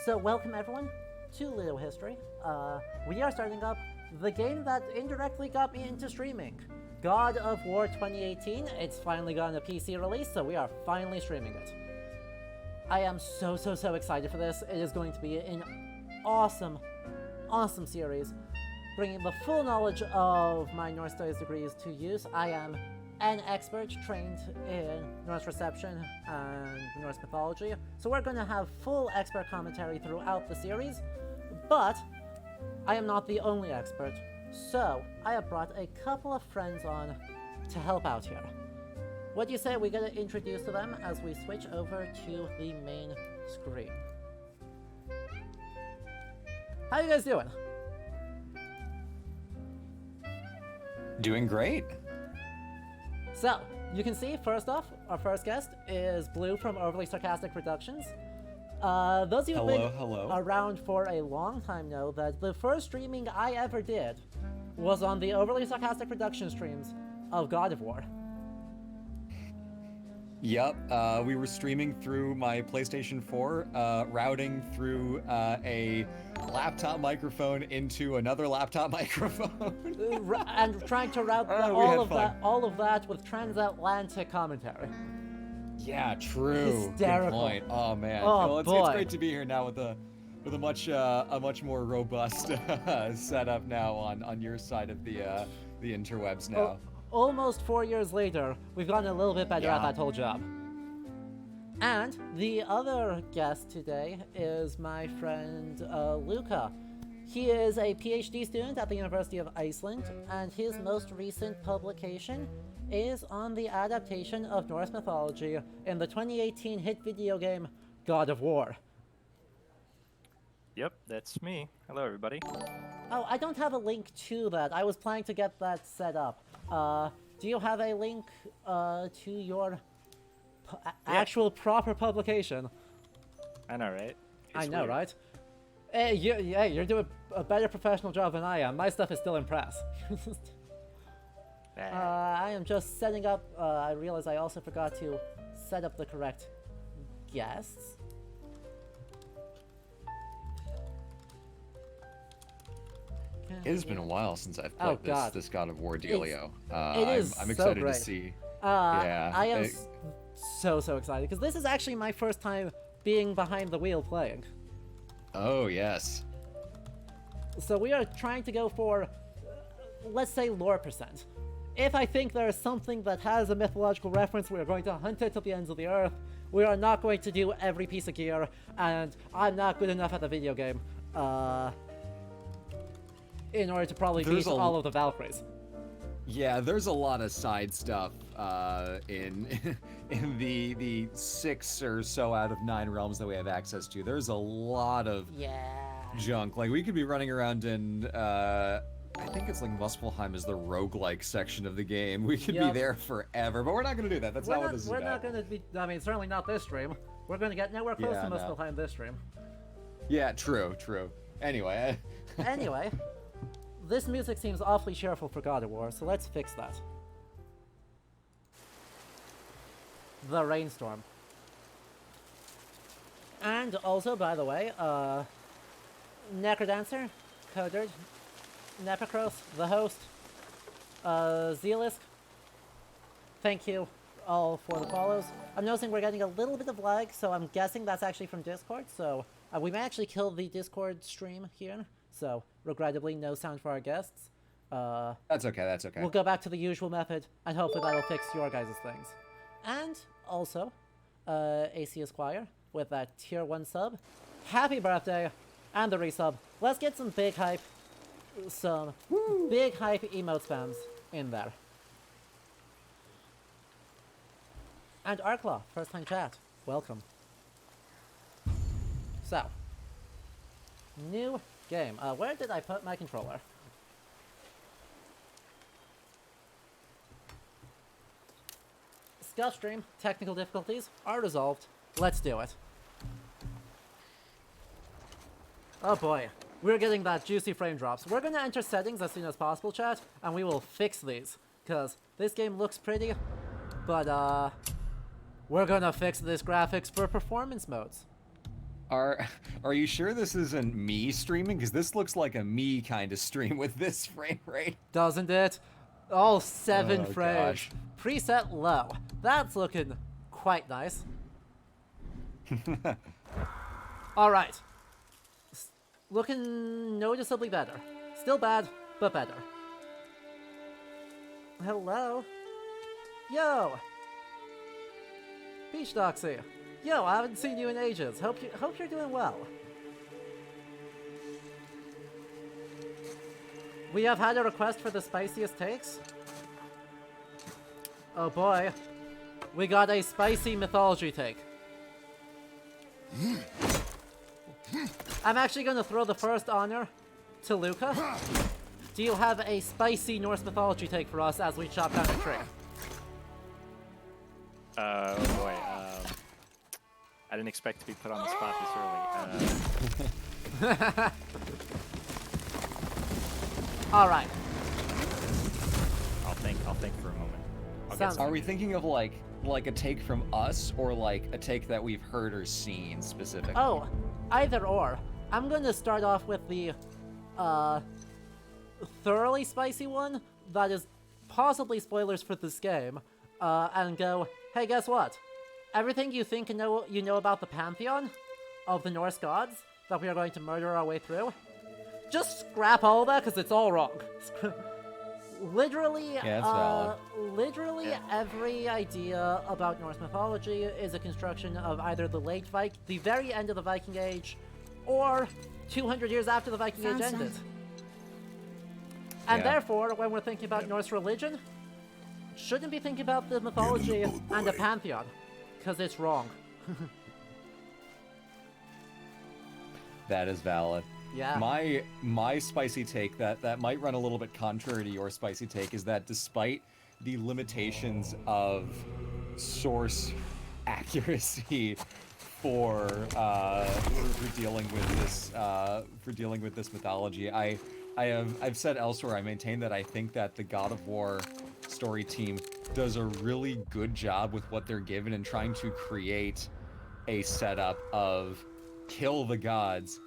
So welcome everyone to Little History. We are starting up the game that indirectly got me into streaming. God of War 2018. It's finally gotten a PC release, so we are finally streaming it. I am so excited for this. It is going to be an awesome series, bringing the full knowledge of my Norse studies degrees to use. I am an expert trained in Norse reception and Norse mythology, so we're going to have full expert commentary throughout the series, but I am not the only expert, so I have brought a couple of friends on to help out here. What do you say we get introduced to them as we switch over to the main screen? How you guys doing? Doing great. So, you can see, first off, our first guest is Blue from Overly Sarcastic Productions. Those of you who've been around for a long time know that the first streaming I ever did was on the Overly Sarcastic Production streams of God of War. Yep, we were streaming through my PlayStation 4, routing through a laptop microphone into another laptop microphone. And trying to route all of that with transatlantic commentary. Yeah, true. Hysterical. Good point. Oh man. Oh, well, boy. It's great to be here now with a much more robust setup now on your side of the interwebs now. Almost 4 years later, we've gotten a little bit better at that whole job. And the other guest today is my friend Luca. He is a PhD student at the University of Iceland, and his most recent publication is on the adaptation of Norse mythology in the 2018 hit video game God of War. Yep, that's me. Hello, everybody. Oh, I don't have a link to that. I was planning to get that set up. Do you have a link to your actual proper publication? I know, right? I know, right? Hey, you're doing a better professional job than I am. My stuff is still in press. I am just setting up. I realize I also forgot to set up the correct guests. It has been a while since I've played this God of War dealio. I'm excited to see. I am so excited because this is actually my first time being behind the wheel playing. Oh yes. So we are trying to go for, let's say, lore percent. If I think there is something that has a mythological reference, we are going to hunt it to the ends of the earth. We are not going to do every piece of gear, and I'm not good enough at the video game. In order to probably beat all of the Valkyries. Yeah, there's a lot of side stuff in the 6 or so out of 9 realms that we have access to. There's a lot of junk. Like, we could be running around in, I think it's like Muspelheim is the roguelike section of the game. We could be there forever, but we're not going to do that. That's not what this is about. We're not going to be, I mean, certainly not this stream. We're going to get nowhere close to Muspelheim this stream. Yeah, true. Anyway. This music seems awfully cheerful for God of War, so let's fix that. The Rainstorm. And also, by the way, Necrodancer, Coderd, Nepicros, the host, Zealisk, thank you all for the follows. I'm noticing we're getting a little bit of lag, so I'm guessing that's actually from Discord, so we may actually kill the Discord stream here. So, regrettably, no sound for our guests. That's okay. We'll go back to the usual method, and hopefully that'll fix your guys' things. And, also, AC Esquire, with that tier 1 sub. Happy birthday, and the resub. Let's get some big hype emote spams in there. And Arklaw, first time chat. Welcome. So, new game. Where did I put my controller? Scuff stream. Technical difficulties are resolved. Let's do it. Oh boy. We're getting that juicy frame drops. We're gonna enter settings as soon as possible, chat, and we will fix these. Because this game looks pretty, but we're gonna fix this graphics for performance modes. Are you sure this isn't me streaming? Because this looks like a me kind of stream with this frame rate. Doesn't it? All 7 Oh, frames. gosh. Preset low. That's looking quite nice. Alright. Looking noticeably better. Still bad, but better. Hello? Yo! Peach Doxy. Yo, I haven't seen you in ages. Hope you're doing well. We have had a request for the spiciest takes. Oh boy. We got a spicy mythology take. I'm actually going to throw the first honor to Luca. Do you have a spicy Norse mythology take for us as we chop down a tree? Oh boy. I didn't expect to be put on the spot this early. All right. I'll think for a moment. Sounds- Are we thinking of like a take from us or like a take that we've heard or seen specifically? Oh, either or. I'm going to start off with the thoroughly spicy one that is possibly spoilers for this game, and go, hey, guess what? Everything you think you know about the pantheon of the Norse gods that we are going to murder our way through, just scrap all that because it's all wrong. Literally, Yeah, that's valid. literally every idea about Norse mythology is a construction of either the very end of the Viking Age, or 200 years after the Viking Age ended. And Yeah. therefore, when we're thinking about Norse religion, shouldn't be thinking about the mythology and the pantheon, because it's wrong. That is valid. Yeah. My spicy take that might run a little bit contrary to your spicy take is that despite the limitations of source accuracy for dealing with this mythology, I've said elsewhere, I maintain that I think that the God of War story team does a really good job with what they're given in trying to create a setup of kill the gods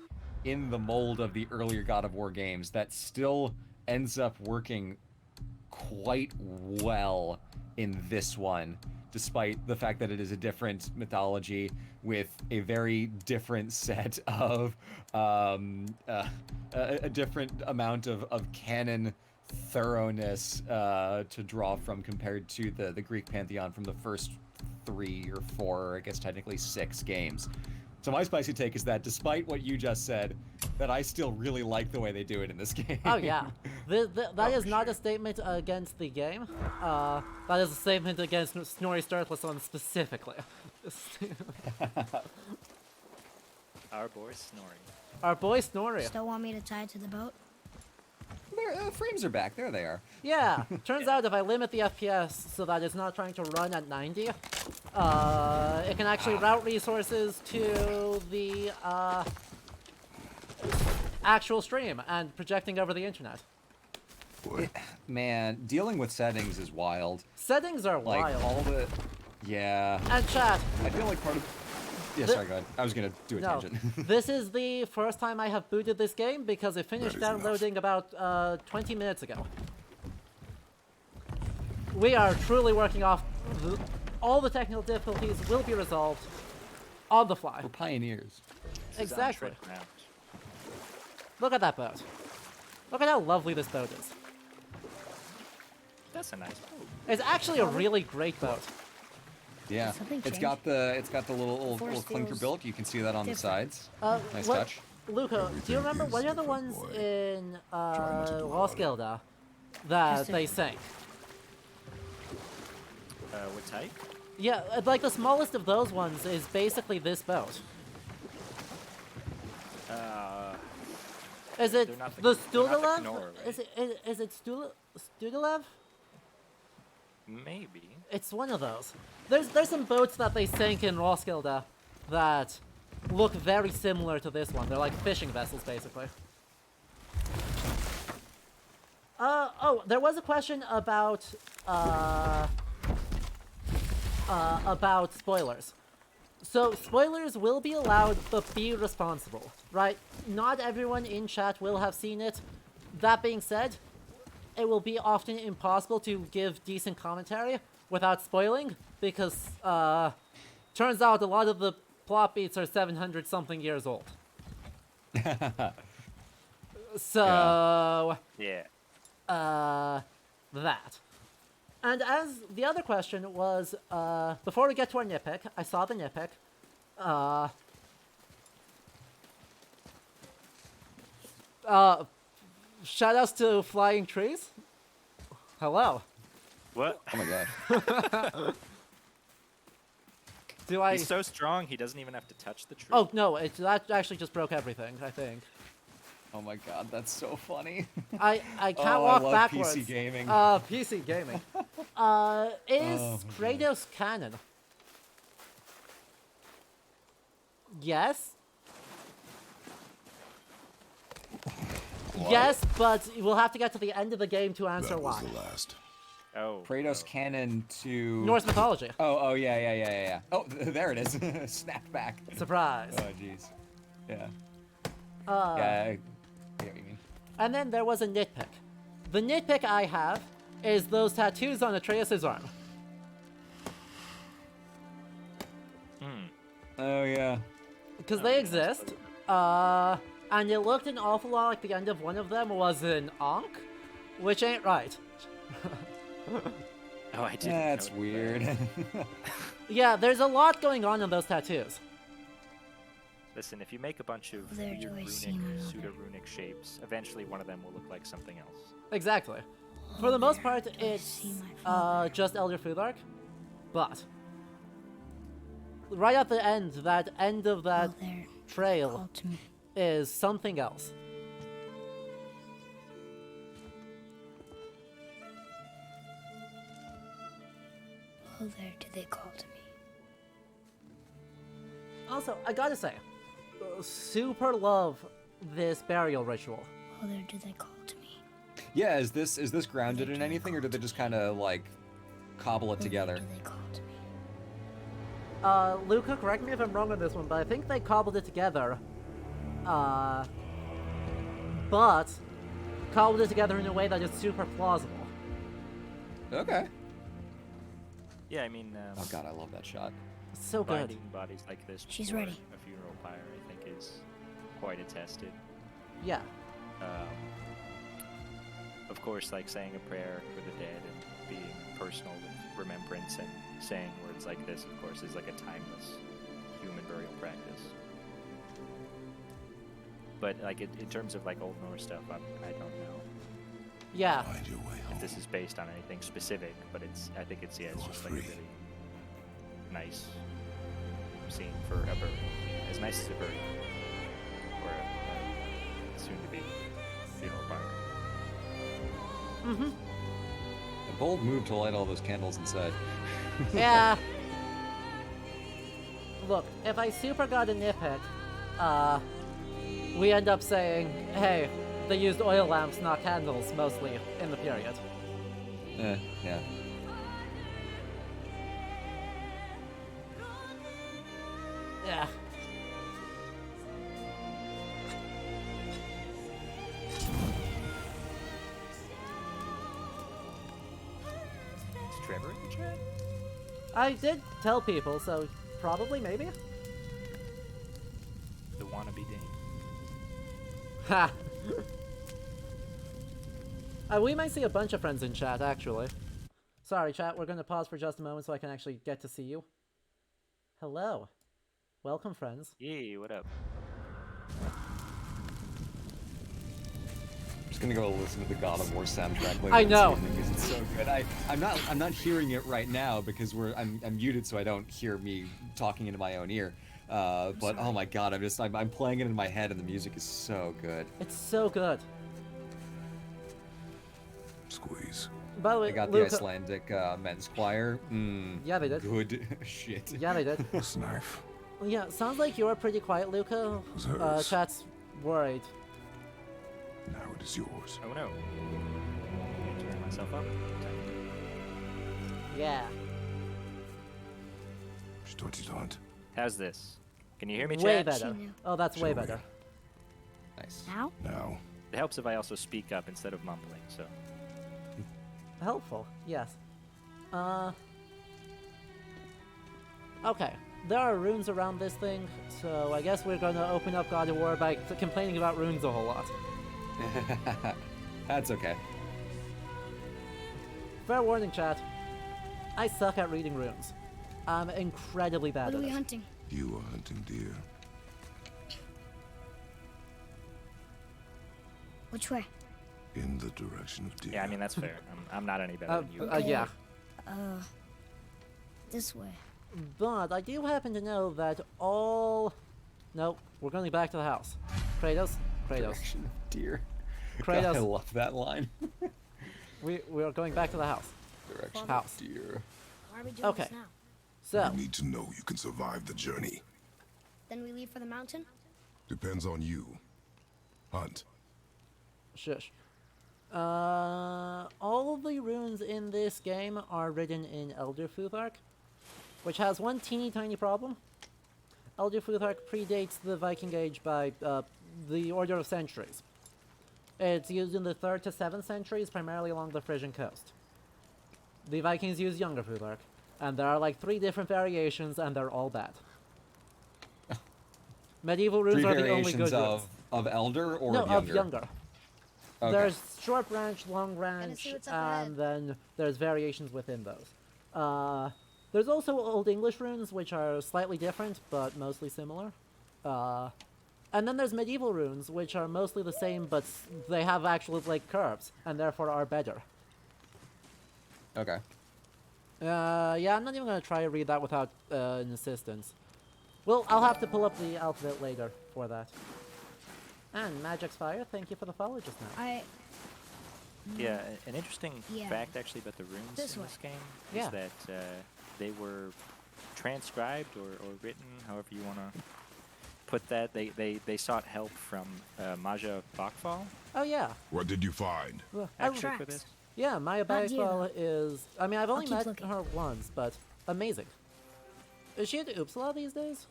in the mold of the earlier God of War games that still ends up working quite well in this one, despite the fact that it is a different mythology with a very different set of a different amount of canon thoroughness to draw from compared to the Greek pantheon from the first 3 or 4, or I guess technically 6 games. So my spicy take is that despite what you just said, that I still really like the way they do it in this game. Oh yeah, that is not a statement against the game. That is a statement against Snorri Sturluson specifically. Our boy Snorri. Our boy Snorri. Still want me to tie it to the boat? Their frames are back. There they are. Yeah, turns out if I limit the FPS so that it's not trying to run at 90, it can actually route resources to the actual stream and projecting over the internet. Man, dealing with settings is wild. Settings are Like wild. all the, yeah. And chat, I feel like part of. Yeah, sorry, go ahead. I was gonna do a no, tangent. this is the first time I have booted this game because it finished downloading about 20 minutes ago. We are truly working off. All the technical difficulties will be resolved on the fly. We're pioneers. This is Exactly. untread ground. Look at that boat. Look at how lovely this boat is. That's a nice boat. It's actually a really great boat. Yeah, Something it's changed? got the little force clinker feels built. You can see that on the different. sides. Nice What, touch. Luca, do you remember what are the ones in Roskilde that Yes, sir. they sank? What type? Yeah, like the smallest of those ones is basically this boat. Is it They're not the the- they're not the Studilev? Knorr, right? Is it Studilev? Maybe. It's one of those. There's some boats that they sank in Roskilde that look very similar to this one. They're like fishing vessels, basically. Oh, there was a question about spoilers. So, spoilers will be allowed, but be responsible, right? Not everyone in chat will have seen it. That being said, it will be often impossible to give decent commentary without spoiling, because, turns out a lot of the plot beats are 700-something years old. So... Yeah. That. And as the other question was, before we get to our nitpick, I saw the nitpick. Shoutouts to flying trees. Hello. What? Oh my god. Do I... He's so strong, he doesn't even have to touch the tree. Oh, no, that actually just broke everything, I think. Oh my god, that's so funny. I can't Oh, walk I love backwards. PC gaming. PC gaming. Is Oh, Kratos canon? Yes. What? Yes, but we'll have to get to the end of the game to answer That was why. the last. Oh. Kratos canon to... Norse mythology. Oh, yeah. Oh, there it is. Snap back. Surprise. Oh, jeez. Yeah. Yeah, I get what you mean. And then there was a nitpick. The nitpick I have is those tattoos on Atreus' arm. Oh, yeah. Because they exist. And it looked an awful lot like the end of one of them was an Ankh, which ain't right. Oh, I didn't. That's notice weird. that. Yeah, there's a lot going on in those tattoos. Listen, if you make a bunch of There weird do I runic, see my mother. pseudo-runic shapes, eventually one of them will look like something else. Exactly. For the most part, do I it's see my father. just Elder Futhark, but right at the end, that end of that Oh, there. trail Called to me. is something else. Oh, there do they call to me. Also, I gotta say, super love this burial ritual. Oh, there do they call to me. Yeah, is this grounded in anything, or did they just kind of like cobble it Oh, together? there do they call to me. Luca, correct me if I'm wrong on this one, but I think they cobbled it together. But cobbled it together in a way that is super plausible. Okay. Yeah, I mean, Oh god, I love that shot. So good. finding bodies like this She's before ready. a funeral pyre, I think, is quite attested. Yeah. Of course, like saying a prayer for the dead and being personal with remembrance and saying words like this, of course, is like a timeless human burial practice. But like in terms of like Old Norse stuff, I don't know Yeah. Find your way if home. this is based on anything specific, but I think it's You're just like a free. really nice scene for a burial, as nice as a burial, or a soon-to-be funeral pyre. Mm-hmm. A bold move to light all those candles inside. Yeah. Look, if I super got a nitpick, we end up saying, hey, they used oil lamps, not candles, mostly, in the period. Yeah. Yeah. Is Trevor in the chat? I did tell people, so probably, maybe? The wannabe Dane. Ha! We might see a bunch of friends in chat, actually. Sorry, chat, we're gonna pause for just a moment so I can actually get to see you. Hello. Welcome, friends. Yee, what up? I'm just gonna go listen to the God of War soundtrack later I this know. evening because it's so good. I'm not hearing it right now because I'm muted so I don't hear me talking into my own ear. But oh my god, I'm playing it in my head and the music is so good. It's so good. Squeeze. By the way, I got Luca... the Icelandic men's choir. Yeah, they did. Good shit. Yeah, they did. This knife. Yeah, sounds like you're pretty quiet, Luca. Was hers. Chat's worried. Now it is yours. Oh no. I'm gonna turn myself up. Yeah. Что делать? How's this? Can you hear me, Way chat? better. She knew. Oh, that's way Show me. better. Nice. Now? Now, It helps if I also speak up instead of mumbling. So Helpful, yes. Okay, there are runes around this thing, so I guess we're gonna open up God of War by complaining about runes a whole lot. That's okay. Fair warning, chat. I suck at reading runes. I'm incredibly bad What are at we it. hunting? you are hunting deer. Which way? In the direction of deer. yeah, I mean that's fair. I'm not any better than you. Yeah. This way. But I do happen to know that all... Nope, we're going back to the house. Kratos. Direction of deer. Kratos. God, I love that line. We're going back to the house. Direction House. of deer. Why are we doing Okay. this now? So, You need to know you can survive the journey. Then we leave for the mountain? Depends on you. Hunt. shush. All of the runes in this game are written in Elder Futhark, which has one teeny tiny problem. Elder Futhark predates the Viking Age by the order of centuries. It's used in the 3rd to 7th centuries, primarily along the Frisian coast. The Vikings use Younger Futhark, and there are like 3 different variations, and they're all bad. Medieval runes 3 are the only variations good runes. of elder or No, of younger? of Younger. Okay. There's short branch, long branch, see what's up ahead. and then there's variations within those. There's also Old English runes, which are slightly different, but mostly similar. And then there's medieval runes, which are mostly the same, but they have actual like curves, and therefore are better. Okay. Yeah, I'm not even gonna try to read that without an assistance. Well, I'll have to pull up the alphabet later for that. And Magic's Fire, thank you for the follow just now. Yeah, an interesting Yeah. fact actually about the runes This in way. this game Yeah. is that they were transcribed or written, however you want to put that. They sought help from Maja Bakfal, Oh yeah. What did you find? Well, actually, for Tracks. this. Yeah, Maya Not deer, Bagwell is... I mean, I've only keep met looking. her once, but amazing. Is she at Uppsala these days?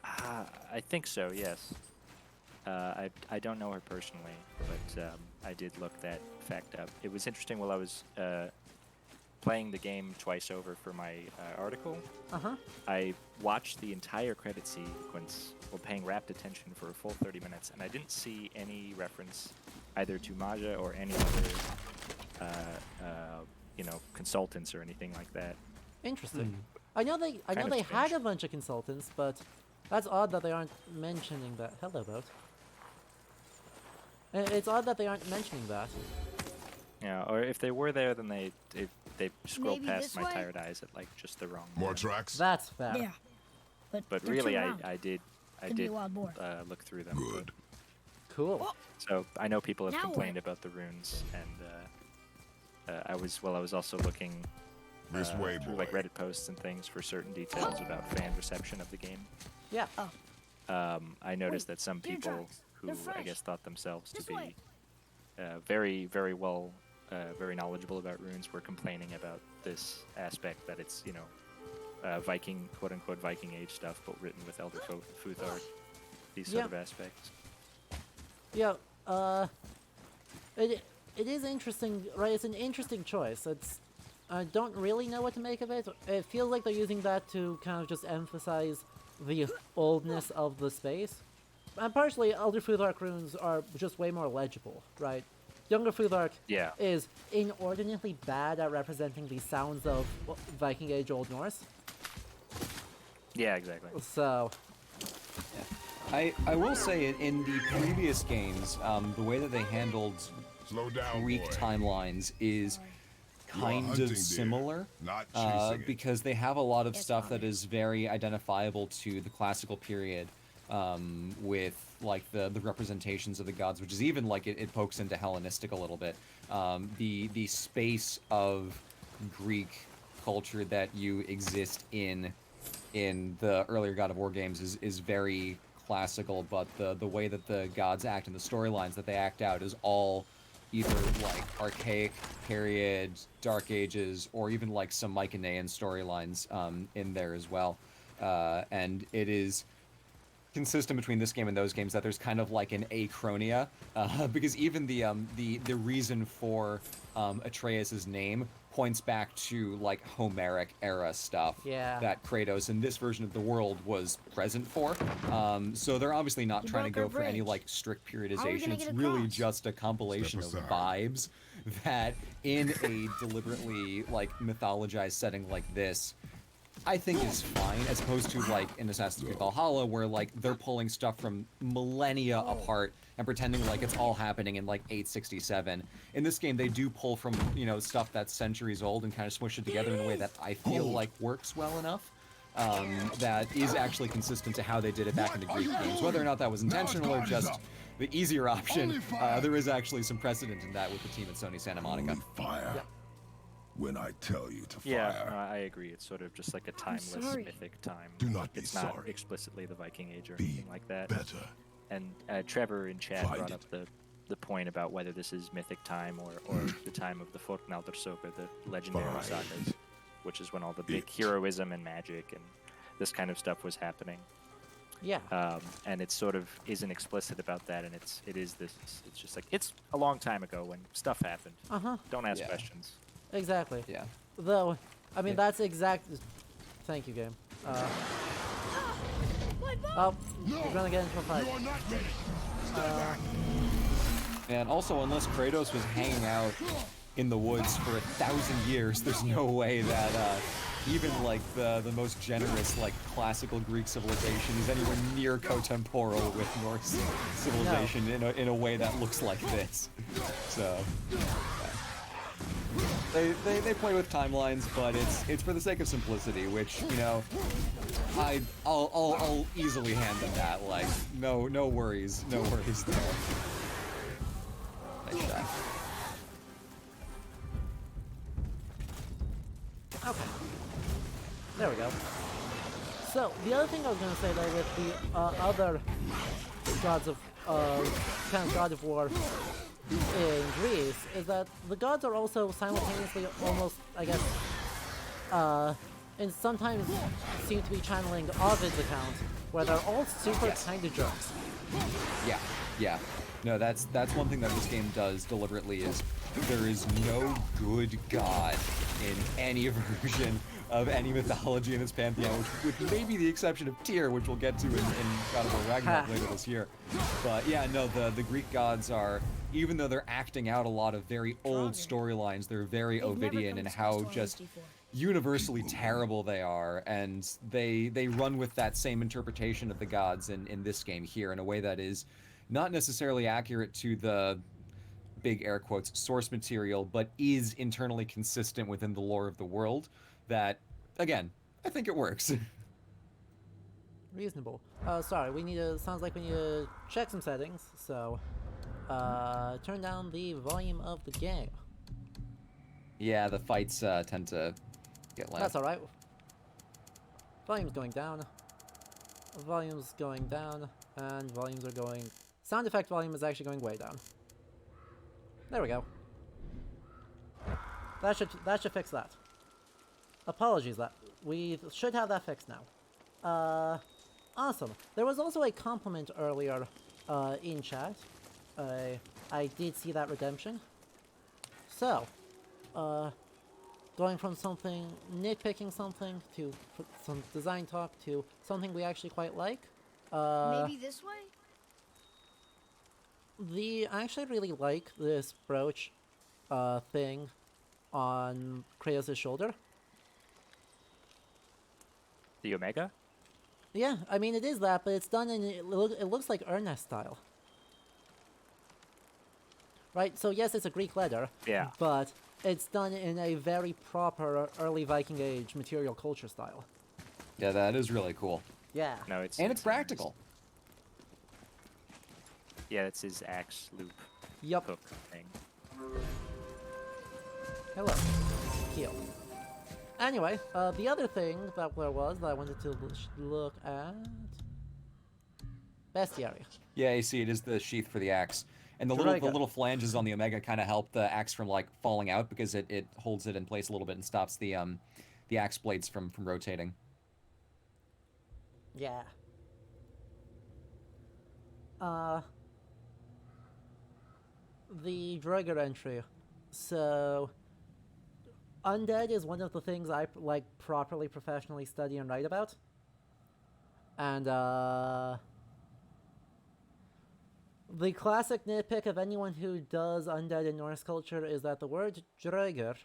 I think so, yes. I don't know her personally, but I did look that fact up. It was interesting while I was playing the game twice over for my article. Uh-huh. I watched the entire credit sequence while paying rapt attention for a full 30 minutes, and I didn't see any reference either to Maja or any other, consultants or anything like that. Interesting. I know they Kind of had strange. a bunch of consultants, but that's odd that they aren't mentioning that. Hello, boat. It's odd that they aren't mentioning that. Yeah, or if they were there, then they scrolled Maybe past this my way? tired eyes at like just the wrong. More moment. tracks? That's fair. Yeah. But But they're really, too I round. did Could be a wild boar. look through them. Good. Cool. So I know people have Now complained what? about the runes, and I was also looking This way, through boy. like Reddit posts and things for certain details about fan reception of the game. Yeah. I noticed Wait, that some deer people tracks. who They're I fresh. guess thought themselves to This be way. very, very well, very knowledgeable about runes were complaining about this aspect that it's Viking, quote unquote Viking age stuff, but written with Elder Futhark. These sort Yeah. of aspects. Yeah. It is interesting, right? It's an interesting choice. I don't really know what to make of it. It feels like they're using that to kind of just emphasize the oldness of the space. And partially, Elder Futhark runes are just way more legible, right? Younger Futhark Yeah. is inordinately bad at representing the sounds of Viking Age Old Norse. Yeah, exactly. So, I will say in the previous games, the way that they handled Slow down, Greek boy. timelines is You are kind hunting of deer, similar. not chasing it. Because they have a lot of Yes, stuff that Father. is very identifiable to the classical period, with like the representations of the gods, which is even like it pokes into Hellenistic a little bit. The space of Greek culture that you exist in the earlier God of War games is very classical, but the way that the gods act and the storylines that they act out is all either like archaic period, Dark Ages, or even like some Mycenaean storylines in there as well. and it is consistent between this game and those games that there's kind of like an achronia, because even the reason for Atreus's name points back to like Homeric era stuff that Kratos in this version of the world was present for. So they're obviously not trying to go for any like strict periodization. It's really just a compilation of vibes that in a deliberately like mythologized setting like this, I think is fine, as opposed to like in Assassin's Creed Valhalla, where like they're pulling stuff from millennia apart and pretending like it's all happening in like 867. In this game, they do pull from, you know, stuff that's centuries old and kind of smush it together in a way that I feel like works well enough. That is actually consistent to how they did it back in the Greek games. Whether or not that was intentional or just the easier option, there is actually some precedent in that with the team at Sony Santa Monica. Fire. When I tell you to fire. Yeah, no, I agree. It's sort of just like a timeless mythic time. Do not be it's not sorry. explicitly the Viking Age or Be anything like that. better. And Trevor in chat Find brought up the point about whether this is mythic time or the time of the Fornaldur Saga, the legendary sagas, which is when all the big heroism and magic and this kind of stuff was happening. Yeah. And it sort of isn't explicit about that, and it's just like it's a long time ago when stuff happened. Don't ask questions. Exactly. Yeah. Though, I mean, that's exact. Thank you, game. Oh, we're gonna get into a fight. You are not ready. And also, unless Kratos was hanging out in the woods for 1,000 years, there's no way that even like the most generous like classical Greek civilization is anywhere near cotemporal with Norse civilization in a way that looks like this. So they play with timelines, but it's for the sake of simplicity, which, you know, I'll easily hand them that. Like no worries there. Nice shot. Okay. There we go. So, the other thing I was going to say, though, with the other gods of, kind of god of war in Greece, is that the gods are also simultaneously almost, I guess, and sometimes seem to be channeling Ovid's account, where they're all super kind of jerks. Yeah. No, that's one thing that this game does deliberately is there is no good god in any version of any mythology in its pantheon, which with maybe the exception of Tyr, which we'll get to in God of War Ragnarok later this year. But yeah, no, the Greek gods are, even though they're acting out a lot of very old storylines, they're very Ovidian in how just universally terrible they are, and they run with that same interpretation of the gods in this game here in a way that is not necessarily accurate to the big air quotes source material, but is internally consistent within the lore of the world. That, again, I think it works. Reasonable. Sorry, sounds like we need to check some settings, so, turn down the volume of the game. Yeah, the fights tend to get loud. That's alright. Volume's going down. Volume's going down, and volumes are going... Sound effect volume is actually going way down. There we go. That should fix that. Apologies, that we should have that fixed now. Awesome. There was also a compliment earlier in chat. I did see that redemption. So, going from nitpicking something to some design talk to something we actually quite like. Maybe this way? I actually really like this brooch thing on Kratos' shoulder. The Omega? Yeah, I mean it is that, but it's done in it looks like Ernest style. Right, so yes, it's a Greek letter. Yeah. But it's done in a very proper early Viking Age material culture style. Yeah, that is really cool. Yeah. No, it's Practical. Yeah, it's his axe loop Yup. hook thing. Hello. Heal. Anyway, the other thing that there was that I wanted to look at... Bestiary. Yeah, you see, it is the sheath for the axe. And the little flanges on the Omega kind of help the axe from like falling out because it holds it in place a little bit and stops the axe blades from rotating. Yeah. The Draugr entry. So, undead is one of the things I like properly professionally study and write about. And the classic nitpick of anyone who does undead in Norse culture is that the word Draugr,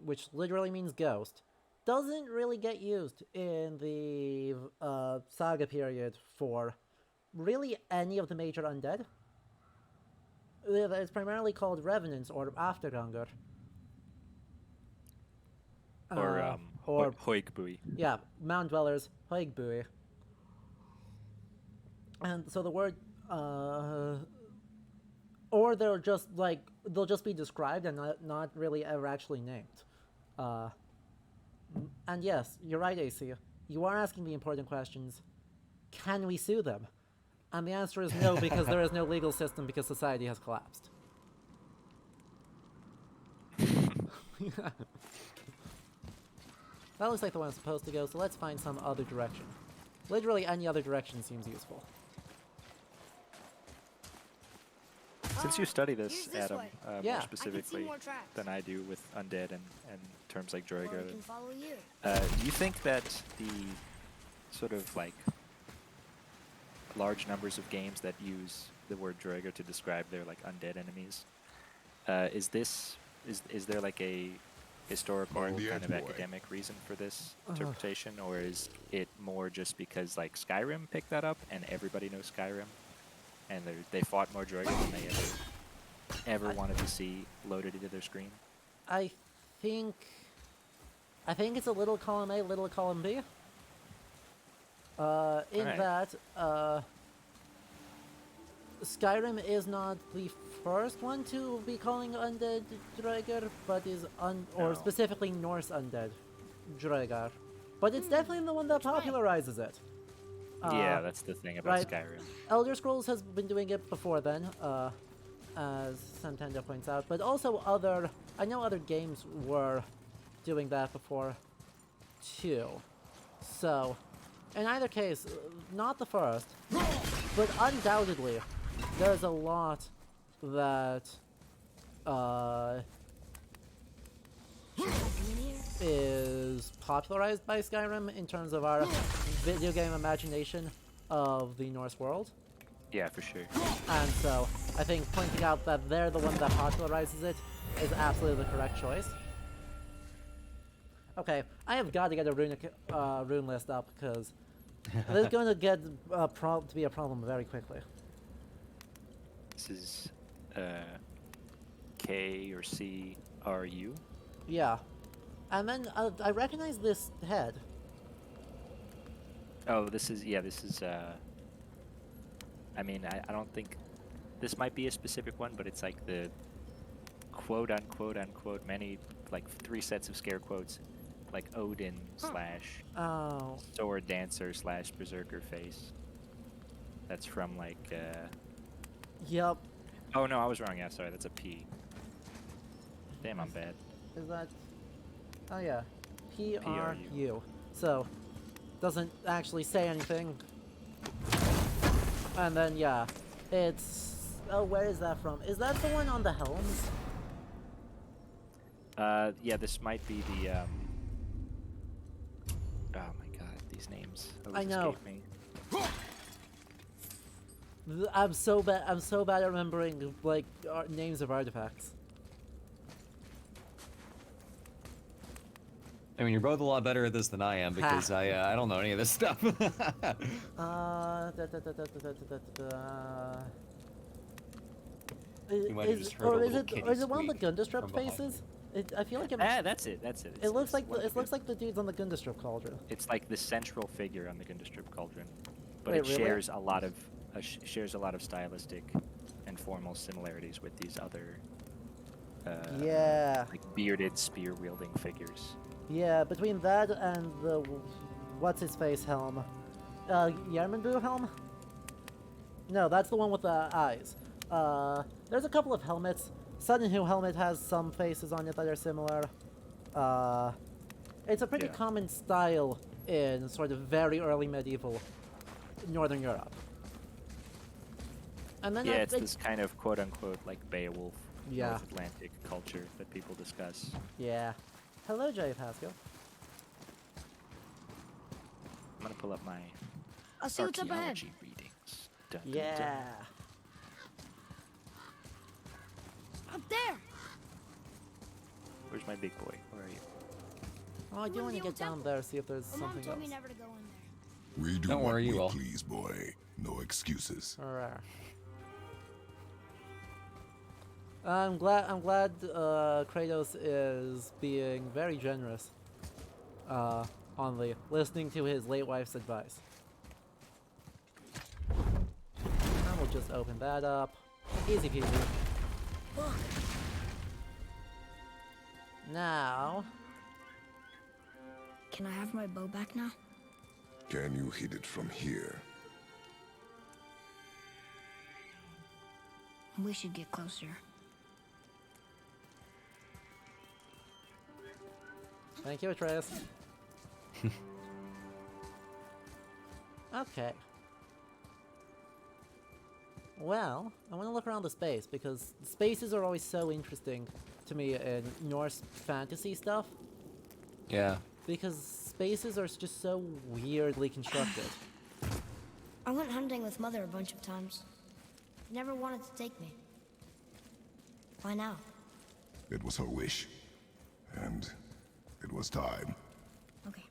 which literally means ghost, doesn't really get used in the saga period for really any of the major undead. It's primarily called revenants or afterganger. Or Hoigbui. Yeah, mound dwellers, Hoigbui. And so the word, or they'll just be described and not really ever actually named. And yes, you're right, AC. You are asking the important questions. Can we sue them? And the answer is no, because there is no legal system because society has collapsed. That looks like the one I'm supposed to go, so let's find some other direction. Literally any other direction seems useful. Since you study this, Here's Adam, Yeah. more I can see specifically more tracks. than I do with undead and terms like Or I Draugr, can follow you. do you think that the sort of like large numbers of games that use the word Draugr to describe their like undead enemies, is there like a historical Mind the kind edge, of boy. academic reason for this interpretation, or is it more just because like Skyrim picked that up and everybody knows Skyrim, and they fought more Draugr than they ever wanted to see loaded into their screen? I think it's a little column A, little column B. Alright. That, Skyrim is not the first one to be calling undead Draugr, but is or No. specifically Norse undead Draugr. But it's definitely the one that popularizes it. Yeah, that's the thing about right. Skyrim. Elder Scrolls has been doing it before then, as Santenda points out, but also I know other games were doing that before, too. So, in either case, not the first, but undoubtedly, there's a lot that, is popularized by Skyrim in terms of our video game imagination of the Norse world. Yeah, for sure. And so, I think pointing out that they're the one that popularizes it is absolutely the correct choice. Okay, I have got to get a rune list up, because this is going to get to be a problem very quickly. This is K or C R U. Yeah. And then I recognize this head. Oh, this is I mean, I don't think this might be a specific one, but it's like the quote unquote many, like 3 sets of scare quotes, like Odin slash Oh. sword dancer slash berserker face. That's from like Yep. oh no, I was wrong. Yeah, sorry, that's a P. Damn, I'm bad. Is that... Oh yeah. PRU. PRU. So, doesn't actually say anything. And then, yeah. It's... Oh, where is that from? Is that the one on the helms? Yeah, this might be the oh my god, these names always I know. escape me. I'm so bad at remembering, like, names of artifacts. I mean, you're both a lot better at this than I am because I don't know any of this stuff. You might have just heard a little kitty Or is it one of the squeak Gundestrup from behind faces? I feel like That's it. it looks like one of it looks like the dudes on the Gundestrup cauldron. It's like the central figure on the Gundestrup cauldron, but Wait, it really? shares a lot of stylistic and formal similarities with these other Yeah. like bearded spear wielding figures. Yeah, between that and the what's his face helm, Yarmanbu helm. No, that's the one with the eyes. There's a couple of helmets. Suddenwho helmet has some faces on it that are similar. It's a pretty Yeah. common style in sort of very early medieval Northern Europe. And then Yeah, it's this kind of quote-unquote like Beowulf Yeah. North Atlantic culture that people discuss. Yeah. Hello, Jay Pascal. I'm gonna pull up my I'll see what's up ahead. archaeology readings. Dun, dun, Yeah. dun. Up there. Where's my big boy? Where are you? Oh, I do One want to of the get old down there, see if there's My mom something told else. me never to go in there. We do Don't what worry, you we will. please, boy. No excuses. Alright. I'm glad Kratos is being very generous on the listening to his late wife's advice. And we'll just open that up. Easy peasy. Look, Now, can I have my bow back now? Can you hit it from here? We should get closer. thank you, Atreus. Okay. Well, I want to look around the space because spaces are always so interesting to me in Norse fantasy stuff Yeah. because spaces are just so weirdly constructed. I went hunting with Mother a bunch of times. Never wanted to take me. Why now? It was her wish. And it was time. Okay.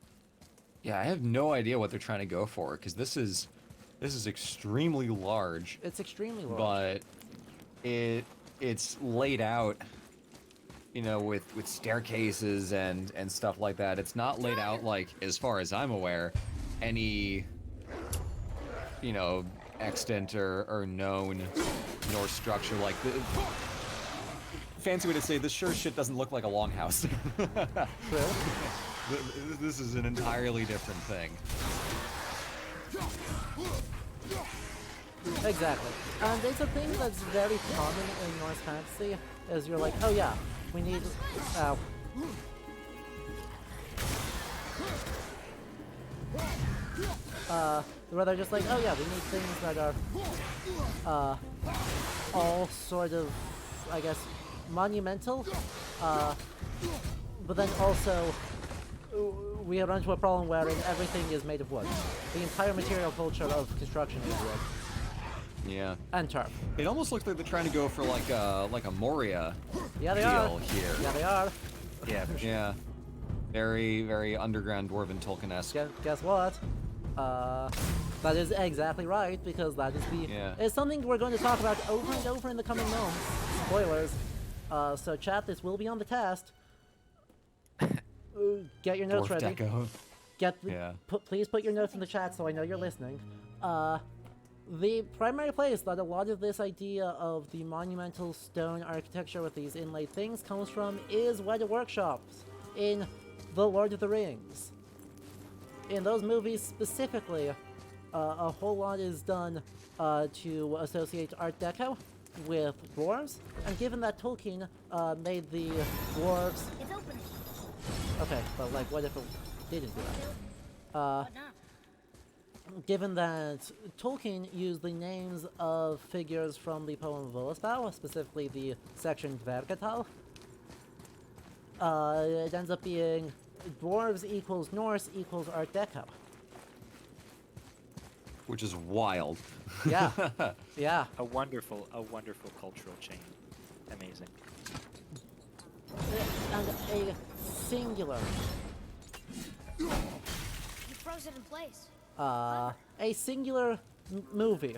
Yeah, I have no idea what they're trying to go for, because this is extremely large, It's extremely large. but it's laid out, you know, with staircases and stuff like that. It's not laid out like, as far as I'm aware, any, you know, extant or known Norse structure like the fancy way to say this sure shit doesn't look like a longhouse. True. This is an entirely different thing. Exactly. And it's a thing that's very common in Norse fantasy, is you're like, oh yeah, we need... where they're just like, oh yeah, we need things that are all sort of, I guess, monumental, but then also we run into a problem wherein everything is made of wood. The entire material culture of construction is wood. Yeah. And turf. It almost looks like they're trying to go for like a Moria Yeah, they deal are. here. Yeah, they are. Yeah, for sure. Yeah. Very, very underground dwarven Tolkien-esque. Guess what? That is exactly right, because that is the... Yeah. It's something we're going to talk about over and over in the coming months. Spoilers. So chat, this will be on the test. Get your notes Dwarf ready. deco. Yeah. Please put your notes in the chat so I know you're listening. The primary place that a lot of this idea of the monumental stone architecture with these inlaid things comes from is Weta Workshops in The Lord of the Rings. In those movies specifically, a whole lot is done to associate Art Deco with dwarves, and given that Tolkien made the dwarves... It's opening. Okay, but like, what if it didn't do that? What now? Given that Tolkien used the names of figures from the poem Völuspá, specifically the section Dvergatal, it ends up being dwarves equals Norse equals Art Deco. Which is wild. Yeah, yeah. A wonderful cultural chain. Amazing. And a singular, You froze it in place. a singular movie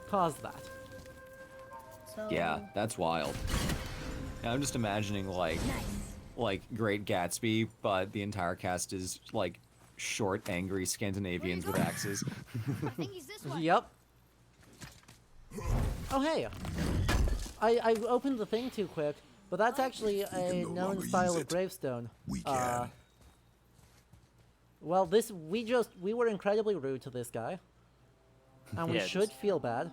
caused that. So Yeah, that's wild. Yeah, I'm just imagining like Great Gatsby, but the entire cast is like short, angry Scandinavians with axes. I think he's this way. Yep. Oh hey, I opened the thing too quick, but that's actually a can no known longer style use of it. gravestone. We can. Well, we were incredibly rude to this guy, and we Yeah, should just- feel bad.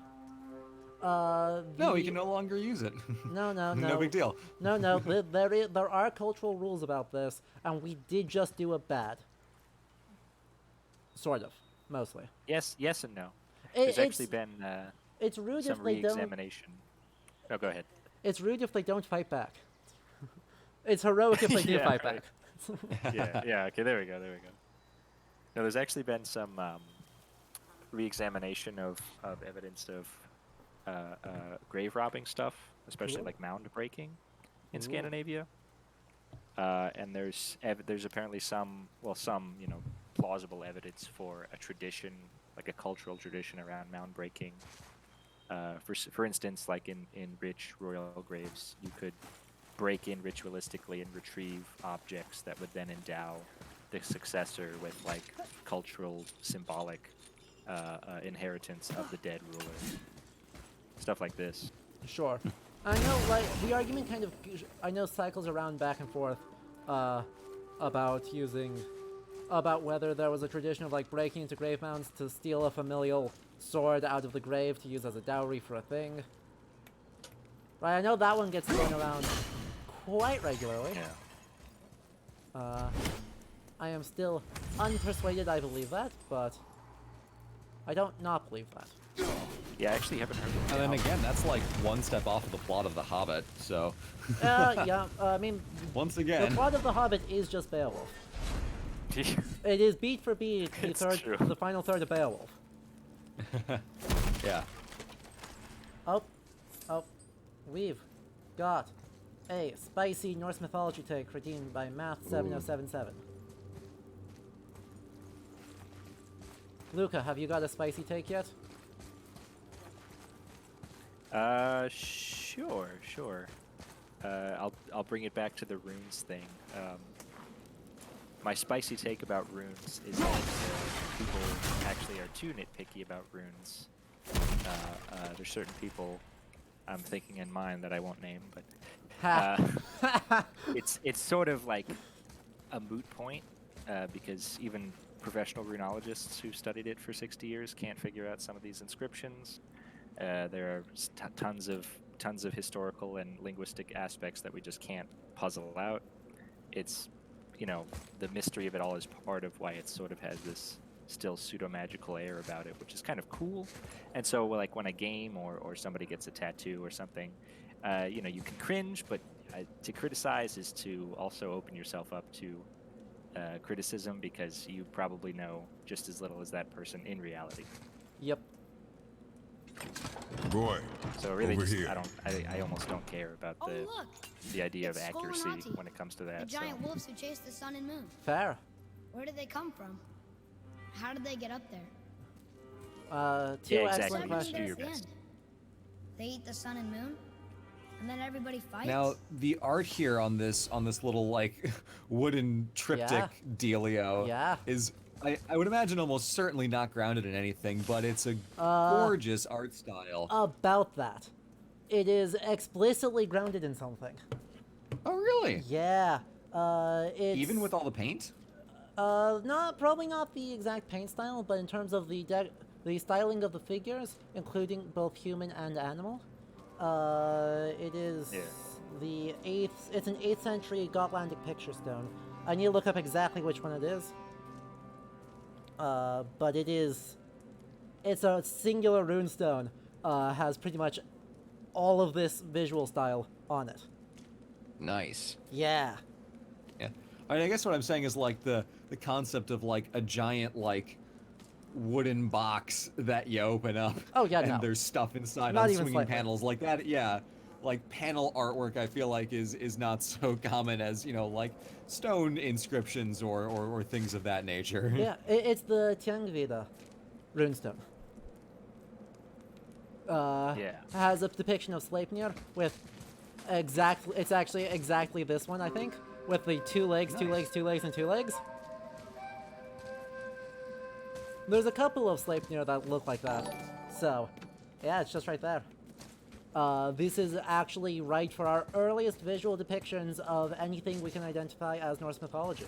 No, The- he can no longer use it. No, no, No big deal. No, no, there are cultural rules about this, and we did just do it bad. Sort of, mostly. Yes and no. There's actually been it's rude some if they don't. re-examination. Oh, go ahead. It's rude if they don't fight back. It's heroic if they do Yeah, fight right. back. Yeah. Okay, there we go. No, there's actually been some re-examination of evidence of grave robbing stuff, especially Ooh. like mound breaking in Ooh. Scandinavia. And there's apparently some plausible evidence for a tradition, like a cultural tradition around mound breaking. For instance, like in rich royal graves, you could break in ritualistically and retrieve objects that would then endow the successor with like cultural symbolic inheritance of the dead ruler. Stuff like this. Sure. I know, like, the argument kind of, I know cycles around back and forth about whether there was a tradition of, like, breaking into grave mounds to steal a familial sword out of the grave to use as a dowry for a thing. Right, I know that one gets thrown around quite regularly. Yeah. I am still unpersuaded I believe that, but I don't not believe that. Yeah, I actually haven't heard of And that. then again, that's like one step off of the plot of The Hobbit, so... Yeah, I mean... Once The again... plot of The Hobbit is just Beowulf. It is beat for beat It's true. the final third of Beowulf. Yeah. Oh, we've got a spicy Norse mythology take redeemed by Math7077. Luca, have you got a spicy take yet? Sure. I'll bring it back to the runes thing. My spicy take about runes is that people actually are too nitpicky about runes. There's certain people I'm thinking in mind that I won't name, but it's sort of like a moot point because even professional runologists who studied it for 60 years can't figure out some of these inscriptions. There are tons of historical and linguistic aspects that we just can't puzzle out. It's, the mystery of it all is part of why it sort of has this still pseudo-magical air about it, which is kind of cool. And so, like, when a game or somebody gets a tattoo or something, you can cringe, but to criticize is to also open yourself up to criticism because you probably know just as little as that person in reality. Yep. Boy, So really, over just, here. I almost don't care about Oh, look! the idea of It's Skull and accuracy Hati, when it comes to The that. giant so. wolves who chase the sun and moon. Fair. Where did they come from? How did they get up there? Two Yeah, exactly. excellent Just do questions. your The best. end. They eat the sun and moon, and then everybody fights. Now, the art here on this little, like, wooden triptych dealio Yeah. is, I would imagine, almost certainly not grounded in anything, but it's a gorgeous art style. About that. It is explicitly grounded in something. Oh, really? Yeah. It's... Even with all the paint? Probably not the exact paint style, but in terms of the styling of the figures, including both human and animal, it is it's an 8th century Gotlandic picture stone. I need to look up exactly which one it is. But it's a singular runestone, has pretty much all of this visual style on it. Nice. Yeah. Yeah. I guess what I'm saying is, like, the concept of, like, a giant, like, wooden box that you open up. Oh, yeah, and no. there's stuff inside Not on even swinging slightly. panels like that. Yeah. Like, panel artwork, I feel like, is not so common as, like, stone inscriptions or things of that nature. Yeah, it's the Tiangvida runestone. Has a depiction of Sleipnir with it's actually exactly this one, I think, with the two legs, two legs, two legs, and two legs. There's a couple of Sleipnir that look like that, so yeah, it's just right there. This is actually right for our earliest visual depictions of anything we can identify as Norse mythology.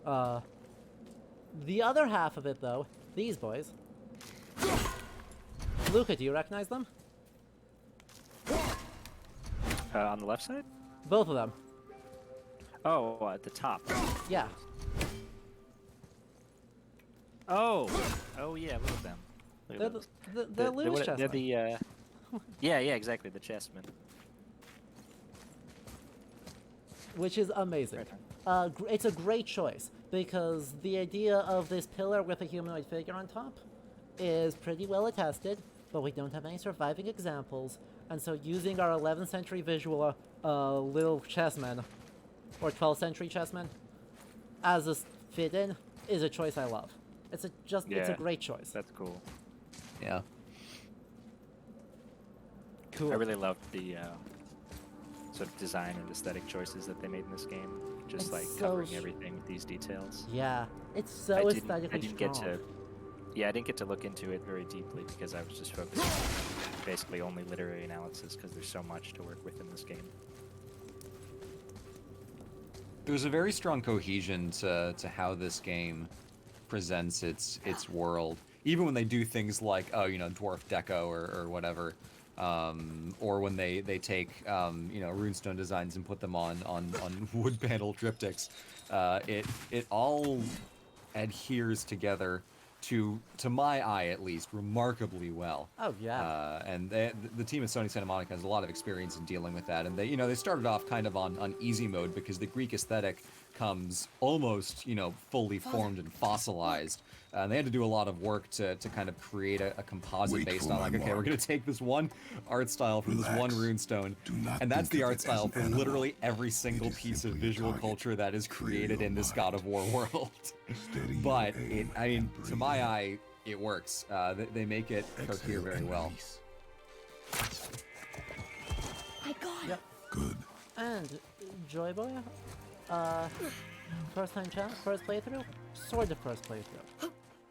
The other half of it, though, these boys. Luca, do you recognize them? On the left side? Both of them. Oh, at the top. Yeah. Oh yeah, look at them. Look They're at the, those. the loose They're chessmen. the yeah, exactly, the chessmen. Which is amazing. It's a great choice because the idea of this pillar with a humanoid figure on top is pretty well attested, but we don't have any surviving examples, and so using our 11th century visual little chessmen, or 12th century chessmen, as a fit-in is a choice I love. It's a great choice. That's cool. Yeah. Cool. I really loved the sort of design and aesthetic choices that they made in this game. Just It's like so covering everything with these details. Yeah, it's so I aesthetically didn't get strong. to, I didn't get to look into it very deeply because I was just focused on basically only literary analysis because there's so much to work with in this game. There's a very strong cohesion to how this game presents its world. Even when they do things like, oh, you know, dwarf deco or whatever, or when they take you know, runestone designs and put them on wood panel triptychs, it all adheres together to my eye at least remarkably well. Oh yeah. And the team at Sony Santa Monica has a lot of experience in dealing with that, and they started off kind of on easy mode because the Greek aesthetic comes almost fully formed and fossilized. And they had to do a lot of work to kind of create a composite Wait based for on my like, okay, we're mark. going to take this one art style from this one Relax. runestone, Do not and that's think the of art it as style an for animal. literally every single It is piece of simply a visual target. culture that is Clear created your in this mind. God of War world. Steady But your aim I mean, and to breathe my in. eye, it works. They make it cohere Exhale very and well. release. My God. Yep. Good. And Joy Boy, first playthrough, sort of first playthrough.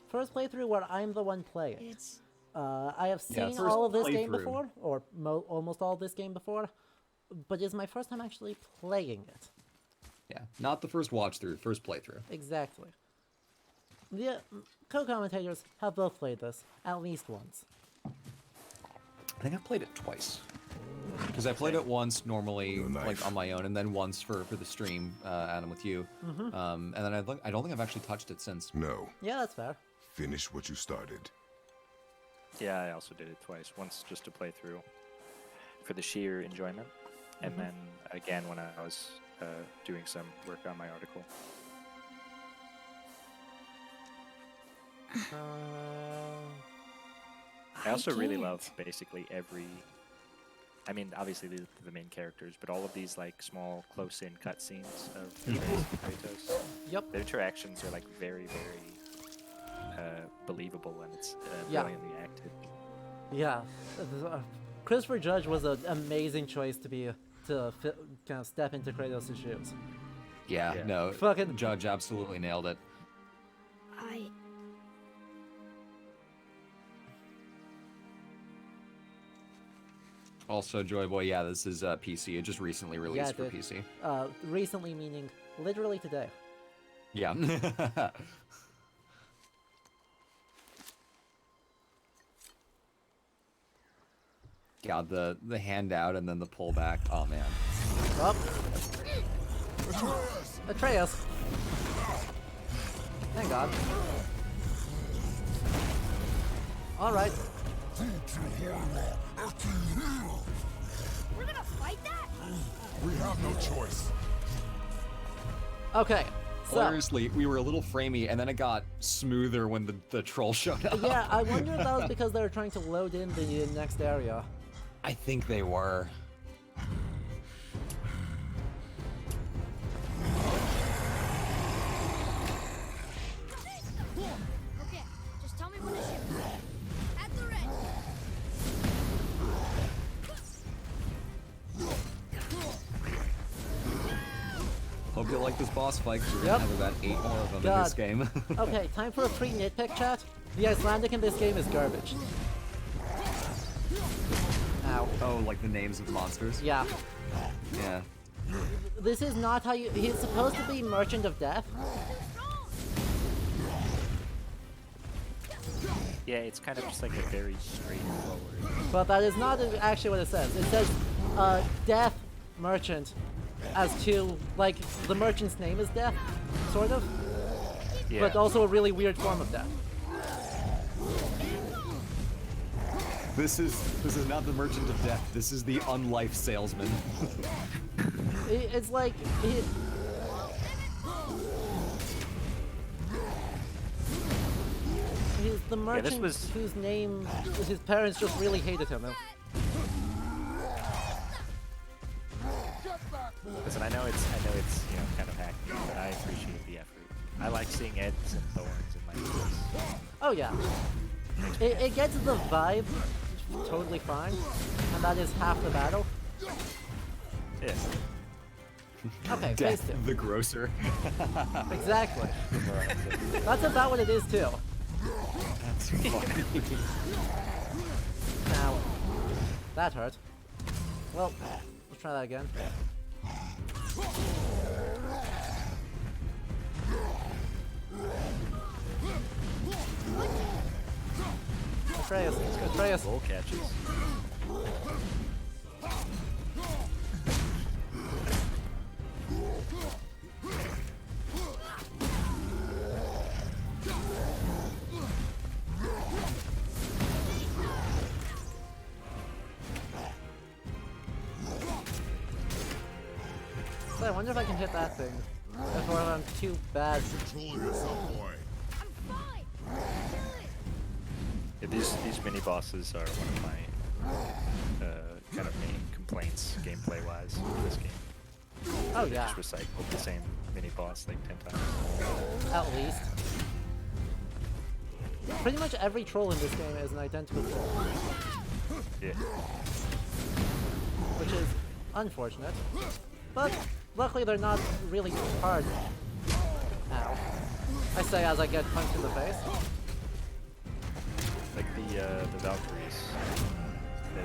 First playthrough where I'm the one playing. It's I have Yeah, seen first all of this game playthrough. before, or almost all of this game before, but it's my first time actually playing it. Yeah, not the first watch through, first playthrough. Exactly. The co-commentators have both played this at least once. I think I've played it twice. Because I played it once normally, Your like knife. on my own, and then once for the stream, Adam, with you. And then I don't think I've actually touched it since. No. Yeah, that's fair. Finish what you started. Yeah, I also did it twice. Once just to play through for the sheer enjoyment, and then again when I was doing some work on my article. I also really can't. love basically every. I mean, obviously the main characters, but all of these like small, close-in cutscenes of Atreus and Kratos. Yep. Their interactions are like very, very believable, and it's Yeah. brilliantly acted. Yeah. Christopher Judge was an amazing choice to kind of step into Kratos' shoes. Yeah, Yeah. no, Fucking- Judge absolutely nailed it. I. Also, Joy Boy, yeah, this is PC. It just recently released for dude. PC. Recently meaning literally today. Yeah. God, the handout and then the pullback. Oh man. Up. Atreus. Thank God. All right. We're gonna fight that? We have no choice. Okay. So Hilariously, we were a little framey, and then it got smoother when the troll showed up. yeah, I wonder if that was because they were trying to load in the next area. I think they were. Okay, just tell me when to shoot. At the ready. Hope you like this boss fight, 'cause we're Yep. gonna have about 8 more of them in God. this game. Okay, time for a free nitpick chat. The Icelandic in this game is garbage. Ow. Oh, like the names of the monsters? Yeah. Yeah. This is not how you. He's supposed to be Merchant of Death. Yeah, it's kind of just like a very straightforward. But that is not actually what it says. It says Death Merchant as to, like, the merchant's name is Death, sort of, Yeah. but also a really weird form of death. This is not the merchant of death. This is the unlife salesman. It's like he's the merchant whose name his parents just really hated him. Listen, I know it's kind of hacky, but I appreciate the effort. I like seeing Eds and thorns in my videos. Oh yeah, it gets the vibe totally fine, and that is half the battle. Yeah. Okay, phase Death 2. the grocer. Exactly. That's about what it is too. That's funny. Now, that hurt. Well, let's try that again. Atreus. Roll catches. So I wonder if I can hit that thing before I'm too bad. Control yourself, boy. Yeah, these mini bosses are one of my kind of main complaints gameplay-wise with this game. Oh They yeah, just recycled the same mini boss like 10 times. at least. Pretty much every troll in this game is an identical troll, Yeah. which is unfortunate. But luckily they're not really hard. Ow. I say as I get punched in the face. Like the Valkyries,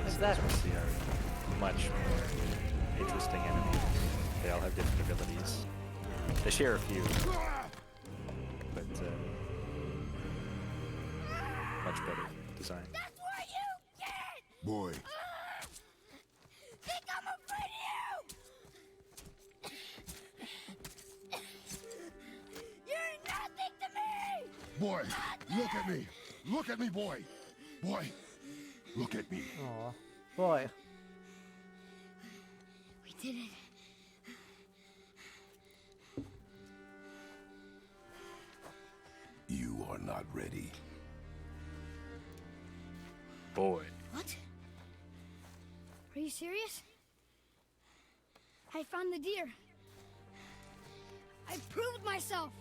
as Exactly. we see, are much more interesting enemies. They all have different abilities. They share a few, but much better design. That's where you get! Boy, Think I'm afraid of you! You're nothing to me! boy, look at me. Look at me, boy. Boy, look at me. Aw, boy. We did it. You are not ready. Boy. What? Are you serious? I found the deer. I proved myself.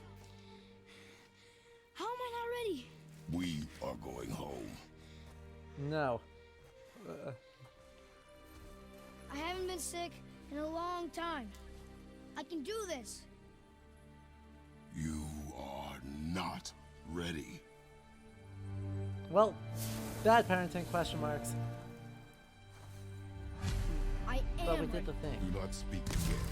How am I not ready? We are going home. No. I haven't been sick in a long time. I can do this. You are not ready. Well, bad parenting, question marks. I But we am did the ready. thing. Do not speak again.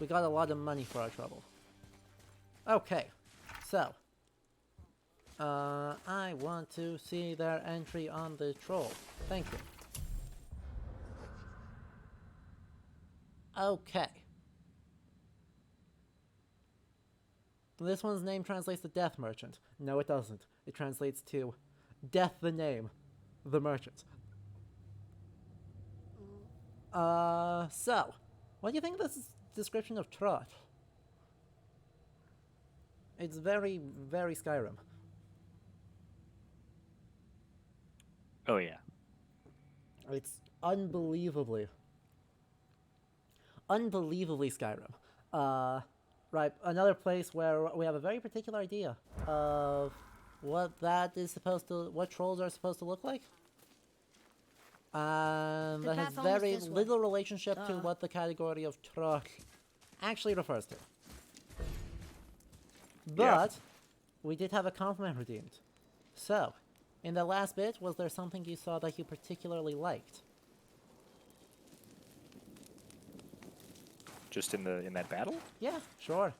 We got a lot of money for our trouble. Okay, so. I want to see their entry on the troll. Thank you. Okay. This one's name translates to Death Merchant. No, it doesn't. It translates to Death the Name, the Merchant. So, what do you think of this description of Trot? It's very, very Skyrim. Oh yeah. It's unbelievably Skyrim. Right, another place where we have a very particular idea of what what trolls are supposed to look like. And The that has path home is very this way. little relationship to what the category of Trot actually refers to. But we did have a compliment redeemed. So, in the last bit, was there something you saw that you particularly liked? Just in that battle? Yeah, sure.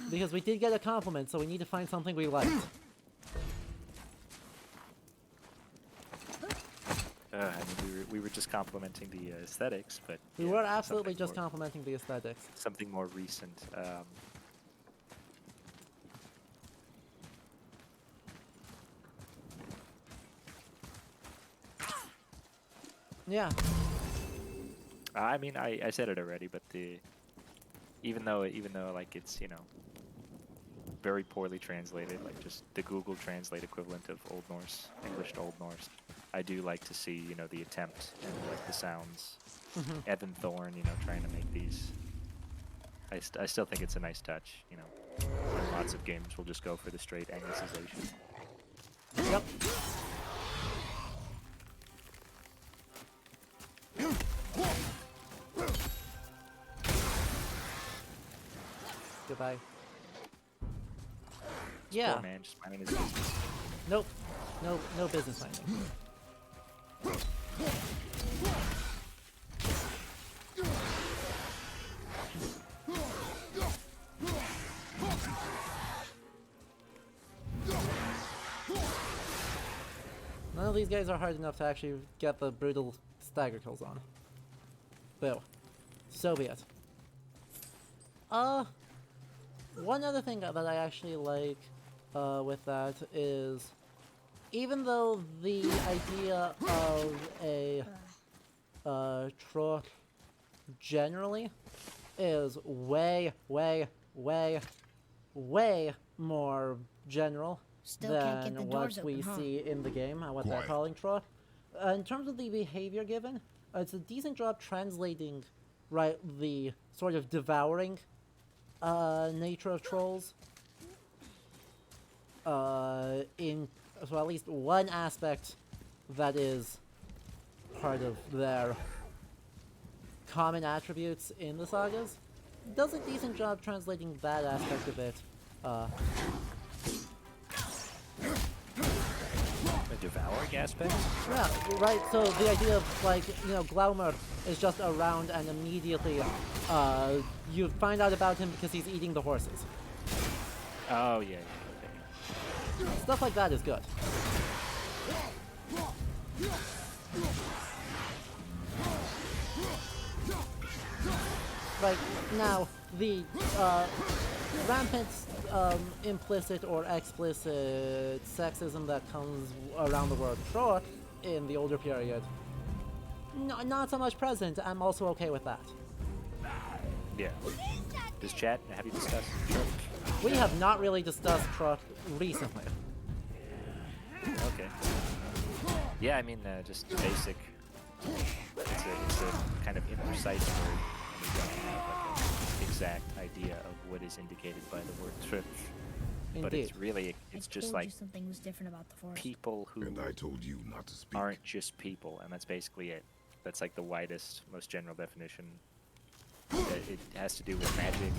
Because we did get a compliment, so we need to find something we liked. I mean, we were just complimenting the aesthetics, but We yeah, were absolutely something just more- complimenting the aesthetics. something more recent. Yeah. I mean, I said it already, but even though like it's very poorly translated, like just the Google Translate equivalent of Old Norse, English to Old Norse, I do like to see the attempt and like the sounds. Evan Thorne, trying to make these. I still think it's a nice touch. Lots of games will just go for the straight Anglicization. Yep. Goodbye. Yeah. Poor man, just minding his business. Nope. No business minding. None of these guys are hard enough to actually get the brutal stagger kills on. Boo. So be it. One other thing that I actually like with that is, even though the idea of a trot generally is way more general Still can't get the than doors what we open, huh? see in the game and what they're Quiet. calling trot. In terms of the behavior given, it's a decent job translating, right, the sort of devouring nature of trolls in at least one aspect that is part of their common attributes in the sagas. Does a decent job translating that aspect of it. The devouring aspect. Yeah, right, so the idea of, like, Glaumer is just around and immediately you find out about him because he's eating the horses. Oh yeah. Okay. Stuff like that is good. Right, now, the rampant implicit or explicit sexism that comes around the word trot in the older period, not so much present. I'm also okay with that. Yeah. Does chat have you discussed? We have not really discussed trot recently. Okay. Yeah, I mean, just basic. It's a kind of imprecise word. We don't have like an exact idea of what is indicated by the word trip. But Indeed. it's really, it's I just told like you something was different about the forest. people who And I told you not to speak. aren't just people, and that's basically it. That's like the widest, most general definition. It has to do with magic,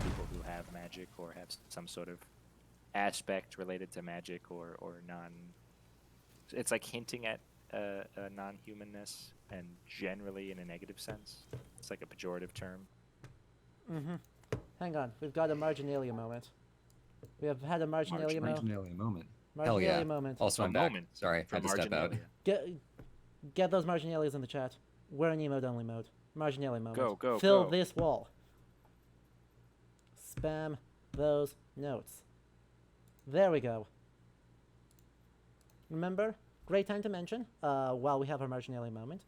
people who have magic or have some sort of aspect related to magic or non. It's like hinting at a non-humanness, and generally in a negative sense. It's like a pejorative term. Hang on, we've got a marginalia moment. We have had a marginalia moment. Marginalia moment. Hell yeah. Marginalia moment. Also, A I'm back. moment Sorry, for had to step out. marginalia. Get those marginalias in the chat. We're in emote only mode. Marginalia moment. Go, Fill go. this wall. Spam those notes. There we go. Remember, great time to mention, while we have our marginalia moment,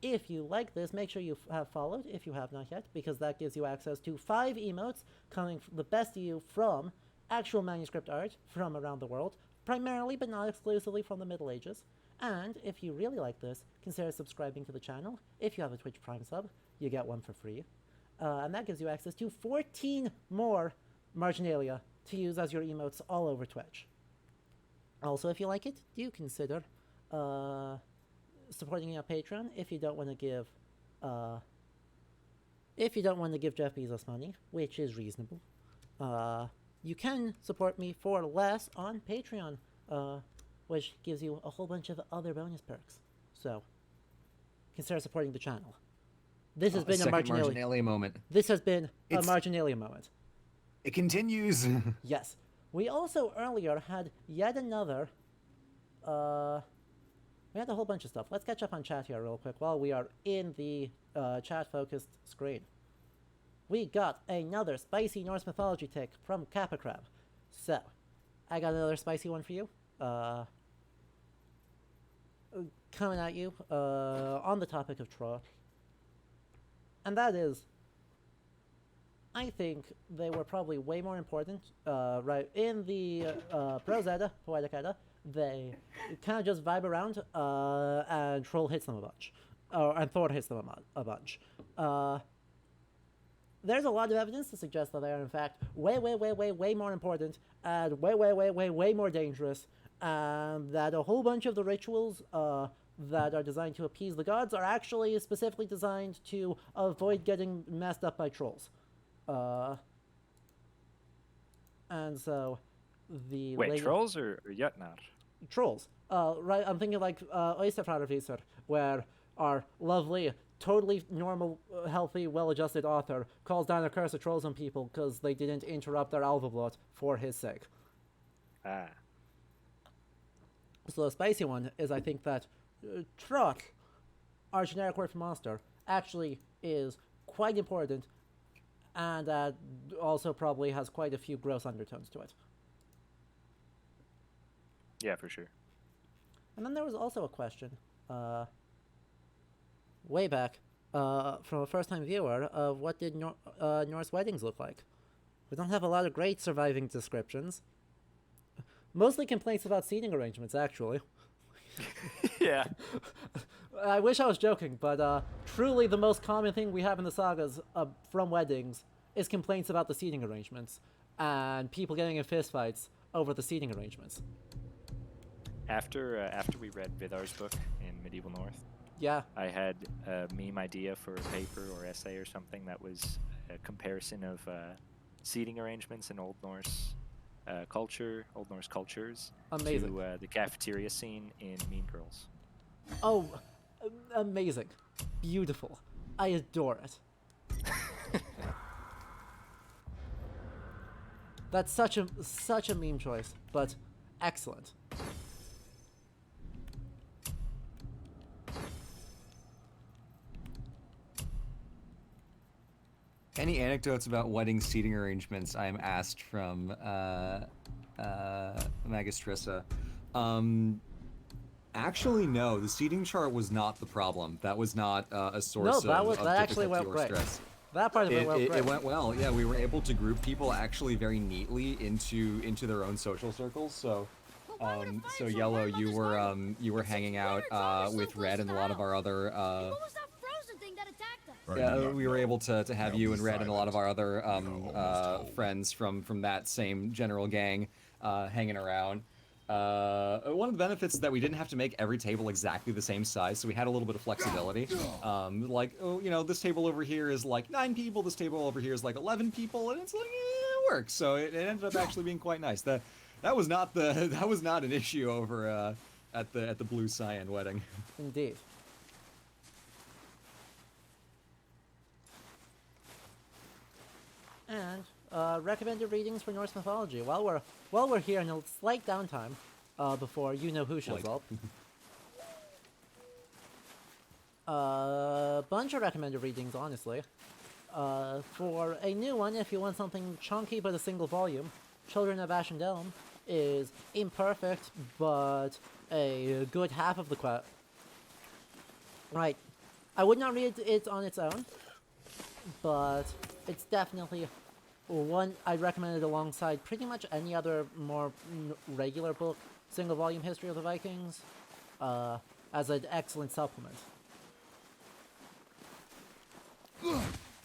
if you like this, make sure you have followed, if you have not yet, because that gives you access to 5 emotes coming the best of you from actual manuscript art from around the world, primarily but not exclusively from the Middle Ages. And if you really like this, consider subscribing to the channel. If you have a Twitch Prime sub, you get one for free. And that gives you access to 14 more marginalia to use as your emotes all over Twitch. Also, if you like it, do consider supporting me on Patreon if you don't want to give Jeff Bezos money, which is reasonable. You can support me for less on Patreon, which gives you a whole bunch of other bonus perks. So, consider supporting the channel. This has been a marginalia moment. This has been a It's- marginalia moment. It continues. Yes. We also earlier had yet another. We had a whole bunch of stuff. Let's catch up on chat here real quick while we are in the chat-focused screen. We got another spicy Norse mythology take from Kappa Crab. So, I got another spicy one for you. coming at you on the topic of Troll. And that is, I think they were probably way more important. Right in the Prose Edda, Poetic Edda, they kind of just vibe around, and Troll hits them a bunch, and Thor hits them a bunch. There's a lot of evidence to suggest that they are in fact way more important and way more dangerous, and that a whole bunch of the rituals that are designed to appease the gods are actually specifically designed to avoid getting messed up by trolls. And so the Wait, trolls or Jötnar? Trolls. Right, I'm thinking like Oysterfrarvisur, where our lovely, totally normal, healthy, well-adjusted author calls down a curse of trolls on people because they didn't interrupt their Alvablot for his sake. Ah. So the spicy one is, I think that Trot, our generic word for monster, actually is quite important, and also probably has quite a few gross undertones to it. Yeah, for sure. And then there was also a question, way back, from a first-time viewer, of what did Norse weddings look like. We don't have a lot of great surviving descriptions. Mostly complaints about seating arrangements, actually. Yeah. I wish I was joking, but truly the most common thing we have in the sagas from weddings is complaints about the seating arrangements, and people getting in fistfights over the seating arrangements. After we read Vidar's book in Medieval North, Yeah. I had a meme idea for a paper or essay or something that was a comparison of seating arrangements in Old Norse culture, Old Norse cultures, Amazing. to the cafeteria scene in Mean Girls. Oh, amazing. Beautiful. I adore it. That's such a meme choice, but excellent. Any anecdotes about wedding seating arrangements? I am asked from Magistrissa. Actually, no. The seating chart was not the problem. That was not a source of that actually difficulty went or great. stress. That part of it went great. It went well. Yeah, we were able to group people actually very neatly into their own social circles. So, so Yellow, you were hanging out with Red and a lot of our other. What was that frozen thing that attacked us? Yeah, we were able to have you and Red and a lot of our other friends from that same general gang hanging around. One of the benefits is that we didn't have to make every table exactly the same size, so we had a little bit of flexibility. Like, oh, you know, this table over here is like 9 people, this table over here is like 11 people, and it's like, it works. So it ended up actually being quite nice. That was not an issue over at the Blue Cyan wedding. Indeed. And recommended readings for Norse mythology. While we're here in a slight downtime, before you know who shows up. Bunch of recommended readings, honestly. For a new one, if you want something chunky but a single volume, Children of Ashendelm is imperfect, but a good half of the Right. I would not read it on its own, but it's definitely one I'd recommend it alongside pretty much any other more regular book, single volume history of the Vikings, as an excellent supplement.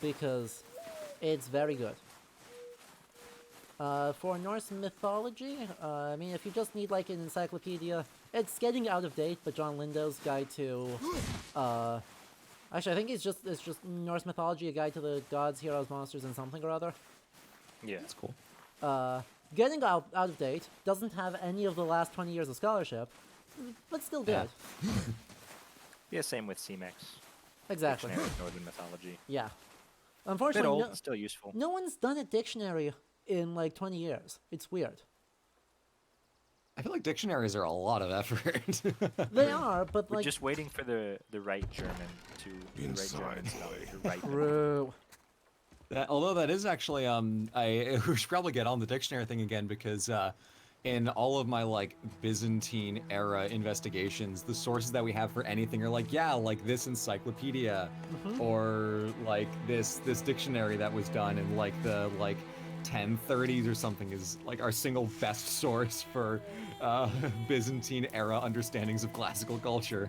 Because it's very good. For Norse mythology, I mean, if you just need like an encyclopedia, it's getting out of date, but John Lindo's guide to, actually I think it's just Norse mythology, a guide to the gods, heroes, monsters, and something or other. Yeah, that's cool. Getting out of date, doesn't have any of the last 20 years of scholarship, but still good. Yeah, same with CMEX. Exactly. Dictionary of Northern Mythology. Yeah. Bit Unfortunately, old, still useful. no one's done a dictionary in like 20 years. It's weird. I feel like dictionaries are a lot of effort. They are, but We're like... just waiting for the right German to write. True. Although that is actually, we should probably get on the dictionary thing again because in all of my like Byzantine era investigations, the sources that we have for anything are like, yeah, like this encyclopedia, or like this dictionary that was done in like the 1030s or something is like our single best source for Byzantine era understandings of classical culture.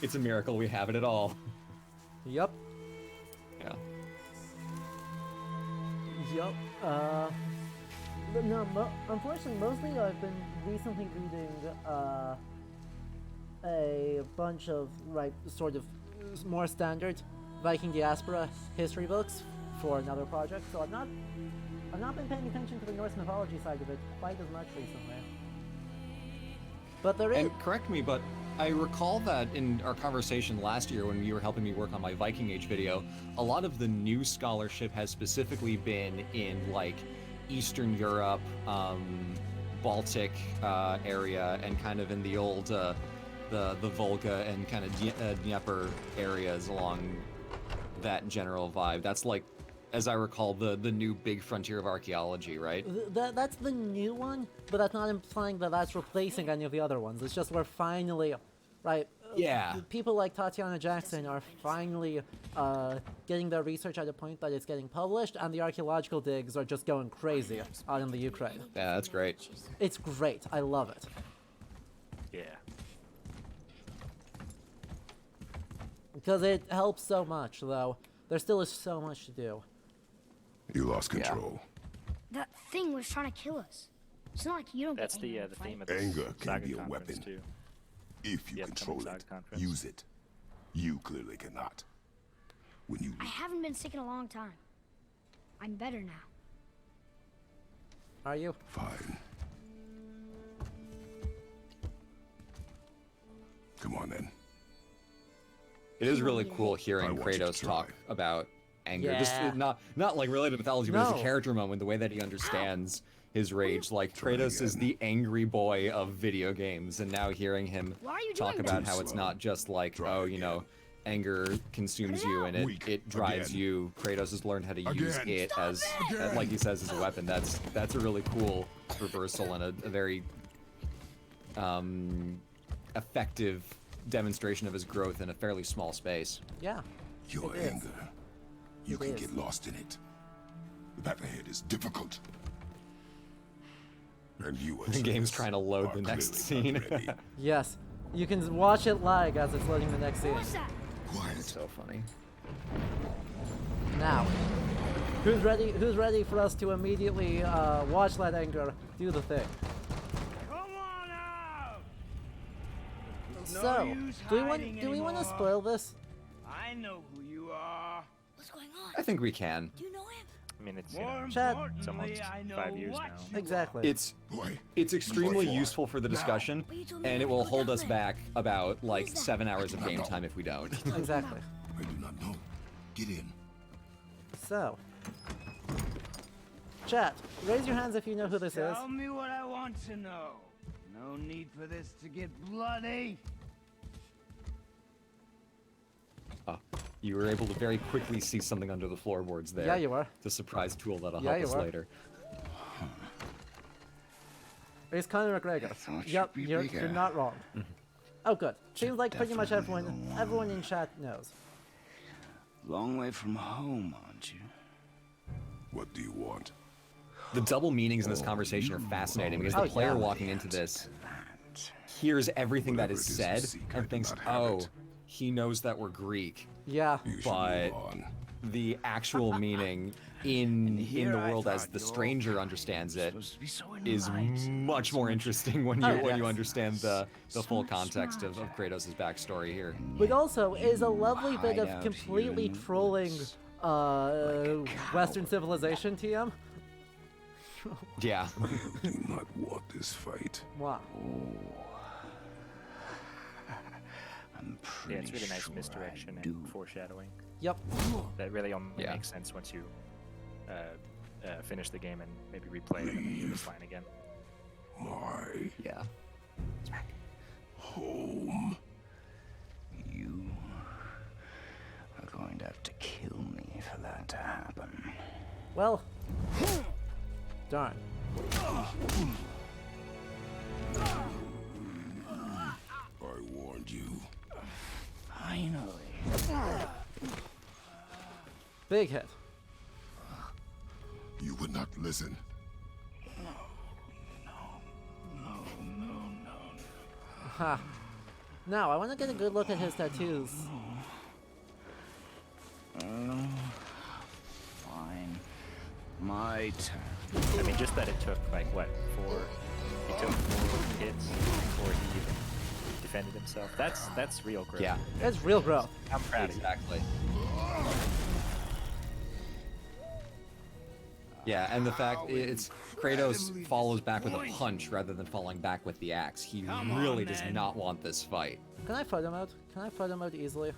It's a miracle we have it at all. Yep. Yeah. Yep. But no, unfortunately, mostly I've been recently reading a bunch of sort of more standard Viking diaspora history books for another project. So I've not been paying attention to the Norse mythology side of it quite as much recently. But there is. And correct me, but I recall that in our conversation last year when you were helping me work on my Viking Age video, a lot of the new scholarship has specifically been in like Eastern Europe, Baltic area, and kind of in the old the Volga and kind of Dnieper areas along that general vibe. That's like, as I recall, the new big frontier of archaeology, right? That's the new one, but that's not implying that that's replacing any of the other ones. It's just we're finally, right? Yeah. People like Tatiana Jackson are finally getting their research at a point that it's getting published, and the archaeological digs are just going crazy out in the Ukraine. Yeah, that's great. It's great. I love it. Yeah. Because it helps so much, though. There still is so much to do. You lost control. That thing was trying to kill us. It's not like you don't That's get the angry the in a theme fight. of this Anger can Saga be a conference weapon. too. If you The control upcoming it, Saga conference. use it. You clearly cannot. When you I haven't been sick in a long time. I'm better now. Are you? fine. Come on then. It is really cool I hearing want you to Kratos try. talk about anger. Yeah. Just not like related to mythology, but as No. a character moment, the way that he understands his rage. Like Try Kratos is again. the angry boy of video games, and now hearing him Why are you talk doing about that? how it's Too not just like, Try oh, you know, again. anger consumes you and Weak. it drives Again. you. Kratos has learned how to use Again. it as, Again. like he says, as a weapon. That's a really cool reversal and a very effective demonstration of his growth in a fairly small space. Yeah. Your It is. anger. You It can is. get lost in it. The path ahead is difficult. And you The game's Atreus, trying to load are the next clearly not scene. ready. Yes. You can watch it lag as it's loading the next scene. What's that? Quiet. So funny. Now, who's ready? Who's ready for us to immediately watch that anger do the thing? Come on out! No So, use do we hiding want to anymore. spoil this? I know who you are. What's going on? I think we can. Do you know him? I mean, it's More Chad. it's almost importantly, I know 5 years what now. you Exactly. It's Boy, extremely Before. useful for the Now. discussion, But you told me and not it to will go hold down us there. back about like is that? 7 hours of game time if we don't. Exactly. I do not know. Get in. So, chat, raise your hands if you know who this is. Tell me what I want to know. No need for this to get bloody. Oh, you were able to very quickly see something under the floorboards there. Yeah, you were. The surprise tool that'll Yeah, help you us were. later. It's Conor McGregor. thought Yep, you'd be you're bigger. not wrong. Oh, good. Seems like pretty much everyone in chat knows. Long way from home, aren't you? What do you want? The double meanings in this conversation are fascinating because the Oh, player yeah. walking into this hears everything that Whatever is it is said you seek, I and do thinks, not have oh, it." he knows that we're Greek. Yeah. You should But- move on. The actual meaning in the here I world as thought the you're stranger understands it Supposed to be so is enlightened. much more interesting when you Oh, when you yes. understand the full context of Kratos' backstory here. But also is a lovely bit hide of out completely here in the trolling woods Western civilization TM. Yeah. I do not want this fight. Wow. I'm Yeah, pretty it's really nice sure misdirection I do. and foreshadowing. Yep. That really only Yeah. makes sense once you finish the game and maybe replay it and then hear this line again. My Yeah. home. You are going to have to kill me for that to happen. Well. Darn. Big hit. You would not listen. Ha. Now, I want to get a good look at his tattoos. Fine. My turn. I mean, just that it took like what, it took 4 hits before he even defended himself. That's real growth. Yeah, It's real growth. I'm proud of you. exactly. Yeah, and the fact it's Kratos follows back with a punch rather than falling back with the axe. He really does not want this fight. Can I photo mode? Can I photo mode easily?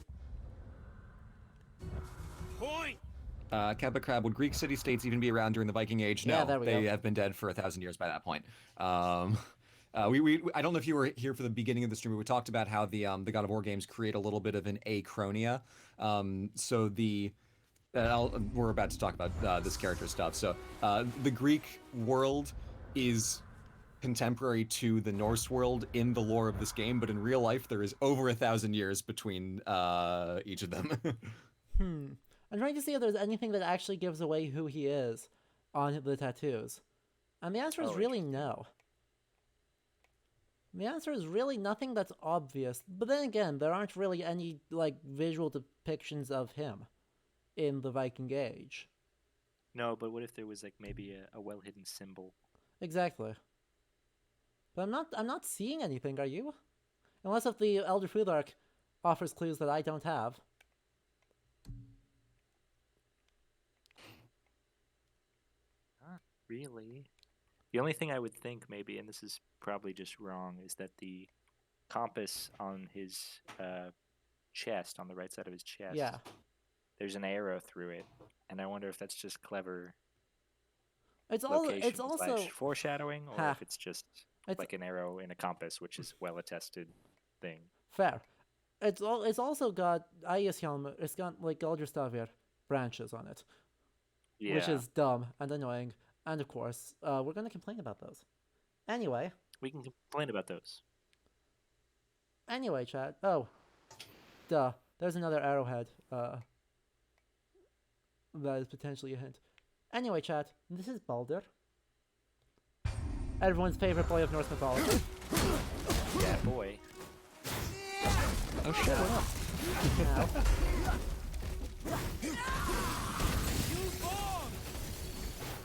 Keppa Crab, would Greek city-states even be around during the Viking Age? No, Yeah, there we they go. have been dead for 1,000 years by that point. I don't know if you were here for the beginning of the stream. We talked about how the God of War games create a little bit of an achronia. So we're about to talk about this character stuff. So the Greek world is contemporary to the Norse world in the lore of this game, but in real life there is over 1,000 years between each of them. I'm trying to see if there's anything that actually gives away who he is on the tattoos. And the answer is really no. The answer is really nothing that's obvious. But then again, there aren't really any like visual depictions of him in the Viking Age. No, but what if there was like maybe a well-hidden symbol? Exactly. But I'm not seeing anything, are you? Unless if the Elder Futhark offers clues that I don't have. Not really. The only thing I would think maybe, and this is probably just wrong, is that the compass on his chest, on the right side of his chest, Yeah. there's an arrow through it, and I wonder if that's just clever It's location also slash foreshadowing, or Ha. if it's just It's- like an arrow in a compass, which is well-attested thing. fair. It's also got Helm. It's got like Galdrastavir branches on it, Yeah. which is dumb and annoying. And of course, we're gonna complain about those. Anyway, We can complain about those. chat. Oh, duh. There's another arrowhead. That is potentially a hint. Anyway, chat. This is Baldur, everyone's favorite boy of Norse mythology. Yeah, boy. Oh shit! Now,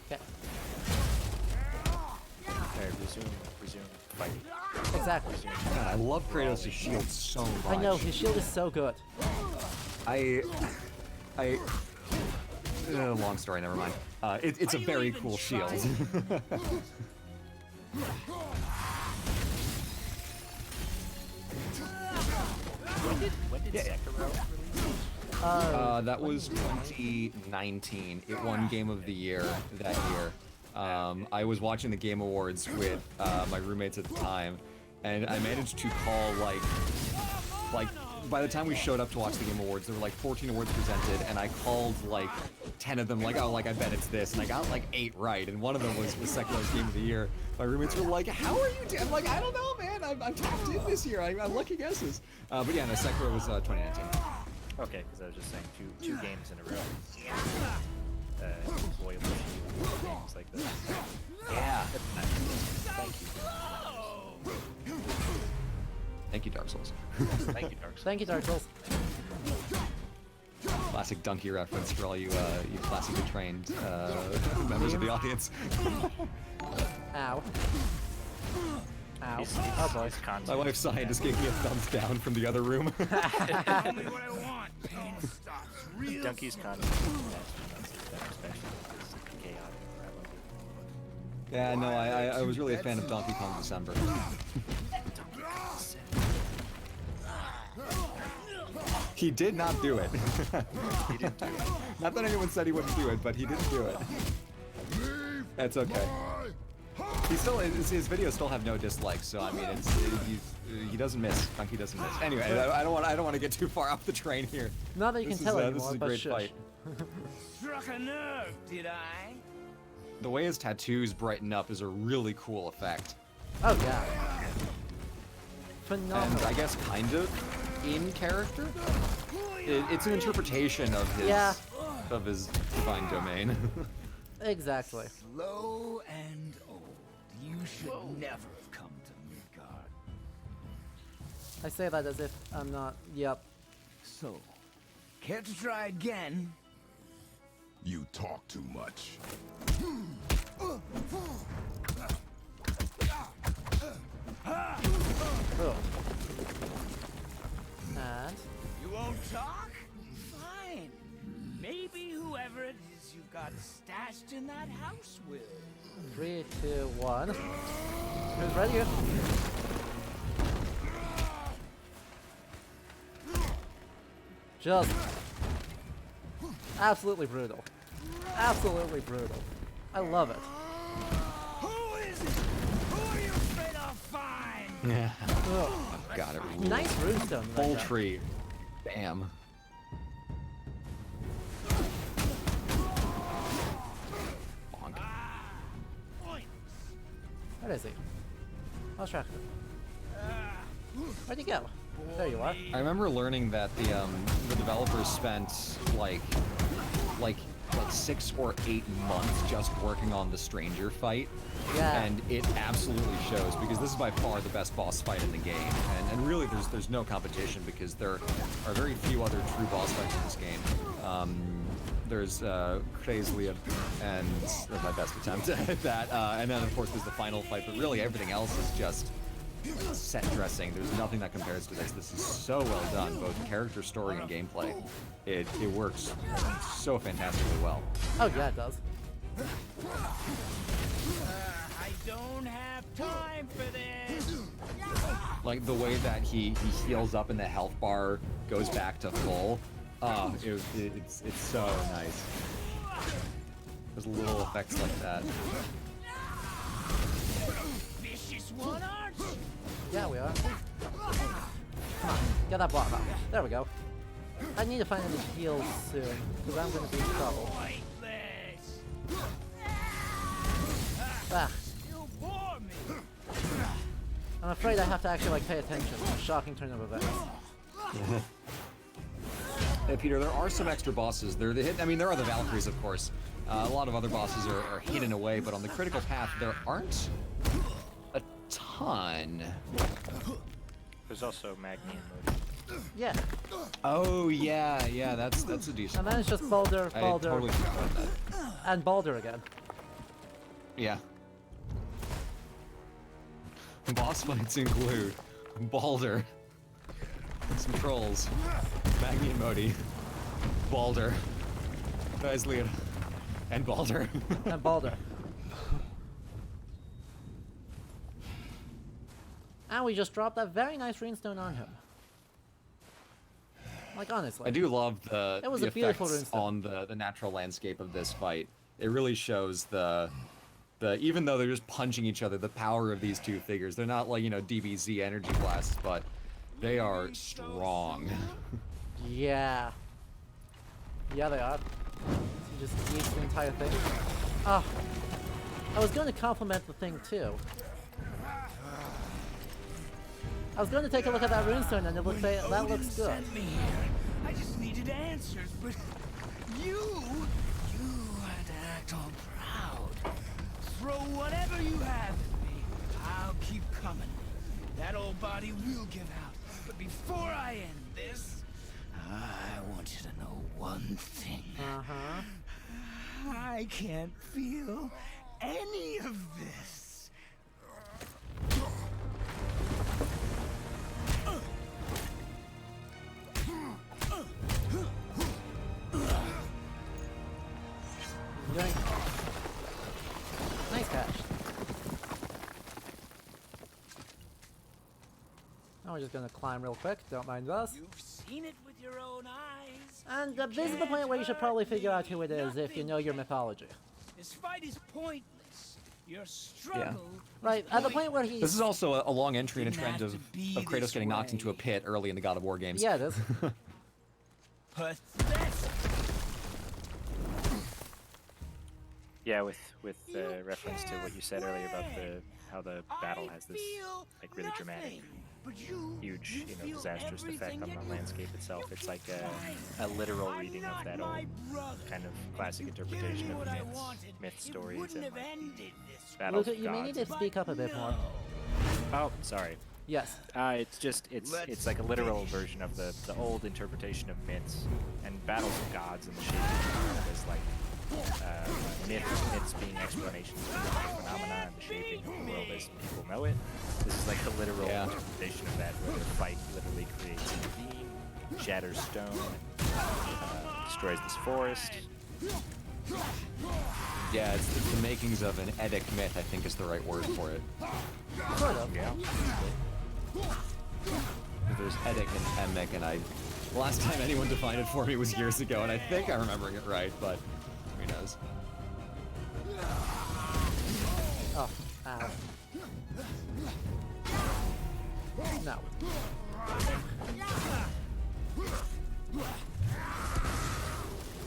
okay, Alright, resume fighting. exactly. God, I love Kratos' shield so much. I know his shield is so good. Long story, never mind. It's a very cool shield. When did Sekiro release? That was 2019. It won Game of the Year that year. I was watching the Game Awards with my roommates at the time, and I managed to call like by the time we showed up to watch the Game Awards, there were like 14 awards presented, and I called like 10 of them, like, oh, like I bet it's this, and I got like 8 right, and one of them was Sekiro's Game of the Year. My roommates were like, how are you doing? I'm like, I don't know, man. I'm tapped in this year. I'm lucky guesses. But yeah, no, Sekiro was 2019. Okay, because I was just saying two games in a row. Loyal games like this. Yeah. Thank you. Thank you, Dark Souls. Thank you, Dark Souls. Thank you, Dark Souls. Classic donkey reference for all you classically trained members of the audience. Ow. Ow. He's Oh boy. My wife signed, just gave me a thumbs down from the other room. Donkey's content is better, especially because it's chaotic. I love it. Yeah, no, I was really a fan of Donkey Kong December. He did not do it. He didn't do it. Not that anyone said he wouldn't do it, but he didn't do it. That's okay. He still his videos still have no dislikes, so I mean he doesn't miss. Donkey doesn't miss. Anyway, I don't want to get too far off the train here. Not that you can tell This anymore, is a but great shush. fight. Struck a nerve, did I? The way his tattoos brighten up is a really cool effect. Oh yeah. And Phenomenal. I guess kind of in character. It's an interpretation of his Yeah. of his divine domain. Exactly. Slow and old. You should never have come to Midgard. I say that as if I'm not. Yep. So, care to try again? You talk too much. Cool. And You won't talk? Fine. Maybe whoever it is you got stashed in that house will. 3, 2, 1. Who's ready? Just absolutely brutal. Absolutely brutal. I love it. Who is it? Who are you afraid I'll find? Yeah. Ugh. God, it rules. Nice runestone. Full Like tree. Bam. Bonk. Where is he? Lost track of him. Where'd he go? There you are. I remember learning that the developers spent like 6 or 8 months just working on the stranger fight. Yeah. And it absolutely shows, because this is by far the best boss fight in the game. And really there's no competition, because there are very few other true boss fights in this game. There's Kreislieb, and that's my best attempt at that. And then of course there's the final fight, but really everything else is just set dressing. There's nothing that compares to this. This is so well done, both character, story, and gameplay. It works so fantastically well. Oh yeah, it does. I don't have time for this. Like the way that he heals up and the health bar goes back to full. It's so nice. There's little effects like that. Vicious one, aren't you? Yeah, we are. Come on, get that block off. There we go. I need to find any heals soon, because I'm going to be in trouble. Pointless. Ah, You bore me. I'm afraid I have to actually pay attention. Shocking turn of events. Hey, Peter, there are some extra bosses. There are the Valkyries, of course. A lot of other bosses are hidden away, but on the critical path, there aren't a ton. There's also Magni and Modi. Yeah, Oh yeah, that's a decent. and then it's just Baldur, I Baldur, totally forgot about that. and Baldur again. Yeah. Boss fights include Baldur, some trolls, Magni and Modi, Baldur, Kreislieb, and Baldur. And Baldur. And we just dropped that very nice runestone on him. Like, honestly. I do love the It was the a beautiful effects runestone. on the natural landscape of this fight. It really shows the even though they're just punching each other, the power of these two figures. They're not like, DBZ energy blasts, but they are strong. Yeah. Yeah, they are. He just eats the entire thing. Ah. I was going to compliment the thing, too. I was going to take a look at that runestone, and it looks that looks good. Sent me here. I just needed answers, but you had to act all proud. Throw whatever you have at me. I'll keep coming. That old body will give out. But before I end this, I want you to know one thing. Uh-huh. I can't feel any of this. Yoink. Nice catch. Now we're just gonna climb real quick, don't mind us. You've seen it with your own eyes. And this is the point where you should probably figure out who it is if you know your mythology. This fight is pointless. Your struggle. Right, at the point where he... This is also a long entry in a Didn't trend have of to be Kratos this getting knocked into a way. pit early in the God of War games. Yeah, it is. Pathetic. Yeah, with reference to what you said earlier about how the battle has this like really dramatic huge, disastrous effect on the landscape itself. It's like a literal reading of that old kind of classic interpretation of myth stories and battles Luca, of you may need gods. to speak up a bit more. Oh, sorry. Yes. It's like a literal version of the old interpretation of myths and battles of gods in the shape of the world as like myths being explanations of the phenomena and the shaping of the world as people know it. This is like the literal interpretation of that, where the fight literally creates a being, shatters stone, and destroys this forest. Yeah, it's the makings of an Eddic myth, I think is the right word for it. Sort of. Yeah. There's Eddic and Hemic, and the last time anyone defined it for me was years ago, and I think I'm remembering it right, but who knows? Oh, ow. No.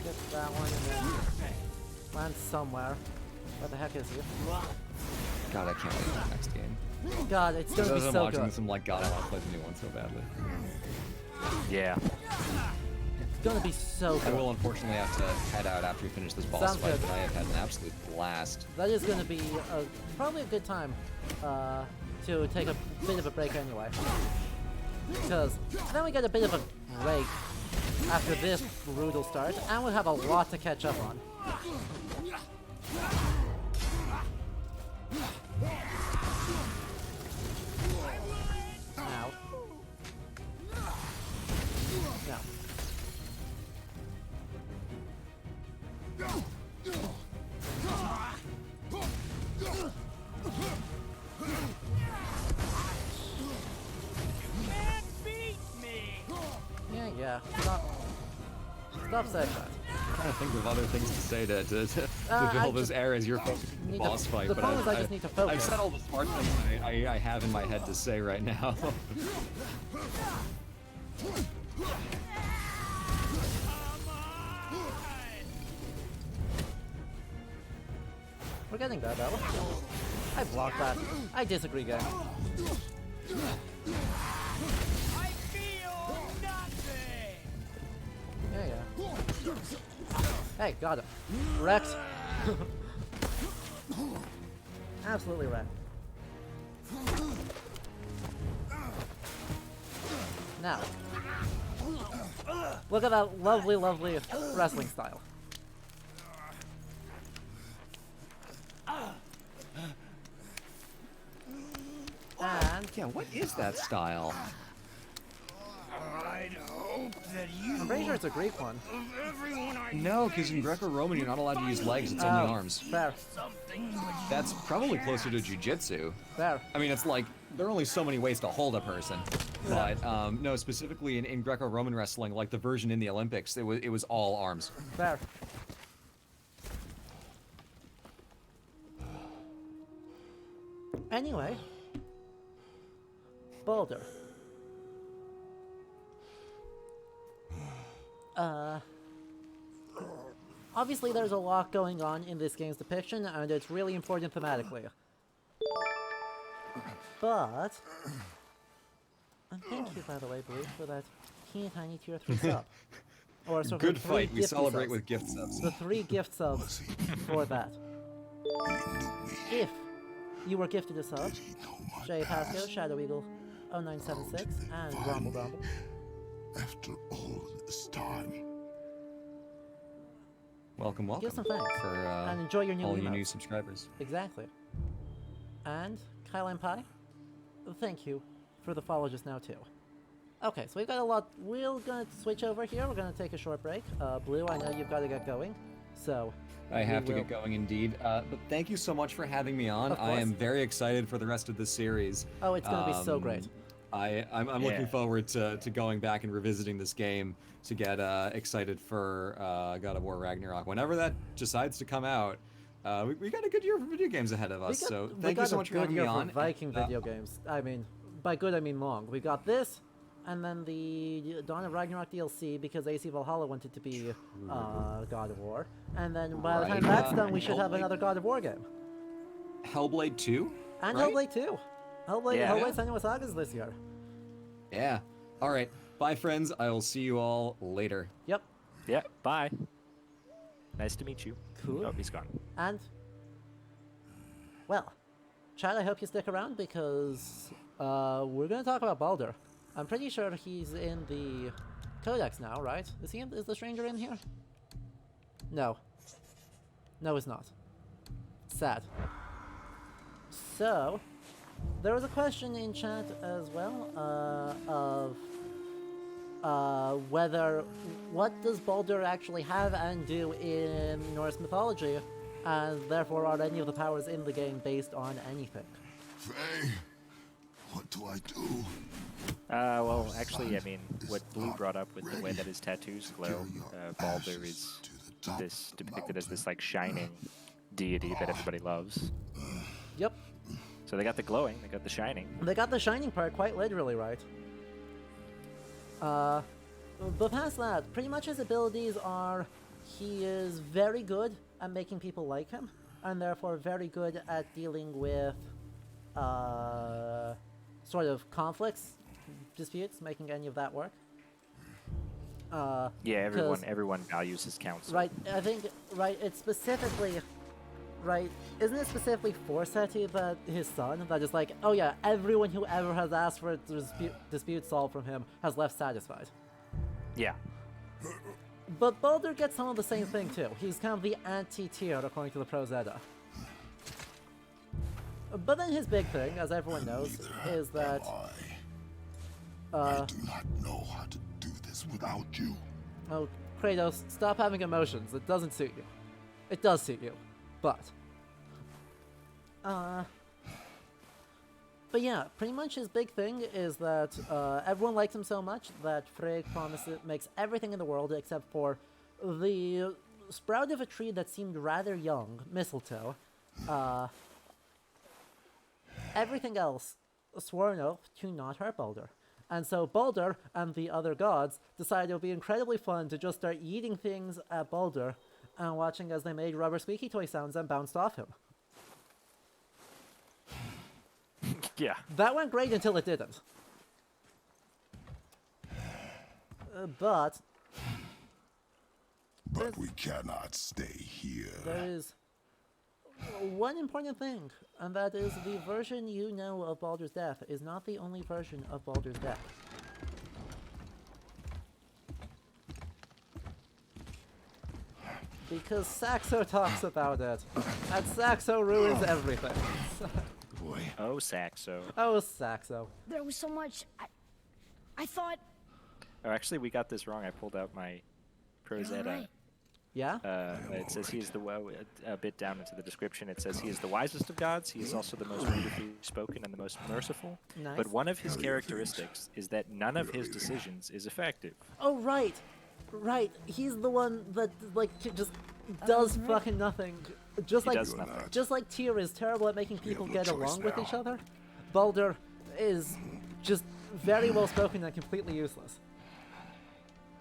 Get that one and then land somewhere. Where the heck is he? God, I can't wait for the next game. God, it's gonna be I'm so watching good. this, I'm like, God, I want to play the new one so badly. Yeah. It's gonna be so I good. will unfortunately have to head out after we finish this boss Sounds fight, good. but I have had an absolute blast. That is gonna be probably a good time to take a bit of a break anyway. Because then we get a bit of a break after this brutal start, and we'll have a lot to catch up on. Ow. No. Can't beat me. Yeah. Stop saying that. I'm trying to think of other things to say to fill this air as you're focusing on the need to- boss fight, the but problem is I just need to focus. I've said all the smart things I have in my head to say right now. We're getting there, though. I blocked that. I disagree, gang. I feel nothing. Yeah. Hey, got him. Wrecked. Absolutely wrecked. Now, look at that lovely, lovely wrestling style. And Yeah, what is that style? I'd hope that you I'm pretty sure it's a Greek one. of everyone I No, because in Greco-Roman you're not allowed to use legs, it's only arms. Fair. something That's probably closer to jujitsu. Fair. I mean, it's like, there are only so many ways to hold a person. But, no, specifically in Greco-Roman wrestling, like the version in the Olympics, it was all arms. Fair. Anyway, Baldur. Obviously there's a lot going on in this game's depiction, and it's really important thematically. But, and thank you, by the way, Blue, for that teeny tiny tier 3 sub. Or sort of Good 3 fight, we gifty celebrate subs. with gift subs. The 3 gift subs for that. If you were gifted a sub, Jay Pasco, Shadow Eagle, 0976, and Grumble Grumble. After all this time. Welcome, welcome. Give some thanks, for and enjoy your new all you emotes. new subscribers. Exactly. And Kyle and Pie, thank you for the follow just now too. Okay, so we've got a lot. We're gonna switch over here. We're gonna take a short break. Blue, I know you've got to get going, so I have to will- get going indeed. But thank you so much for having me on. Of I am course. very excited for the rest of this series. Oh, it's gonna be so great. I'm looking forward to going back and revisiting this game to get excited for God of War Ragnarok. Whenever that decides to come out, we got a good year for video games ahead of us. So we thank got you so a much for good having me year on. for Viking video games. I mean, by good I mean long. We got this, and then the Dawn of Ragnarok DLC because AC Valhalla wanted to be God of War, and then by the time Right. that's done, we should have Hellblade. another God of War game. Hellblade 2? And Right? Hellblade 2. Hellblade Yeah. Senua's Saga is this year. Yeah. All right. Bye, friends. I will see you all later. Yep. Yeah, bye. Nice to meet you. Cool. Oh, he's gone. And, well, Chad, I hope you stick around because we're going to talk about Baldur. I'm pretty sure he's in the Codex now, right? Is the stranger in here? No. No, he's not. Sad. So, there was a question in chat as well of what does Baldur actually have and do in Norse mythology, and therefore are any of the powers in the game based on anything? Faye, what do I do? Well, actually, I mean, what Blue brought up with the way that his tattoos glow, Baldur is depicted as this, like, shining deity that everybody loves. Yep. So they got the glowing, they got the shining. They got the shining part quite literally right. But past that, pretty much his abilities are he is very good at making people like him, and therefore very good at dealing with sort of conflicts, disputes, making any of that work. Yeah, everyone values his counsel. Right, I think, right, it's specifically, right, isn't it specifically for Seti that his son, that is like, oh yeah, everyone who ever has asked for a dispute solved from him has left satisfied. Yeah. But Baldur gets some of the same thing too. He's kind of the anti-tier according to the Prose Edda. But then his big thing, as everyone knows, is that I do not know how to do this without you. oh, Kratos, stop having emotions. It doesn't suit you. It does suit you, but yeah, pretty much his big thing is that everyone likes him so much that Frigg makes everything in the world except for the sprout of a tree that seemed rather young, mistletoe. Everything else swore an oath to not hurt Baldur. And so Baldur and the other gods decided it would be incredibly fun to just start eating things at Baldur and watching as they made rubber squeaky toy sounds and bounced off him. Yeah. That went great until it didn't. But we cannot stay here. there is one important thing, and that is the version you know of Baldur's death is not the only version of Baldur's death. Because Saxo talks about it, and Saxo ruins everything. Boy. Oh, Saxo. Oh, Saxo. There was so much. I thought. Oh, actually, we got this wrong. I pulled out my Prose You're Edda. right. Yeah? It says he is a bit down into the description, it says he is the wisest of gods, he is also the most beautifully spoken and the most merciful. Nice. But one of his characteristics is that none of his decisions is effective. Oh, right. Right. He's the one that, like, just does fucking nothing. Just He like, does nothing. just like Tyr is terrible at making people have no get choice along with now. each other, Baldur is just very well spoken and completely useless.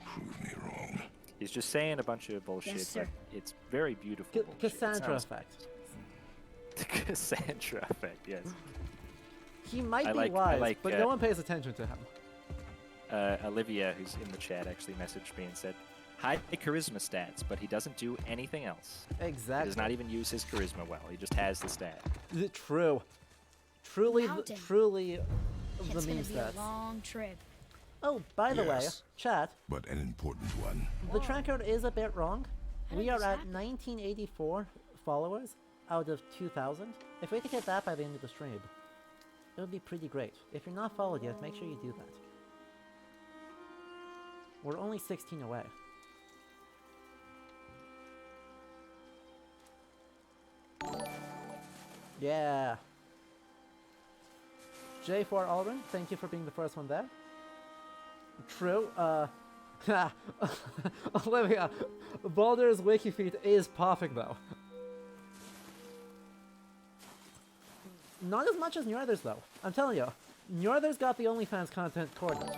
Prove me wrong. He's just saying a bunch of bullshit, Yes, sir. but it's very beautiful bullshit. It Cassandra sounds- effect. The Cassandra effect, yes. He might I be like- I wise, like, but no one pays attention to him. Olivia, who's in the chat, actually messaged me and said, high charisma stats, but he doesn't do anything else. He Exactly. does not even use his charisma well. He just has the stat. True. Truly, Mountain. truly the It's meme gonna be a stats. long trip. Oh, by the way, Yes. chat, But an important one. the tracker is a bit wrong. How We did are this at happen? 1984 followers out of 2,000. If we could hit that by the end of the stream, it would be pretty great. If you're not followed yet, make sure you do that. We're only 16 away. Yeah. J4 Aldrin, thank you for being the first one there. True, Olivia, Baldur's wiki feed is popping though. Not as much as Njorther's though. I'm telling you, Njorther's got the OnlyFans content coordinated.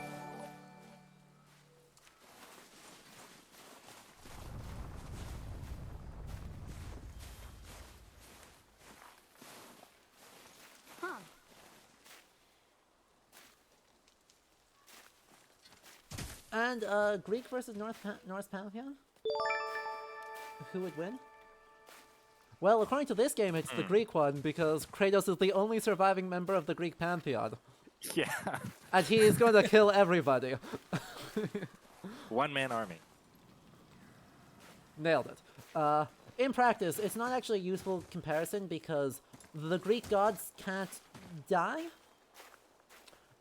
Huh. And Greek versus Norse pantheon? Who would win? Well, according to this game, it's the Greek one, because Kratos is the only surviving member of the Greek pantheon. Yeah. And he is going to kill everybody. One-man army. Nailed it. In practice, it's not actually a useful comparison because the Greek gods can't die,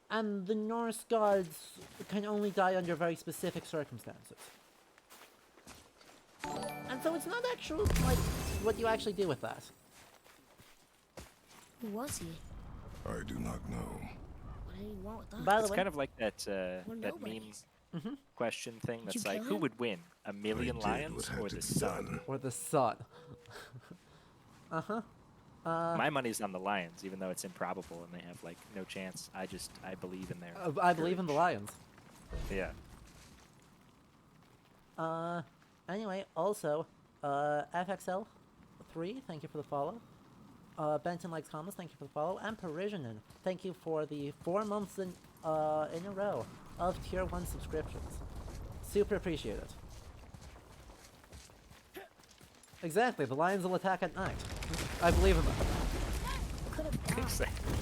and the Norse gods can only die under very specific circumstances. And so it's not actually like what you actually do with that. Who was he? I do not know. What did he want with us? By the It's way, kind of like that We're that meme nobodies. question thing that's you like, kill who him? would win, a million I did lions what had or to the be sun? done. or the sun. My money's on the lions, even though it's improbable and they have like no chance. I believe in their. I believe in the courage. lions. Yeah. Anyway, also, FXL3, thank you for the follow. Benton Likes Comments, thank you for the follow. And Parisianin, thank you for the 4 months in a row of Tier 1 subscriptions. Super appreciate it. Exactly, the lions will attack at night. I believe in them. Could have died. Exactly.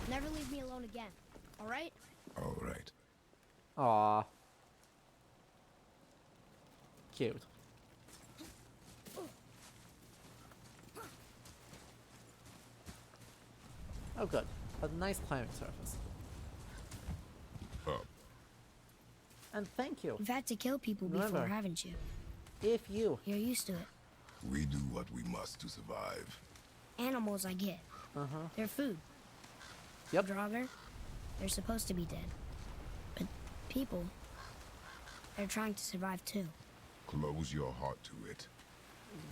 Never leave me alone again. All right? All right. Aww. Cute. Oh good, a nice climbing surface. Up. And thank you. You've had to kill people Remember. before, haven't you? If you... You're used to it. We do what we must to survive. Animals, I get. They're food. Yep. Draugr, they're supposed to be dead. But people, they're trying to survive too. Close your heart to it.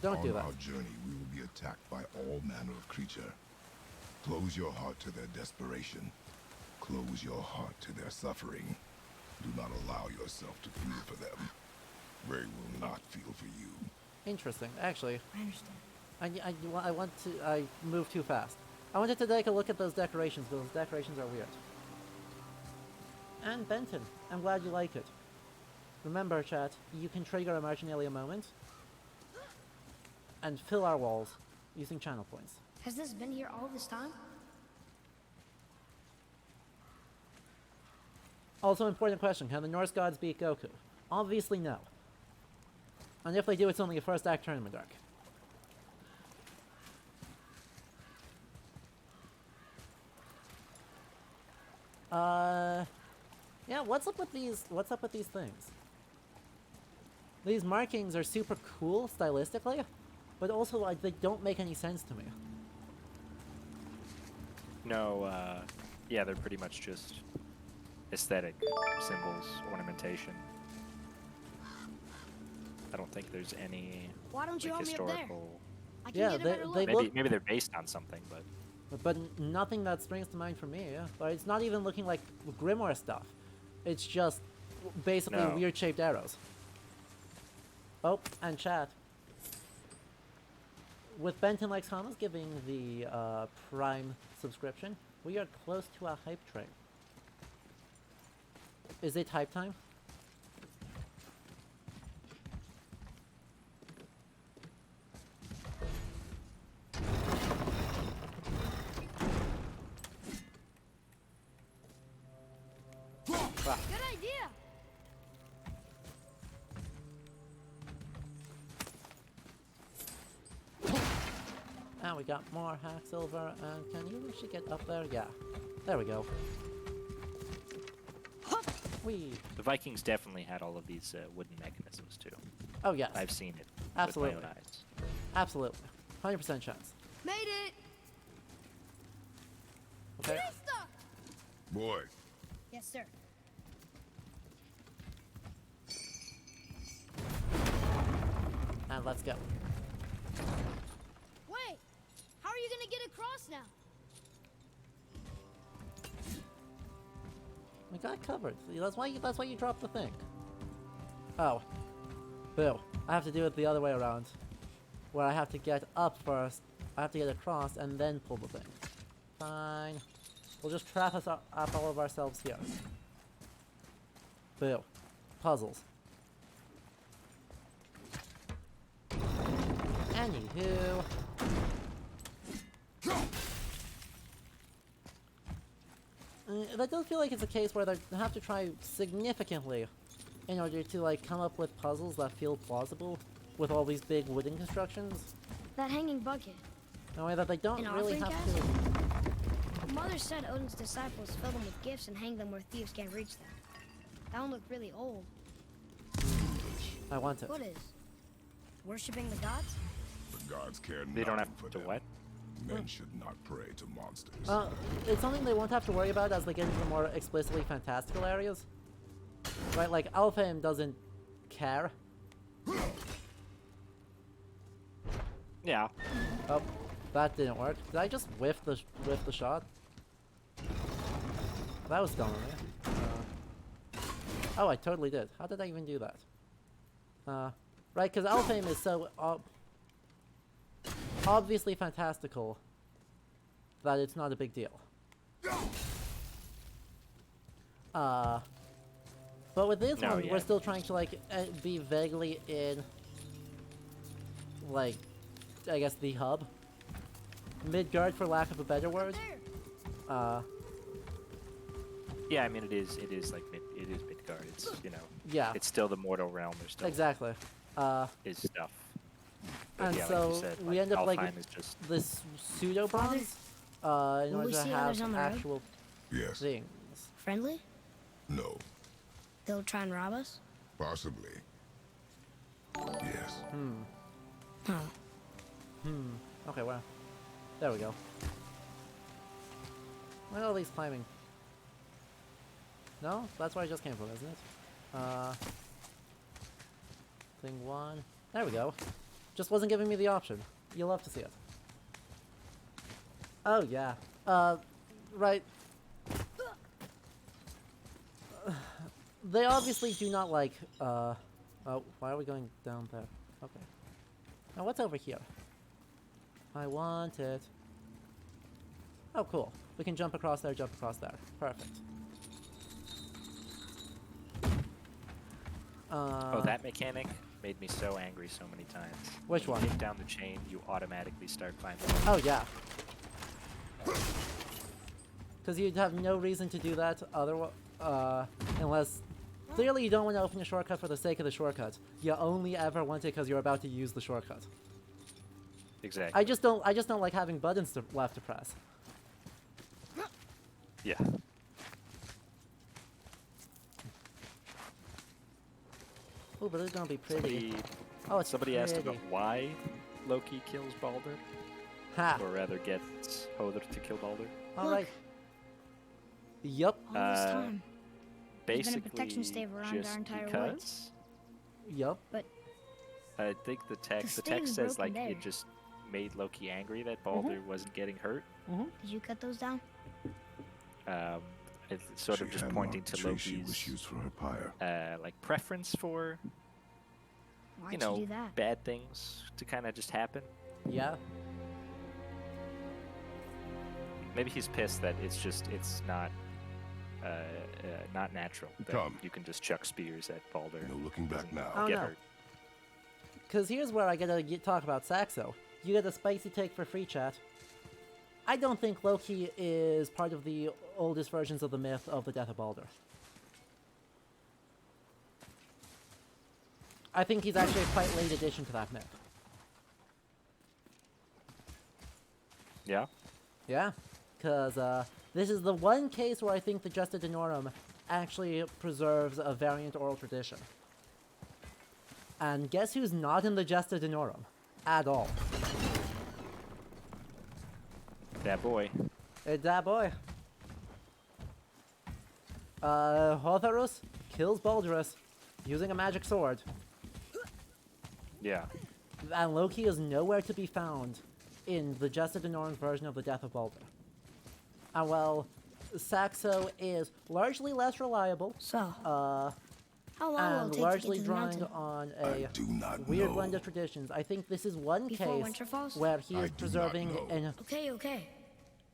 Don't do On that. our journey, we will be attacked by all manner of creature. Close your heart to their desperation. Close your heart to their suffering. Do not allow yourself to feel for them. They will not feel for you. Interesting. Actually, I understand. I moved too fast. I wanted to take a look at those decorations. Those decorations are weird. And Benton, I'm glad you like it. Remember, chat, you can trigger a marginalia moment and fill our walls using channel points. Has this been here all this time? Also, important question, can the Norse gods beat Goku? Obviously no. And if they do, it's only a first act tournament arc. Yeah, what's up with these things? These markings are super cool stylistically, but also like they don't make any sense to me. No, yeah, they're pretty much just aesthetic symbols, ornamentation. I don't think there's any Why don't you like, help me up there? historical. I can Yeah, get a they- better they look. look- Maybe they're based on something, but But nothing that springs to mind for me, yeah. But it's not even looking like Grimoire stuff. It's just basically No. weird shaped arrows. Oh, and chat. With Benton Likes Comments giving the Prime subscription, we are close to a hype train. Is it hype time? Good idea. And we got more hack silver, and can you actually get up there? Yeah. There we go. Whee! the Vikings definitely had all of these wooden mechanisms too. Oh yes. I've seen it Absolutely. with my own eyes. Absolutely. 100% chance. Made it. Okay. Krista! Boy, Yes, sir. And let's go. Wait. How are you gonna get across now? We got covered. See, that's why you dropped the thing. Oh. Boo. I have to do it the other way around. Where I have to get up first, I have to get across, and then pull the thing. Fine. We'll just trap us up all of ourselves here. Boo. Puzzles. Anywho. That does feel like it's a case where they have to try significantly in order to like come up with puzzles that feel plausible with all these big wooden constructions. That hanging bucket. In a way that they don't An really offering have to. Mother said Odin's disciples fill them with gifts and hang them where thieves can't reach them. That one looked really old. I want it. What is? Worshipping the gods? The gods care They don't nothing have for to them. what? Men should not pray to monsters. It's something they won't have to worry about as they get into the more explicitly fantastical areas. Right, like Alfheim doesn't care. Yeah. Oh, that didn't work. Did I just whiff the shot? That was dumb of me. Oh, I totally did. How did I even do that? Right, because Alfheim is so obviously fantastical that it's not a big deal. But with this one, yeah. we're still trying to like be vaguely in, like, I guess the hub, Midgard, for lack of a better word. Yeah, I mean it is like it is Midgard. It's Yeah. it's still the mortal realm. There's still Exactly. is stuff. But And yeah, so like you said, we end up like Alfheim is just this pseudo bronze in Will order we to see have others on the road? actual Yes. things. Friendly? No. They'll try and rob us? Possibly. Yes. Huh. Okay, well, there we go. Look at all these climbing. No, that's where I just came from, isn't it? Thing one. There we go. Just wasn't giving me the option. You'll love to see it. Oh yeah. Right. They obviously do not like. Oh, why are we going down there? Okay. Now what's over here? I want it. Oh, cool. We can jump across there, jump across there. Perfect. oh, that mechanic made me so angry so many times. Which When one? you hit down the chain, you automatically start climbing. Oh, yeah. Because you'd have no reason to do that otherwise, unless clearly you don't want to open a shortcut for the sake of the shortcut. You only ever want it because you're about to use the shortcut. Exactly. I just don't like having buttons left to press. Yeah. Oh, but it's gonna be pretty. Oh, it's Somebody asked pretty. about why Loki kills Baldur, Ha! or rather gets Hodr to kill Baldur. All Look. right. Yup. All this time. There's been a Basically, protection stave around our just entire because. woods. Yup. But I think the text stave is says broken like there. it just made Loki angry that Baldur wasn't getting hurt. did you cut those down? It's sort of She just had pointing marked to tree she Loki's was used for her pyre. like preference for Why'd you know do that? bad things to kind of just happen. Yeah. Maybe he's pissed that it's not natural. That Come. you can just chuck spears at Baldur. No looking back doesn't now. Oh, get no. hurt. Because here's where I gotta talk about Saxo. You get a spicy take for free chat. I don't think Loki is part of the oldest versions of the myth of the death of Baldur. I think he's actually a quite late addition to that myth. Yeah. Yeah, because this is the one case where I think the Gesta Danorum actually preserves a variant oral tradition. And guess who's not in the Gesta Danorum? At all. That boy. It's that boy. Hotharus kills Baldurus using a magic sword. Yeah. And Loki is nowhere to be found in the Gesta Danorum version of the death of Baldur. And well, Saxo is largely less reliable, So, how long will and it take largely to get to the drawing mountain? on I a do not weird know. blend of traditions. I think this is one Before case winter falls? where he I is do not preserving know. an Okay.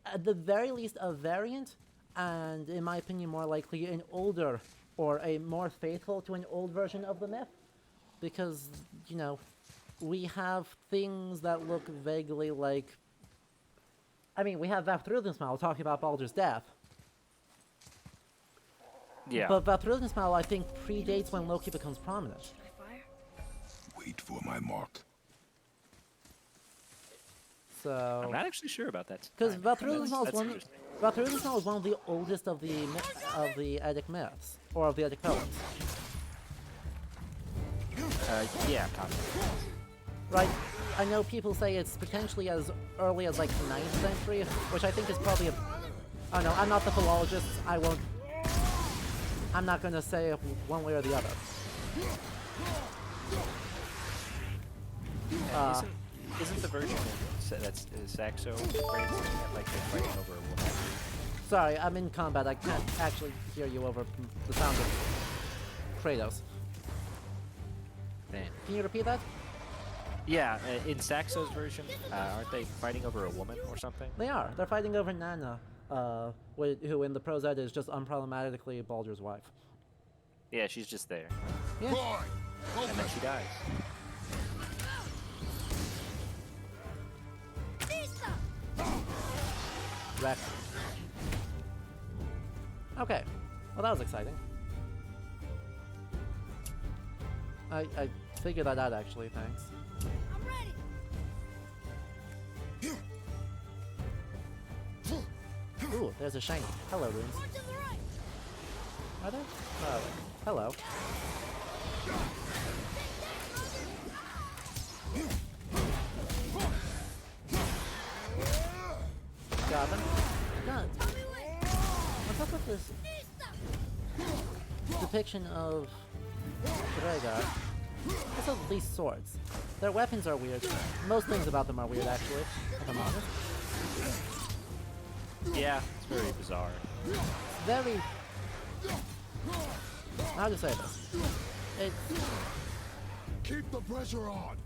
at the very least a variant, and in my opinion more likely an older or a more faithful to an old version of the myth, because, you know, we have things that look vaguely like... I mean, we have Vafthrudnismal talking about Baldur's death. Yeah. But Vafthrudnismal, I think, predates when Loki becomes prominent. Wait for my mark. So... I'm not actually sure about that. Because That's Vafthrudnismal is one of the oldest of the Eddic myths, or of the Eddic poems. Yeah, kind of. Right? I know people say it's potentially as early as like 9th century, which I think is probably oh no, I'm not the philologist, I'm not gonna say one way or the other. Isn't the version that's Saxo right? Like they're fighting over a woman? Sorry, I'm in combat, I can't actually hear you over the sound of Kratos. Man. Can you repeat that? Yeah, in Saxo's version, aren't they fighting over a woman or something? They are. They're fighting over Nana, who in the Prose Edda is just unproblematically Baldur's wife. Yeah, she's just there. Yeah. And then she dies. Wreck. Okay. Well, that was exciting. I figured that out, actually, thanks. I'm ready. Ooh, there's a shiny. Hello, runes. More to the right. Are there? Oh, hello. Got them. Done. What's up with this depiction of Rhaegar? What's up with these swords? Their weapons are weird. Most things about them are weird, actually, if I'm honest. Yeah, it's very bizarre. Very... How to say this? It's... Keep the pressure on.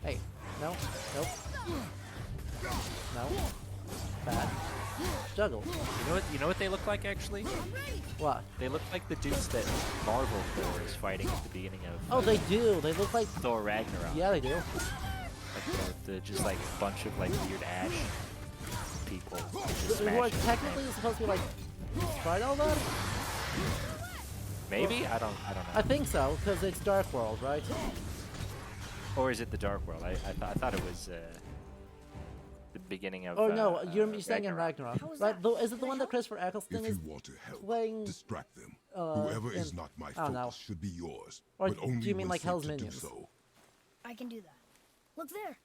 Hey, no, nope. No. Bad. Juggle. You know what they look like actually? What? They look like the dudes that Marvel Thor is fighting at the beginning of Oh, they do. They look like... Thor Ragnarok. Yeah, they do. Like the just like bunch of like weird ash people. just Who are smashing technically supposed to be like... Fight all that? Maybe? I don't know. I think so, because it's Dark World, right? Or is it the Dark World? I thought it was the beginning of. Oh no, you're saying in Ragnarok. Ragnarok, right? Is it the one that Christopher Eccleston If is you want to help, playing? distract them. Whoever is in- not my oh, focus no. should be yours. Or but only do you mean when like sent Hell's to do Minions? so. I can do that. Look there.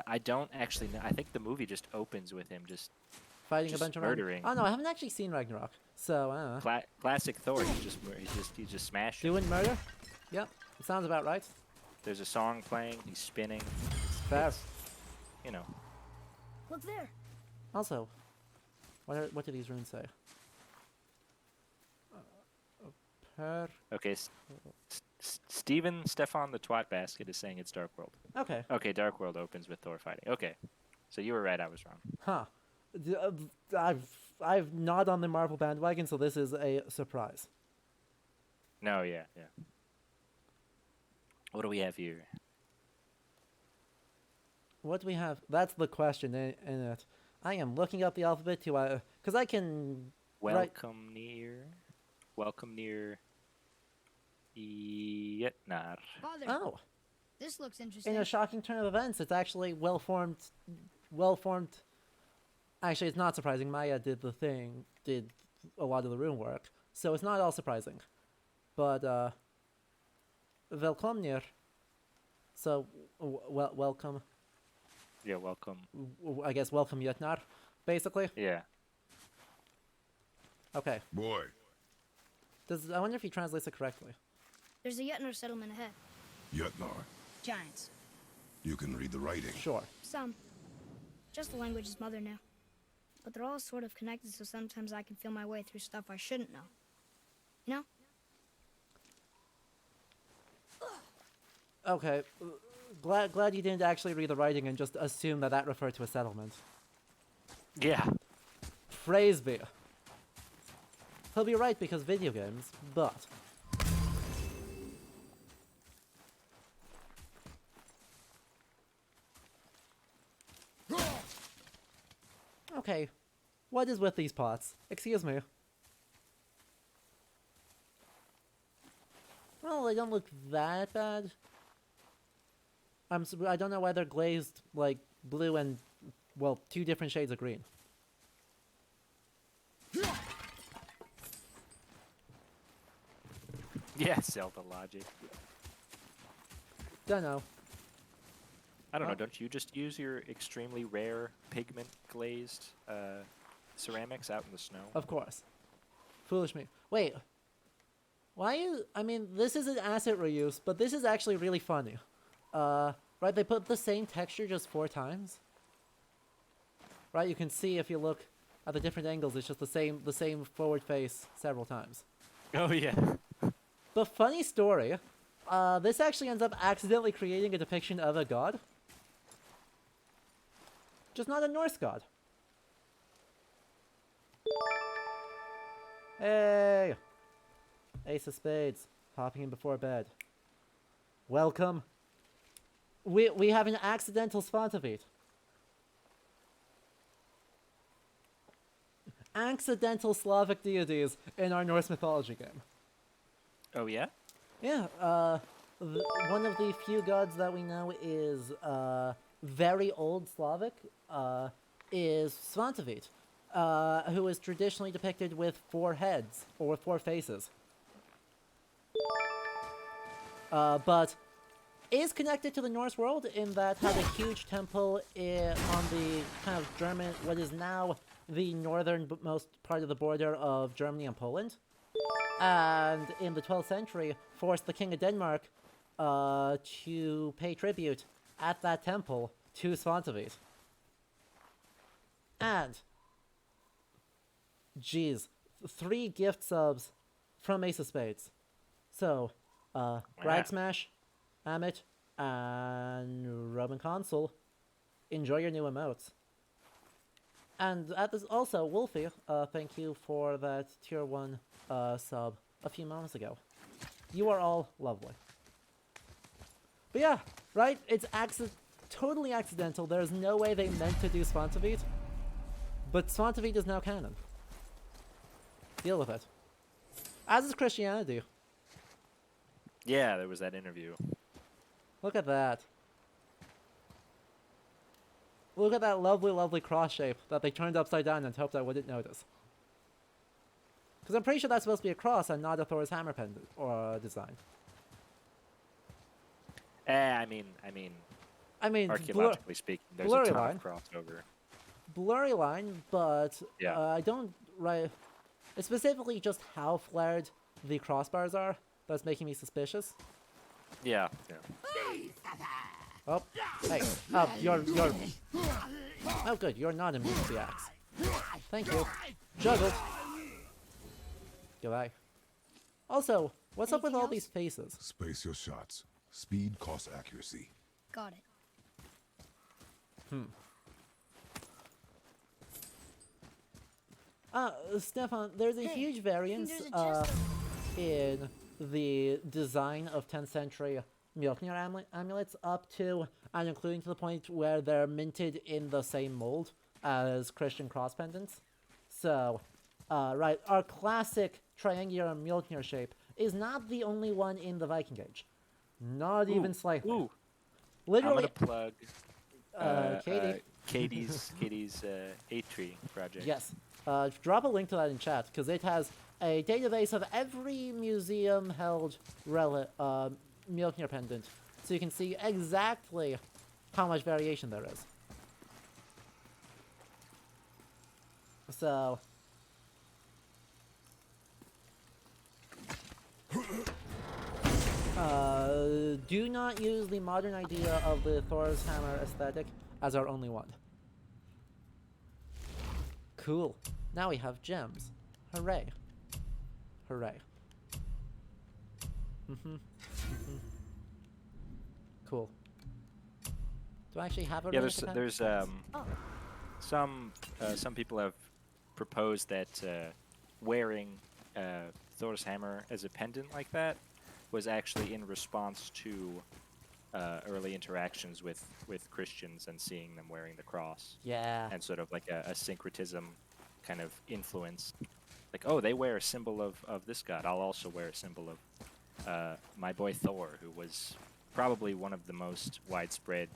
I don't actually know. I think the movie just opens with him just Fighting just a bunch of murdering. Oh no, I haven't actually seen Ragnarok, so I don't know. Classic Thor. He's just smashing. Doing murder? Yep, it sounds about right. There's a song playing. He's spinning. Fair. You know. Look there. Also, what do these runes say? Okay. Stefan the Twat Basket is saying it's Dark World. Okay. Okay, Dark World opens with Thor fighting. Okay. So you were right, I was wrong. Huh. I've not on the Marvel bandwagon, so this is a surprise. No, yeah. What do we have here? What do we have? That's the question in it. I am looking up the alphabet to because I can. Welcome near Yetnar. Father. Oh, This looks interesting. in a shocking turn of events, it's actually well formed. Actually, it's not surprising. Maya did a lot of the rune work, so it's not all surprising. But Velkomnir. So welcome. Yeah, welcome. I guess welcome Yetnar, basically. Yeah. Okay. Boy, I wonder if he translates it correctly. There's a Yetnar settlement ahead. Yetnar, Giants. you can read the writing. Sure. Some. Just the languages Mother knew. But they're all sort of connected, so sometimes I can feel my way through stuff I shouldn't know. You know? Okay. Glad you didn't actually read the writing and just assume that referred to a settlement. Yeah. Praise be. He'll be right because video games, but... Okay, what is with these pots? Excuse me. Well, they don't look that bad. I don't know why they're glazed, like, blue and, well, 2 different shades of green. Yeah, Zelda logic. Don't know. I don't know, don't you just use your extremely rare pigment glazed ceramics out in the snow? Of course. Foolish me. Wait. Why you... I mean, this is an asset reuse, but this is actually really funny. Right, they put the same texture just 4 times. Right, you can see if you look at the different angles, it's just the same forward face several times. Oh, yeah. But funny story, this actually ends up accidentally creating a depiction of a god. Just not a Norse god. Hey! Ace of Spades, hopping in before bed. Welcome. We have an accidental Svantovit. Accidental Slavic deities in our Norse mythology game. Oh, yeah? Yeah, one of the few gods that we know is very old Slavic, is Svantovit, who is traditionally depicted with 4 heads, or 4 faces. But is connected to the Norse world in that had a huge temple on the kind of German, what is now the northernmost part of the border of Germany and Poland. And in the 12th century, forced the King of Denmark to pay tribute at that temple to Svantovit. And, geez, 3 gift subs from Ace of Spades. So, Rag Smash, Amit, and Roman Consul, enjoy your new emotes. And at this, also, Wolfie, thank you for that tier 1 sub a few moments ago. You are all lovely. But yeah, right? It's totally accidental. There's no way they meant to do Svantovit. But Svantovit is now canon. Deal with it. As is Christianity. Yeah, there was that interview. Look at that. Look at that lovely, lovely cross shape that they turned upside down and hoped I wouldn't notice. Because I'm pretty sure that's supposed to be a cross and not a Thor's hammer pendant or design. I mean, archaeologically speaking, there's a ton of crossover. Blurry line, but yeah. I don't... Right, it's specifically just how flared the crossbars are that's making me suspicious. Yeah. Oh, hey, you're... Oh, good, you're not immune to the axe. Thank you. Juggled. Goodbye. Also, what's up with all these faces? Space your shots. Speed costs accuracy. Got it. Stefan, there's a huge variance in the design of 10th century Mjolnir amulets up to and including to the point where they're minted in the same mold as Christian cross pendants. So, right, our classic triangular Mjolnir shape is not the only one in the Viking Age. Not even slightly. Ooh. Literally. I'm gonna plug Katie's Katie's 8-tree project. Yes. Drop a link to that in chat, because it has a database of every museum-held Mjolnir pendant, so you can see exactly how much variation there is. So... do not use the modern idea of the Thor's hammer aesthetic as our only one. Cool. Now we have gems. Hooray. Hooray. Cool. Do I actually have a there's some people have proposed that wearing Thor's hammer as a pendant like that was actually in response to early interactions with Christians and seeing them wearing the cross. Yeah. And sort of like a syncretism kind of influence. Like, oh, they wear a symbol of this god. I'll also wear a symbol of my boy Thor, who was probably one of the most widespread,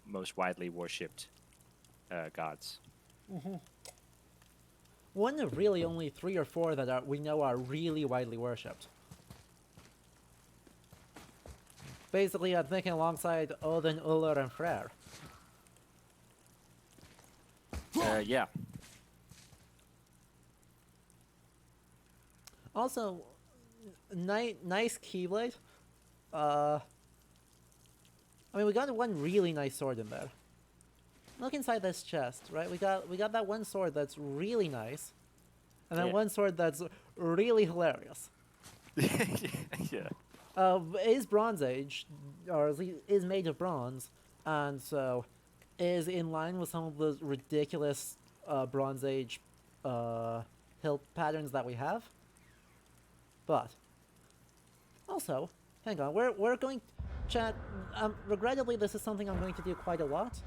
most widely worshipped gods. One of really only 3 or 4 that we know are really widely worshipped. Basically, I'm thinking alongside Odin, Ullr, and Freyr. Yeah. Also, nice Keyblade. I mean, we got one really nice sword in there. Look inside this chest, right? We got that one sword that's really nice, and then Yeah. one sword that's really hilarious. Yeah. Is Bronze Age, or at least is made of bronze, and so is in line with some of the ridiculous Bronze Age hilt patterns that we have. But also, hang on, we're going, chat. Regrettably, this is something I'm going to do quite a lot.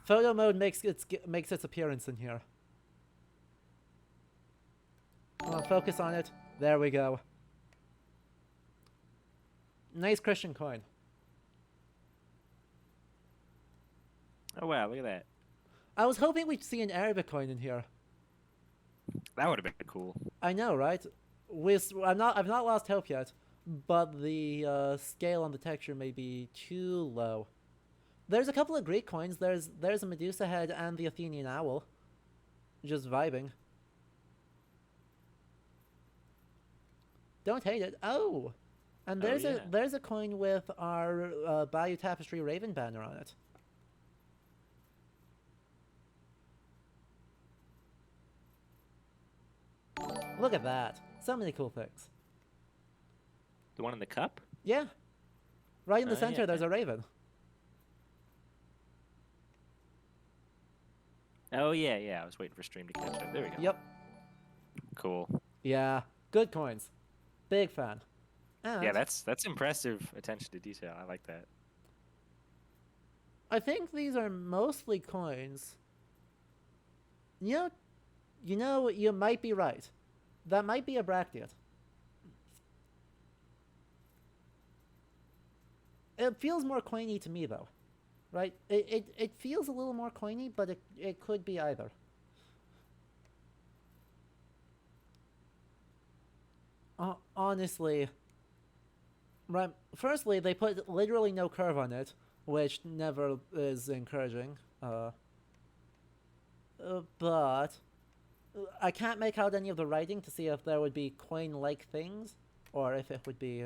Photo mode makes its appearance in here. I'll focus on it. There we go. Nice Christian coin. Oh wow, look at that. I was hoping we'd see an Arabic coin in here. That would have been cool. I know, right? I've not lost hope yet, but the scale on the texture may be too low. There's a couple of Greek coins. There's a Medusa head and the Athenian owl. Just vibing. Don't hate it. Oh, and there's a coin with our Bayou Tapestry Raven banner on it. Look at that. So many cool things. The one in the cup? Yeah. Right in the Oh, center, yeah. there's a raven. Oh yeah, yeah. I was waiting for stream to catch up. There we go. Yep. Cool. Yeah. Good coins. Big fan. And Yeah, that's impressive attention to detail. I like that. I think these are mostly coins. You know, you might be right. That might be a bracket. It feels more coiny to me, though. Right? It feels a little more coiny, but it could be either. Honestly, right, firstly, they put literally no curve on it, which never is encouraging. But I can't make out any of the writing to see if there would be coin-like things, or if it would be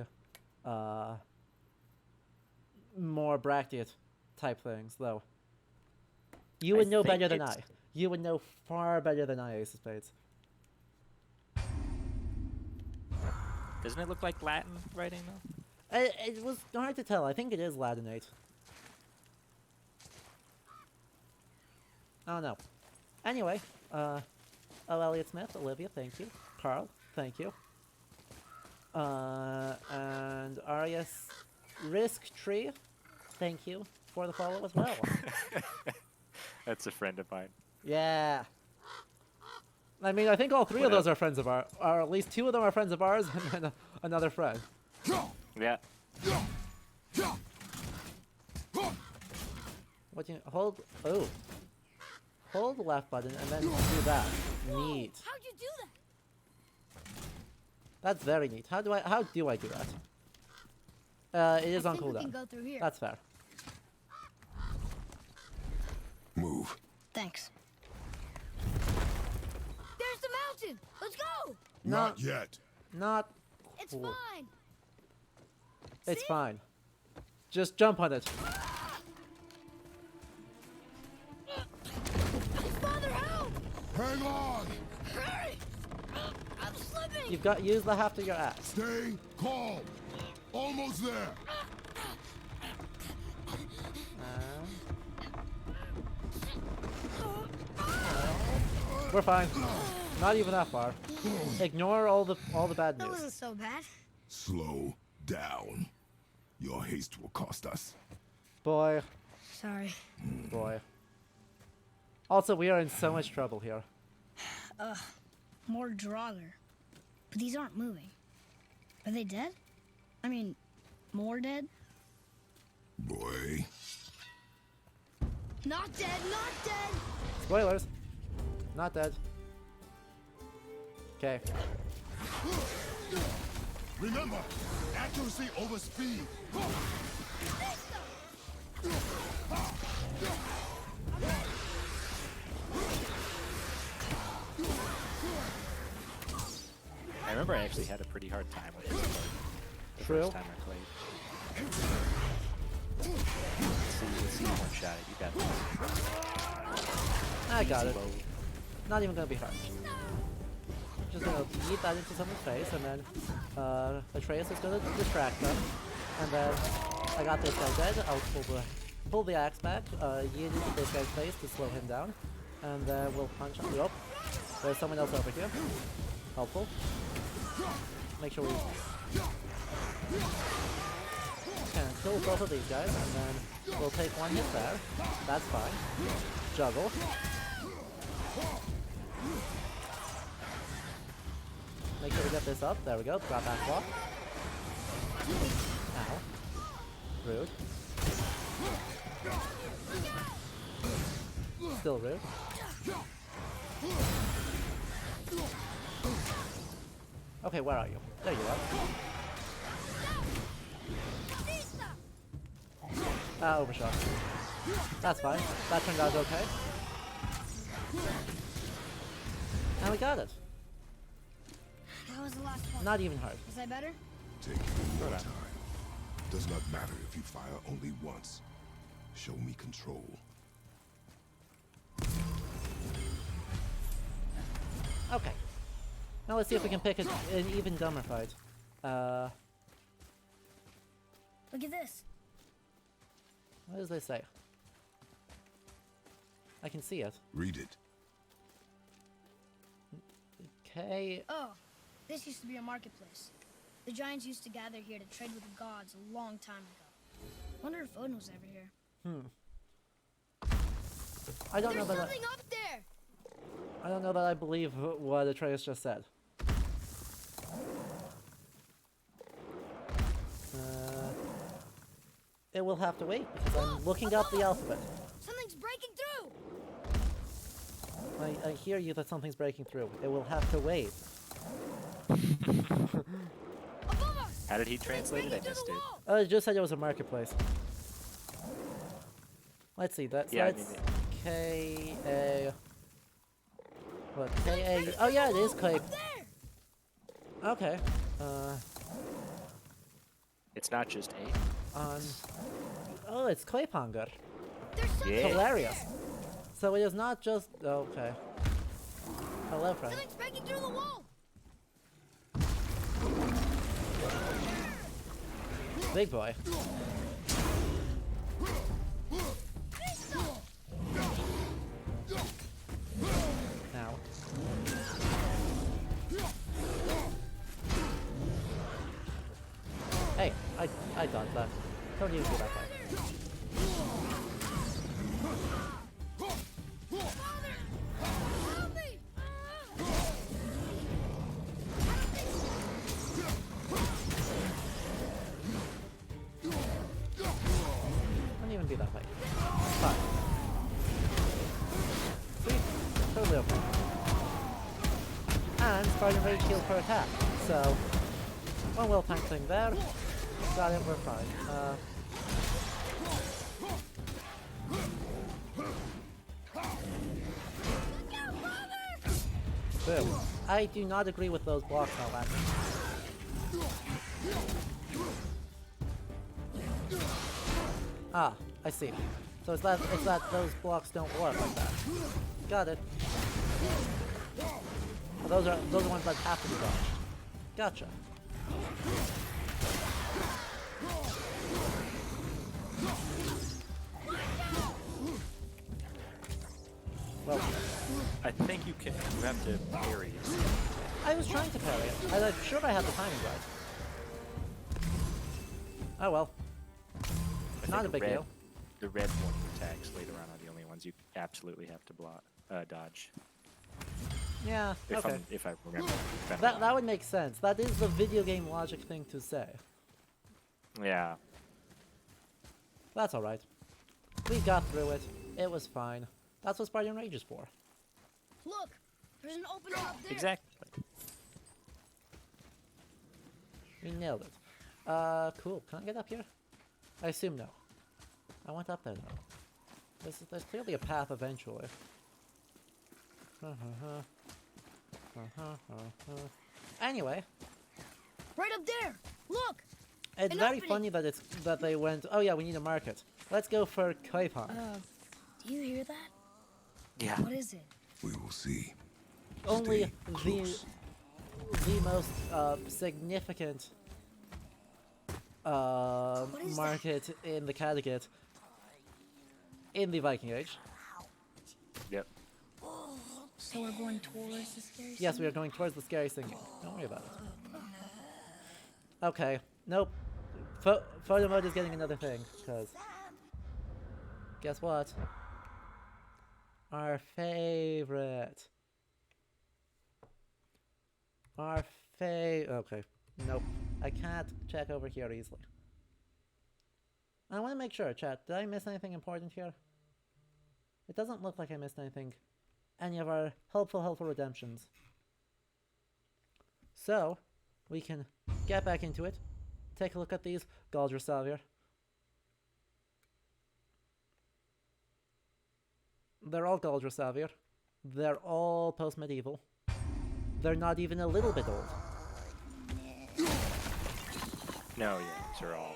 more bracket type things, though. You would know think better than it's- I. You would know far better than I, Ace of Spades. Doesn't it look like Latin writing though? It was hard to tell. I think it is Latinate. Oh no. Anyway, Elliot Smith, Olivia, thank you. Carl, thank you. And Arias Risk Tree, thank you for the follow as well. That's a friend of mine. Yeah. I mean, I think all 3 of those are friends of ours, or at least 2 of them are friends of ours, and then another friend. Yeah. What do you hold? Oh. Hold the left button and then do that. Neat. How'd you do that? That's very neat. How do I do that? It is I on think we cooldown. can go through here. That's fair. Move. Thanks. There's the mountain. Let's go. Not yet. Not It's cool. fine. It's See? fine. Just jump on it. Father, help! Hang on. Hurry! I'm slipping. You've got use the heft of your axe. Stay calm. Almost there. We're fine. Not even that far. Ignore all the bad That news. wasn't so bad. Slow down. Your haste will cost us. Boy, Sorry. boy. Also, we are in so much trouble here. More Draugr. But these aren't moving. Are they dead? I mean, more dead? Boy. Not dead, not dead! Spoilers. Not dead. Okay. Remember, accuracy over speed. I remember I actually had a pretty hard time with this part the True. first time I played. Let's see one shot at you. Got this. I got it. Low. Not even gonna be hard. Just gonna yeet that into someone's face, and then Atreus is gonna distract them. And then I got this guy dead. I'll pull the axe back, yeet into this guy's face to slow him down, and then we'll punch him. Oh, there's someone else over here. Helpful. Make sure we can kill both of these guys, and then we'll take one hit there. That's fine. Juggle. Make sure we get this up. There we go. Drop back block. Ow. Rude. Still rude. Okay, where are you? There you are. Overshot. That's fine. That turned out okay. And we got it. That was the last one. Not even hard. Is that better? Take your time. Does not matter if you fire only once. Show me control. Okay. Now let's see if we can pick an even dumber fight. Look at this. What does they say? I can see it. Read it. Okay. Oh, this used to be a marketplace. The giants used to gather here to trade with the gods a long time ago. Wonder if Odin was ever here. I don't know There's that something up there! I don't know that I believe what Atreus just said. It will have to wait because I'm looking up the alphabet. Something's breaking through! I hear you that something's breaking through. It will have to wait. Above us! How did he translate it? I Breaking missed through it. the wall! It just said it was a marketplace. Let's see. That's Yeah, I mean, K-A... What? K-A... Oh yeah, it is Clay. Up there! Okay. It's not just A. Oh, it's Clayponger. There's something Yeah. Hilarious. So it is not just... Okay. Hello, friend. Something's breaking through the wall! Big boy. Now. Hey, I dodged that. Don't even do that guy. Help me! Don't even do that way. Fine. Sweet. Totally okay. And Spartan Rage heals per attack. So, one well tank thing there. Got it, we're fine. Boom. I do not agree with those blocks now, lad. Ah, I see. So it's that those blocks don't work like that. Got it. Oh, those are ones that have to be dodged. Gotcha. Well, I think you can. You have to parry. I was trying to parry it. I'm sure I had the timing right. Oh well. I Not a think big deal. The red one attacks later on are the only ones you absolutely have to dodge. Yeah, okay. If I remember. That would make sense. That is the video game logic thing to say. Yeah. That's alright. We got through it. It was fine. That's what Spartan Rage is for. Look, there's an open up there. Exactly. We nailed it. Cool. Can I get up here? I assume no. I went up there though. There's clearly a path eventually. Anyway, Right up there. Look. it's An very opening. funny that they went. Oh yeah, we need a market. Let's go for Kaifan. Do you hear that? Yeah. What is it? We will see. Only Stay close. the most significant is market in the Kattegat in the Viking Age. Yep. So we're going towards the scary Yes, we are going towards the scary singing. Don't worry about it. Okay. Nope. Photo mode is getting another thing, because guess what? Our favorite. Okay. Nope. I can't check over here easily. I want to make sure, chat. Did I miss anything important here? It doesn't look like I missed anything. Any of our helpful redemptions. So, we can get back into it. Take a look at these. Galdra Savir. They're all Galdra Savir. They're all post-medieval. They're not even a little bit old. No, yeah, these are all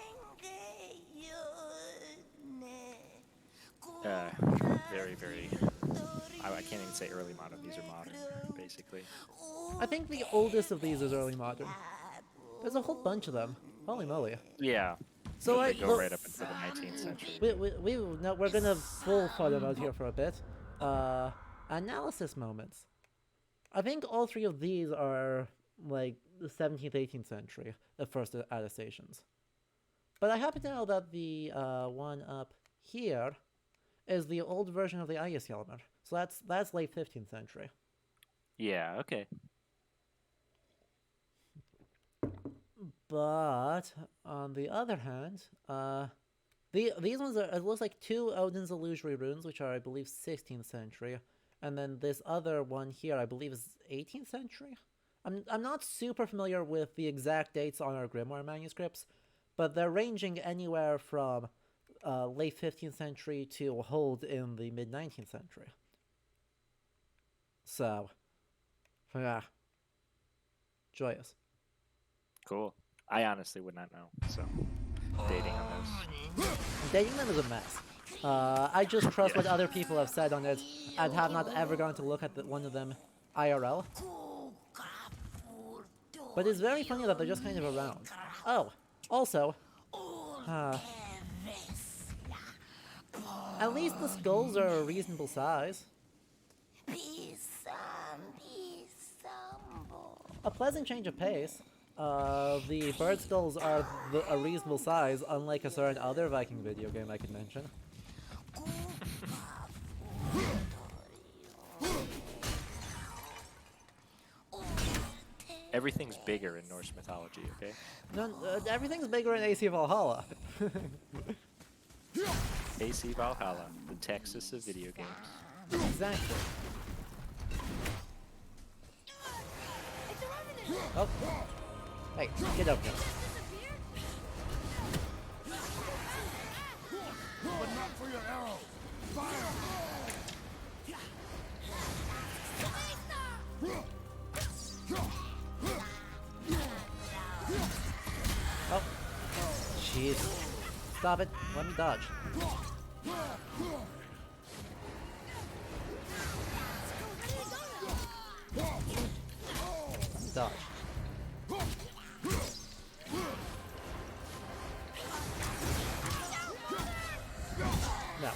very. I can't even say early modern. These are modern, basically. I think the oldest of these is early modern. There's a whole bunch of them. Holy moly. Yeah. So They go right up into the 19th century. we're gonna full photo mode here for a bit. Analysis moments. I think all three of these are like the 17th, 18th century, the first attestations. But I happen to know that the one up here is the old version of the Ægishjálmur. So that's late 15th century. Yeah. Okay. But on the other hand, these ones are, it looks like two Odin's Illusory runes, which are I believe 16th century, and then this other one here I believe is 18th century. I'm not super familiar with the exact dates on our Grimoire manuscripts, but they're ranging anywhere from late 15th century to hold in the mid 19th century. So, yeah, joyous. Cool. I honestly would not know. So, dating on those. Dating them is a mess. I just trust what other people have said on it. I have not ever gone to look at one of them IRL. But it's very funny that they're just kind of around. Oh, also, at least the skulls are a reasonable size. A pleasant change of pace. The bird skulls are a reasonable size, unlike a certain other Viking video game I could mention. Everything's bigger in Norse mythology, okay? No, everything's bigger in AC Valhalla. AC Valhalla, the Texas of video games. Exactly. Oh. Hey, get up here. But not for your arrow. Fire! Oh. Jeez. Stop it. Let me dodge. Dodge. No.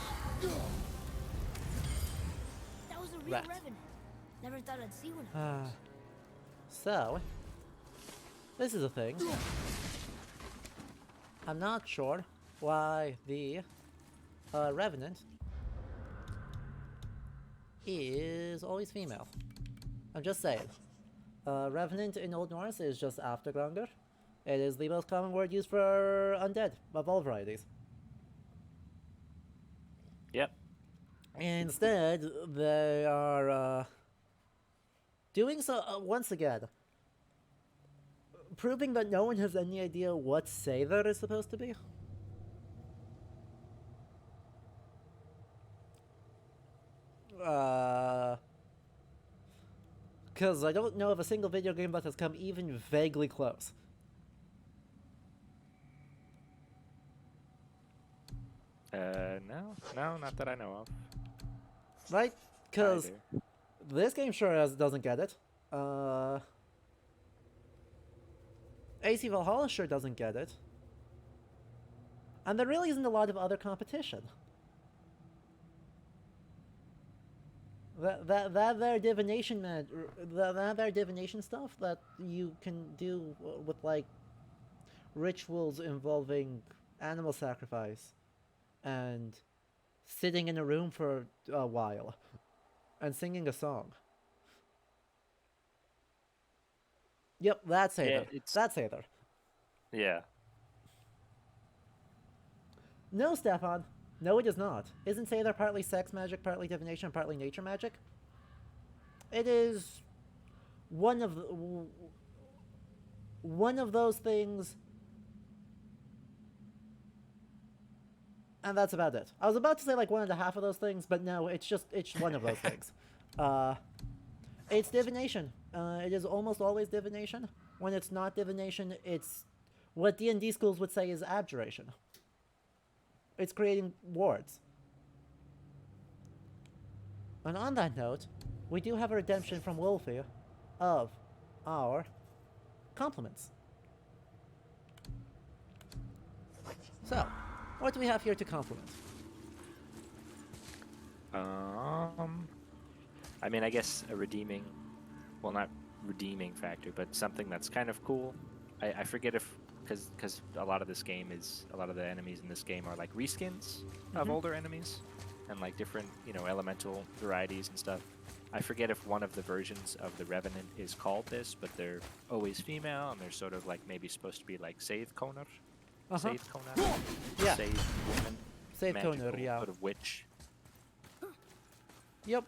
That was a real Rat. revenant. Never thought I'd see one of those. So, this is a thing. I'm not sure why the Revenant is always female. I'm just saying. Revenant in Old Norse is just aftergrunger. It is the most common word used for undead of all varieties. Yep. Instead, they are doing so once again, proving that no one has any idea what Seidr is supposed to be. Because I don't know of a single video game that has come even vaguely close. No, not that I know of. Right? Because Either. this game sure doesn't get it. AC Valhalla sure doesn't get it. And there really isn't a lot of other competition. That their divination their divination stuff that you can do with like rituals involving animal sacrifice and sitting in a room for a while and singing a song. Yep, that's Seidr. Yeah, That's Seidr. Yeah. No, Stefan. No, it is not. Isn't Seidr partly sex magic, partly divination, partly nature magic? It is one of those things, and that's about it. I was about to say like 1.5 of those things, but no, it's one of those things. It's divination. It is almost always divination. When it's not divination, it's what D&D schools would say is abjuration. It's creating wards. And on that note, we do have a redemption from Wolfie of our compliments. So, what do we have here to compliment? I mean, I guess a redeeming, well, not redeeming factor, but something that's kind of cool. I forget if, because a lot of the enemies in this game are like reskins of older enemies, and like different, elemental varieties and stuff. I forget if one of the versions of the Revenant is called this, but they're always female, and they're sort of like maybe supposed to be like Save Konar. Save Konar? Yeah. Save woman. Save Konar, magical yeah. Sort of witch. Yep.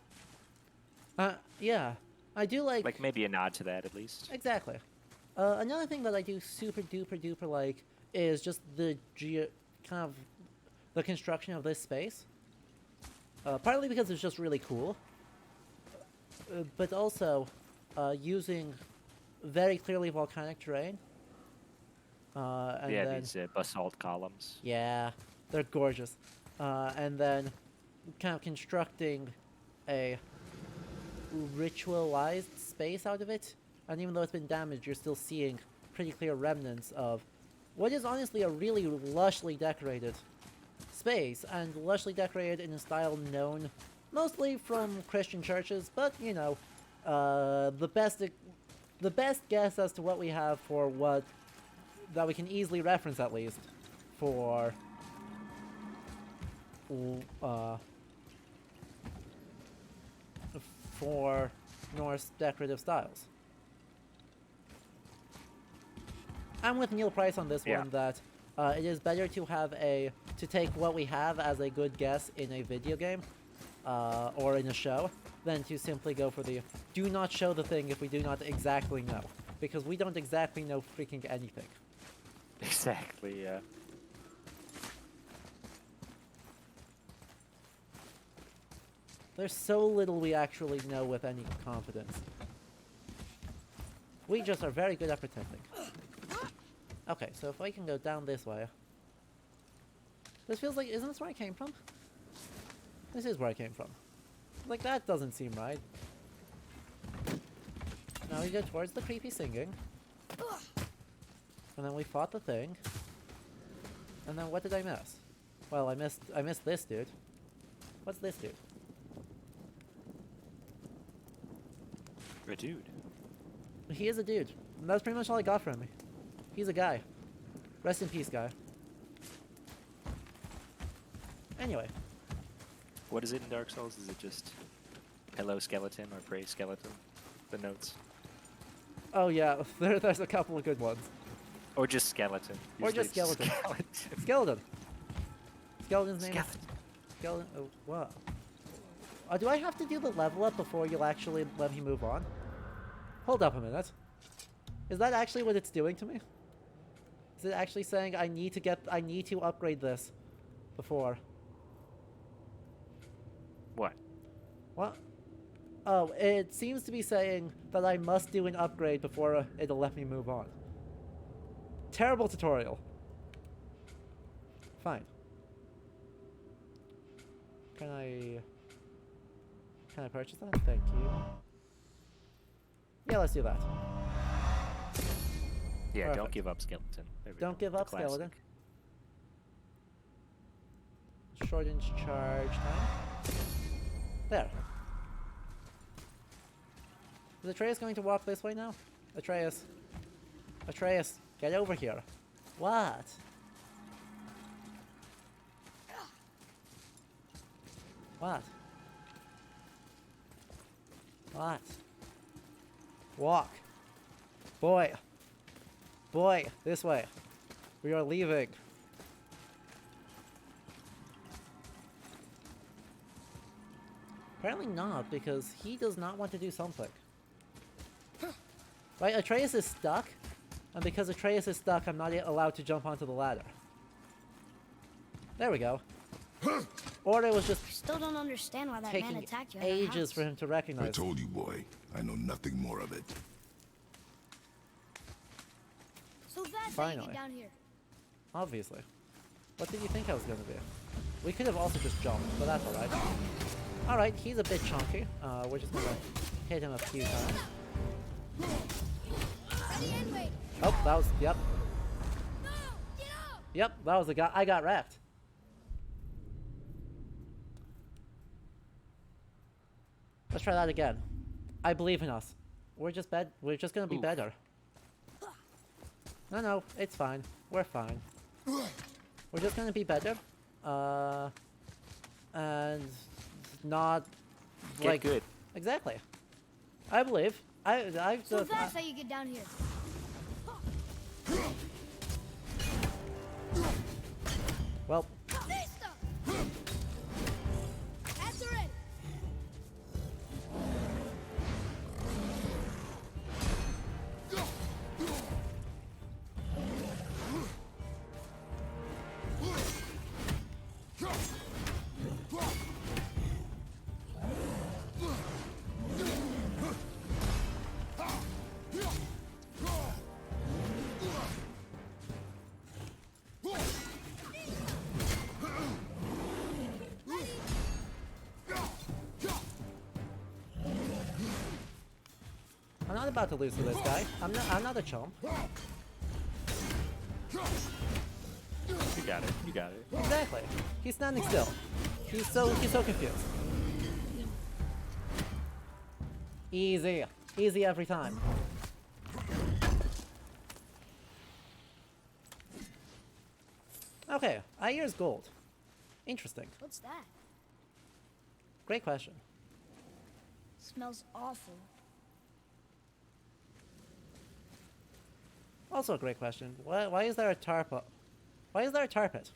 Yeah. I do Like maybe a nod to that at least. Exactly. Another thing that I do super duper duper like is just the the construction of this space. Partly because it's just really cool, but also using very clearly volcanic terrain. And yeah, then, these basalt columns. yeah, they're gorgeous. And then kind of constructing a ritualized space out of it. And even though it's been damaged, you're still seeing pretty clear remnants of what is honestly a really lushly decorated space, and lushly decorated in a style known mostly from Christian churches, but the best guess as to what we have for what that we can easily reference at least for Norse decorative styles. I'm with Neil Price on this one that it is better to take what we have as a good guess in a video game or in a show than to simply go for the do not show the thing if we do not exactly know, because we don't exactly know freaking anything. Exactly, yeah. There's so little we actually know with any confidence. We just are very good at pretending. Okay, so if I can go down this way. This feels like, isn't this where I came from? This is where I came from. Like, that doesn't seem right. Now we go towards the creepy singing. And then we fought the thing. And then what did I miss? Well, I missed this dude. What's this dude? A dude. He is a dude. And that's pretty much all I got from him. He's a guy. Rest in peace, guy. Anyway. What is it in Dark Souls? Is it just hello skeleton or pray skeleton? The notes. Oh yeah, there's a couple of good ones. Or just skeleton. Or Usually just skeleton. Skeleton. Skeleton. Skeleton's name Skeleton. is... Skeleton... Oh, what? Do I have to do the level up before you'll actually let me move on? Hold up a minute. Is that actually what it's doing to me? Is it actually saying I need to upgrade this before? What? What? Oh, it seems to be saying that I must do an upgrade before it'll let me move on. Terrible tutorial. Fine. Can I purchase that? Thank you. Yeah, let's do that. Yeah, Perfect. don't give up skeleton. There we Don't go. give The up, classic. skeleton. Shorten charge time. There. Is Atreus going to walk this way now? Atreus. Atreus, get over here. What? What? What? Walk. Boy. Boy, this way. We are leaving. Apparently not, because he does not want to do something. Right, Atreus is stuck, and because Atreus is stuck, I'm not allowed to jump onto the ladder. There we go. Or it was just Still don't understand why that man taking attacked you at our ages house. for him to I recognize. told you, boy. I know nothing more of it. So that's how you Finally. get down here. Obviously. What did you think I was going to be? We could have also just jumped, but that's alright. Alright, he's a bit chunky. We're just going to hit him a few times. Oh, that was... Yep. Yep, that was the guy. I got wrecked. Let's try that again. I believe in us. We're just gonna be Oof. better. No, it's fine. We're fine. We're just gonna be better. And not Get like good. Exactly. I believe. So that's how you get down here. Well, Answer it. I'm not about to lose to this guy. I'm not a chump. You got it. You got it. Exactly. He's standing still. He's so confused. Easy. Easy every time. Okay, Ayer's gold. Interesting. What's that? Great question. Smells awful. Also a great question. Why is there a tarp? Why is there a tar pit?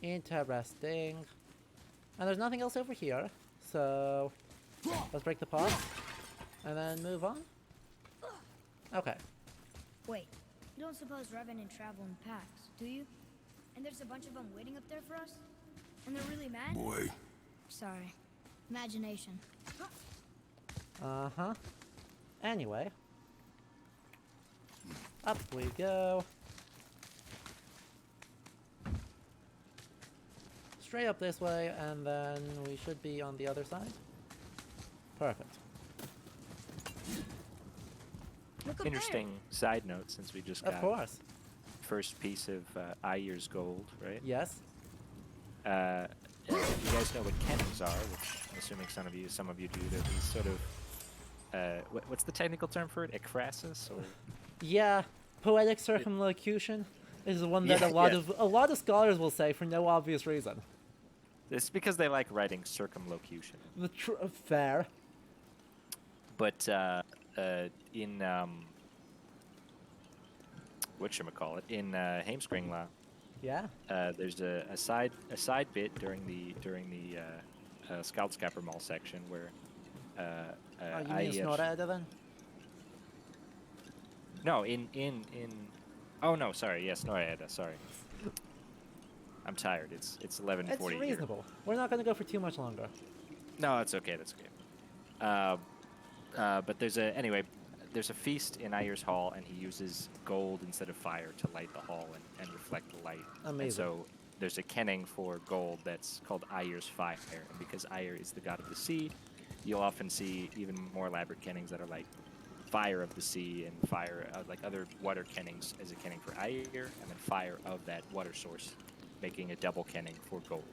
Interesting. And there's nothing else over here, so let's break the pot and then move on. Okay. Wait, you don't suppose Revenant travel in packs, do you? And there's a bunch of them waiting up there for us? And they're really mad? Boy, Sorry. Imagination. Uh-huh. Anyway. Up we go. Straight up this way, and then we should be on the other side. Perfect. Look up Interesting side note, since we just got Of course. first piece of Ayer's gold, right? Yes. If you guys know what cannons are, which I'm assuming some of you do. There's these sort of what's the technical term for it? Ekphrasis or Yeah, poetic circumlocution is the one that Yeah, a lot of scholars will say for no obvious reason. it's because they like writing circumlocution. Fair. But in whatchamacallit, in Heimskringla, Yeah. there's a side bit during the Skaldskaparmal section where You mean Snorre then? no in oh no, sorry, yes, Snorre Edda, sorry. I'm tired. It's 11:40 It's here. reasonable. We're not going to go for too much longer. No, that's okay. That's okay. But there's a feast in Ayer's Hall, and he uses gold instead of fire to light the hall and reflect the light. Amazing. And so there's a kenning for gold that's called Ayer's Fire, and because Ayer is the god of the sea, you'll often see even more elaborate kennings that are like fire of the sea and fire like other water kennings as a kenning for Ayer, and then fire of that water source, making a double kenning for gold.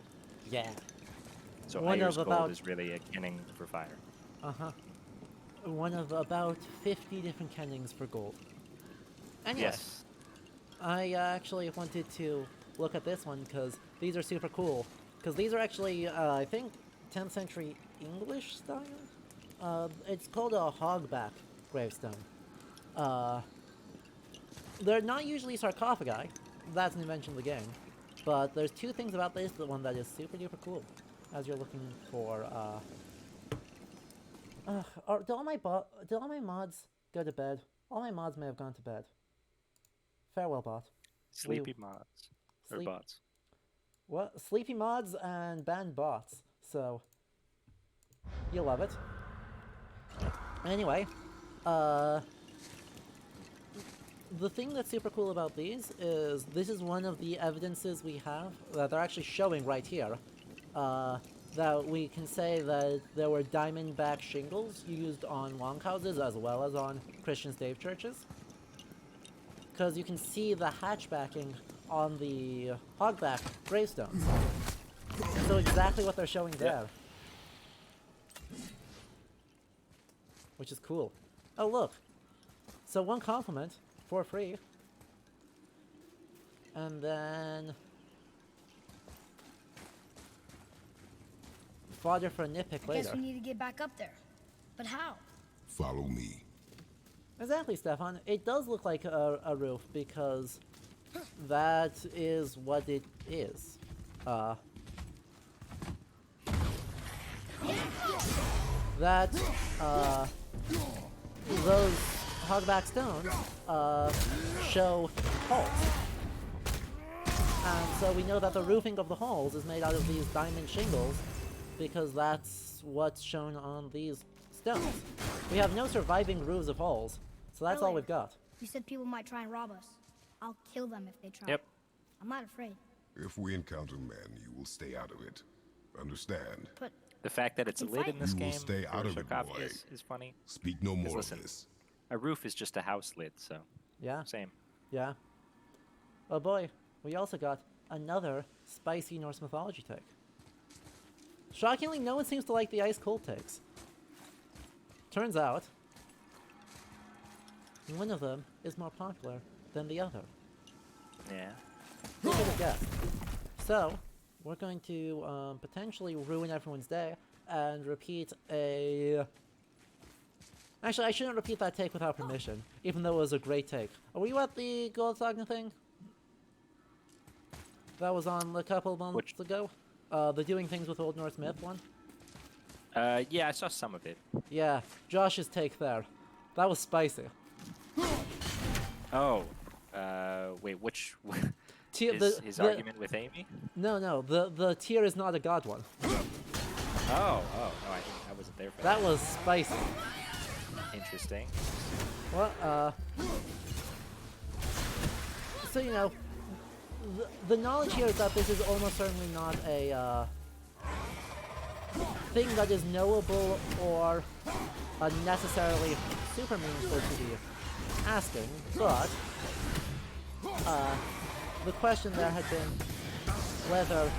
Yeah. So One Ayer's of gold about- is really a kenning for fire. Uh-huh. One of about 50 different kennings for gold. Anyway, Yes. I actually wanted to look at this one because these are super cool. Because these are actually, I think, 10th century English style? It's called a hogback gravestone. They're not usually sarcophagi. That's an invention of the game. But there's two things about this, the one that is super duper cool. As you're looking for, did all my mods go to bed? All my mods may have gone to bed. Farewell, bot. Sleepy mods. Or Sleep- bots. What? Sleepy mods and banned bots. So, you'll love it. Anyway, the thing that's super cool about these is this is one of the evidences we have that they're actually showing right here. That we can say that there were diamond-back shingles used on longhouses as well as on Christian stave churches. Because you can see the hatchbacking on the hogback gravestones. So exactly what they're showing there. Which is cool. Oh look! So one compliment for free. And then fodder for a nitpick I guess later. we need to get back up there. But how? Follow me. Exactly, Stefan. It does look like a roof because that is what it is. That, those hogback stones, show holes. And so we know that the roofing of the halls is made out of these diamond shingles because that's what's shown on these stones. We have no surviving roofs of halls, so that's all Earlier, we've got. You said people might try and rob us. I'll kill them if they try. Yep. I'm not afraid. If we encounter men, you will stay out of it. Understand? But The fact that it's a can lid fight. in this You will game stay for out of it, sarcophagus boy. is funny. Speak no more listen, of this. A roof is just a house lid, so Yeah, same. yeah. Oh boy, we also got another spicy Norse mythology take. Shockingly, no one seems to like the ice cold takes. Turns out, one of them is more popular than the other. Yeah. Who could have guessed? So, we're going to potentially ruin everyone's day and repeat a... Actually, I shouldn't repeat that take without permission, even though it was a great take. Were you at the Goldsagna thing? That was on a couple months ago? The Doing Things with Old Norse Myth one? Yeah, I saw some of it. Yeah, Josh's take there. That was spicy. Oh. Wait, which Tier, his argument with Amy? No, the tier is not a god one. Oh, no, I wasn't there for That was spicy. Interesting. Well, so, you know, the knowledge here is that this is almost certainly not a thing that is knowable or necessarily super meaningful to be asking, but the question there had been whether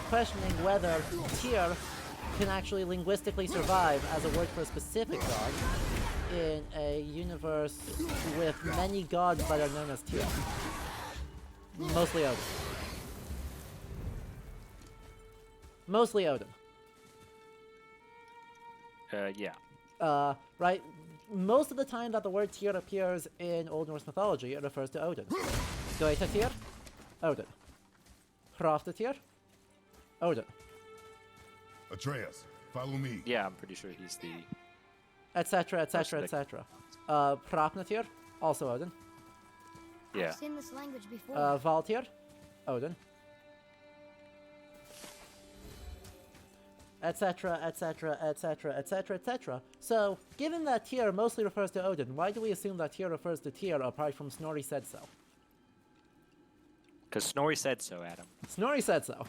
questioning whether Tyr can actually linguistically survive as a word for a specific god in a universe with many gods that are known as Tyr. Mostly Odin. Mostly Odin. Yeah. Right? Most of the time that the word Tyr appears in Old Norse mythology, it refers to Odin. Goethe Tyr, Odin. Hrafta Tyr, Odin. Atreus, follow me. Yeah, I'm pretty sure he's the. Etc. etc. etc. Hrafna Tyr, also Odin. Yeah. I've seen this language before. Valtyr, Odin. Etc. etc. etc. etc. etc. So, given that Tyr mostly refers to Odin, why do we assume that Tyr refers to Tyr apart from Snorri said so? Because Snorri said so, Adam. Snorri said so.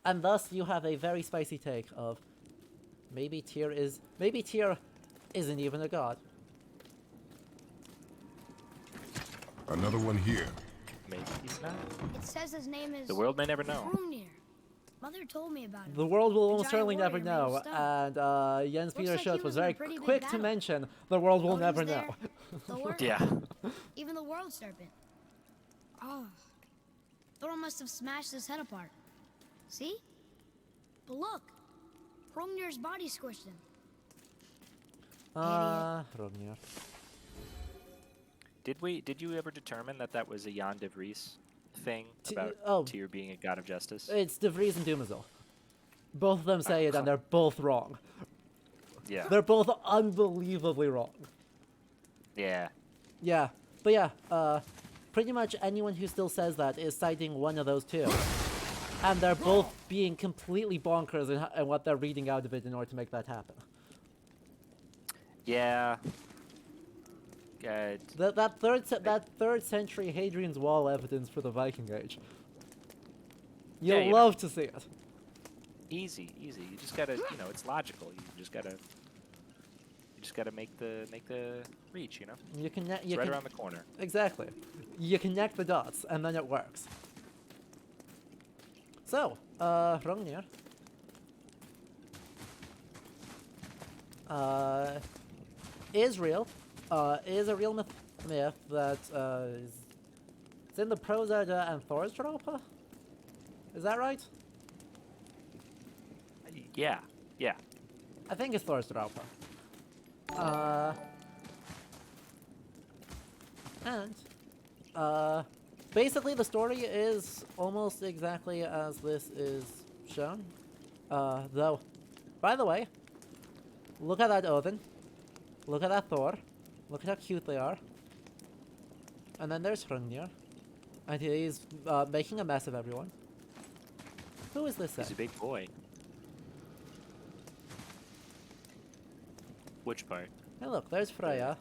And thus you have a very spicy take of maybe Tyr isn't even a god. Another one here. Maybe he's not. It says his name is The world may never know. Hrungnir. Mother told me about him. The world will almost giant certainly never warrior made of know, stone. and Jens Peter like he Schultz was was in a very pretty big quick to battle. mention the world will Odin's never there, know. Thor, Yeah. even the world serpent. Oh. Thor must have smashed his head apart. See? But look. Hrungnir's body squished him. Hrungnir. Did you ever determine that that was a Jan de Vries thing T- about oh. Tyr being a god of justice? It's De Vries and Doomazil. Both of them say it, and they're both wrong. Yeah. They're both unbelievably wrong. Yeah. Yeah, but yeah, pretty much anyone who still says that is citing one of those two. And they're both being completely bonkers in what they're reading out of it in order to make that happen. Yeah. That third century Hadrian's Wall evidence for the Viking Age. Yeah, You'll you love to see it. Easy. You just gotta, it's logical. You just gotta make the reach. You can It's right around the corner. Exactly. You connect the dots, and then it works. So, Hrungnir. Is real. Is a real myth that it's in the Prose Edda and Thor's Drapa? Is that right? Yeah. I think it's Thor's Drapa. Basically the story is almost exactly as this is shown. Though, by the way, look at that Odin. Look at that Thor. Look at how cute they are. And then there's Hrungnir. And he's making a mess of everyone. Who is this? He's a big boy. Which part? Hey look, there's Freya.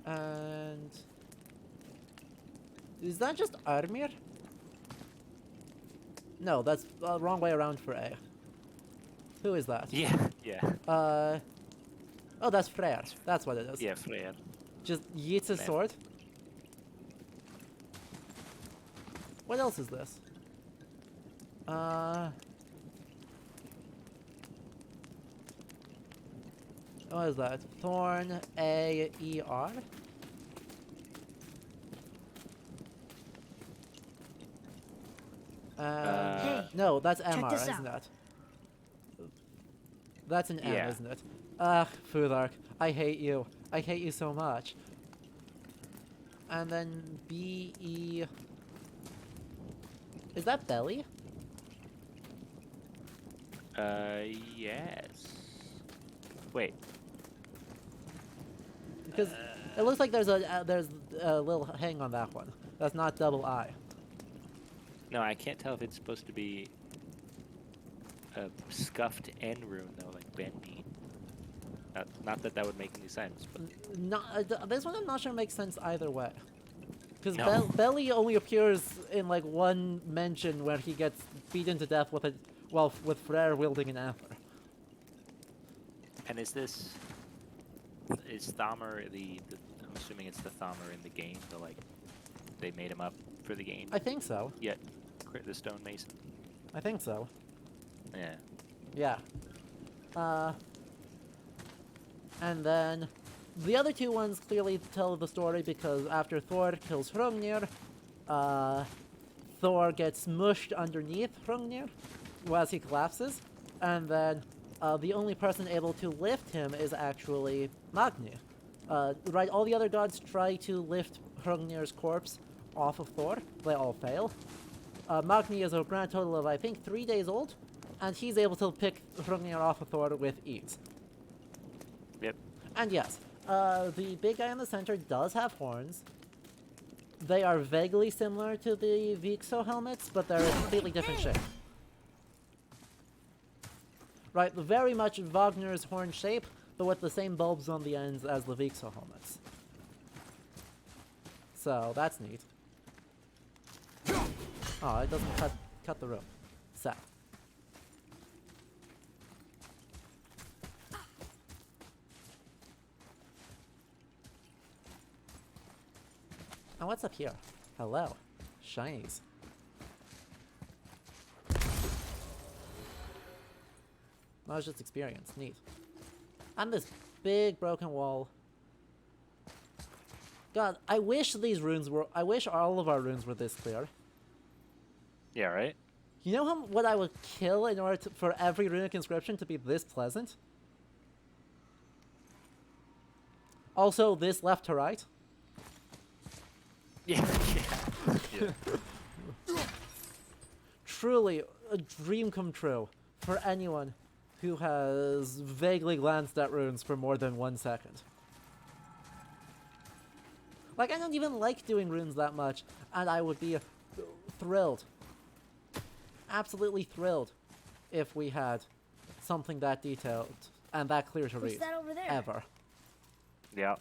And... is that just Armir? No, that's the wrong way around for A. Who is that? Yeah. Oh, that's Freyr. That's what it is. Yeah, Freyr. Just yeets his Man. sword. What else is this? What is that? Thorn A-E-R? Hey, no, that's check MR, this isn't out. it? That's an M, Yeah. isn't it? Ugh, Futhark, I hate you. I hate you so much. And then B-E... is that Belly? Yes. Wait. Because it looks like there's a little hang on that one. That's not double I. No, I can't tell if it's supposed to be a scuffed N rune though, like bendy. Not that that would make any sense, but Not this one. I'm not sure makes sense either way. Because No. Belly only appears in like one mention where he gets beaten to death with a with Freyr wielding an antler. and is Thamur the I'm assuming it's the Thamur in the game, the like they made him up for the game. I think so. Yet, the stonemason. I think so. Yeah. Yeah. And then the other two ones clearly tell the story because after Thor kills Hrungnir, Thor gets mushed underneath Hrungnir as he collapses, and then the only person able to lift him is actually Magni. Right, all the other gods try to lift Hrungnir's corpse off of Thor. They all fail. Magni is a grand total of, I think, 3 days old, and he's able to pick Hrungnir off of Thor with ease. Yep. And yes, the big guy in the center does have horns. They are vaguely similar to the Vixo helmets, but they're a completely different shape. Right, very much Wagner's horn shape, but with the same bulbs on the ends as the Vixo helmets. So, that's neat. Oh, it doesn't cut the rope. Sad. And what's up here? Hello. Shinies. That was just experience. Neat. And this big broken wall. God, I wish these runes were... I wish all of our runes were this clear. Yeah, right? You know what I would kill in order for every runic inscription to be this pleasant? Also, this left to right. Yeah, yeah. Truly, a dream come true for anyone who has vaguely glanced at runes for more than 1 second. Like, I don't even like doing runes that much, and I would be thrilled. Absolutely thrilled if we had something that detailed and that clear to read. What's that over there? Ever. Yeah.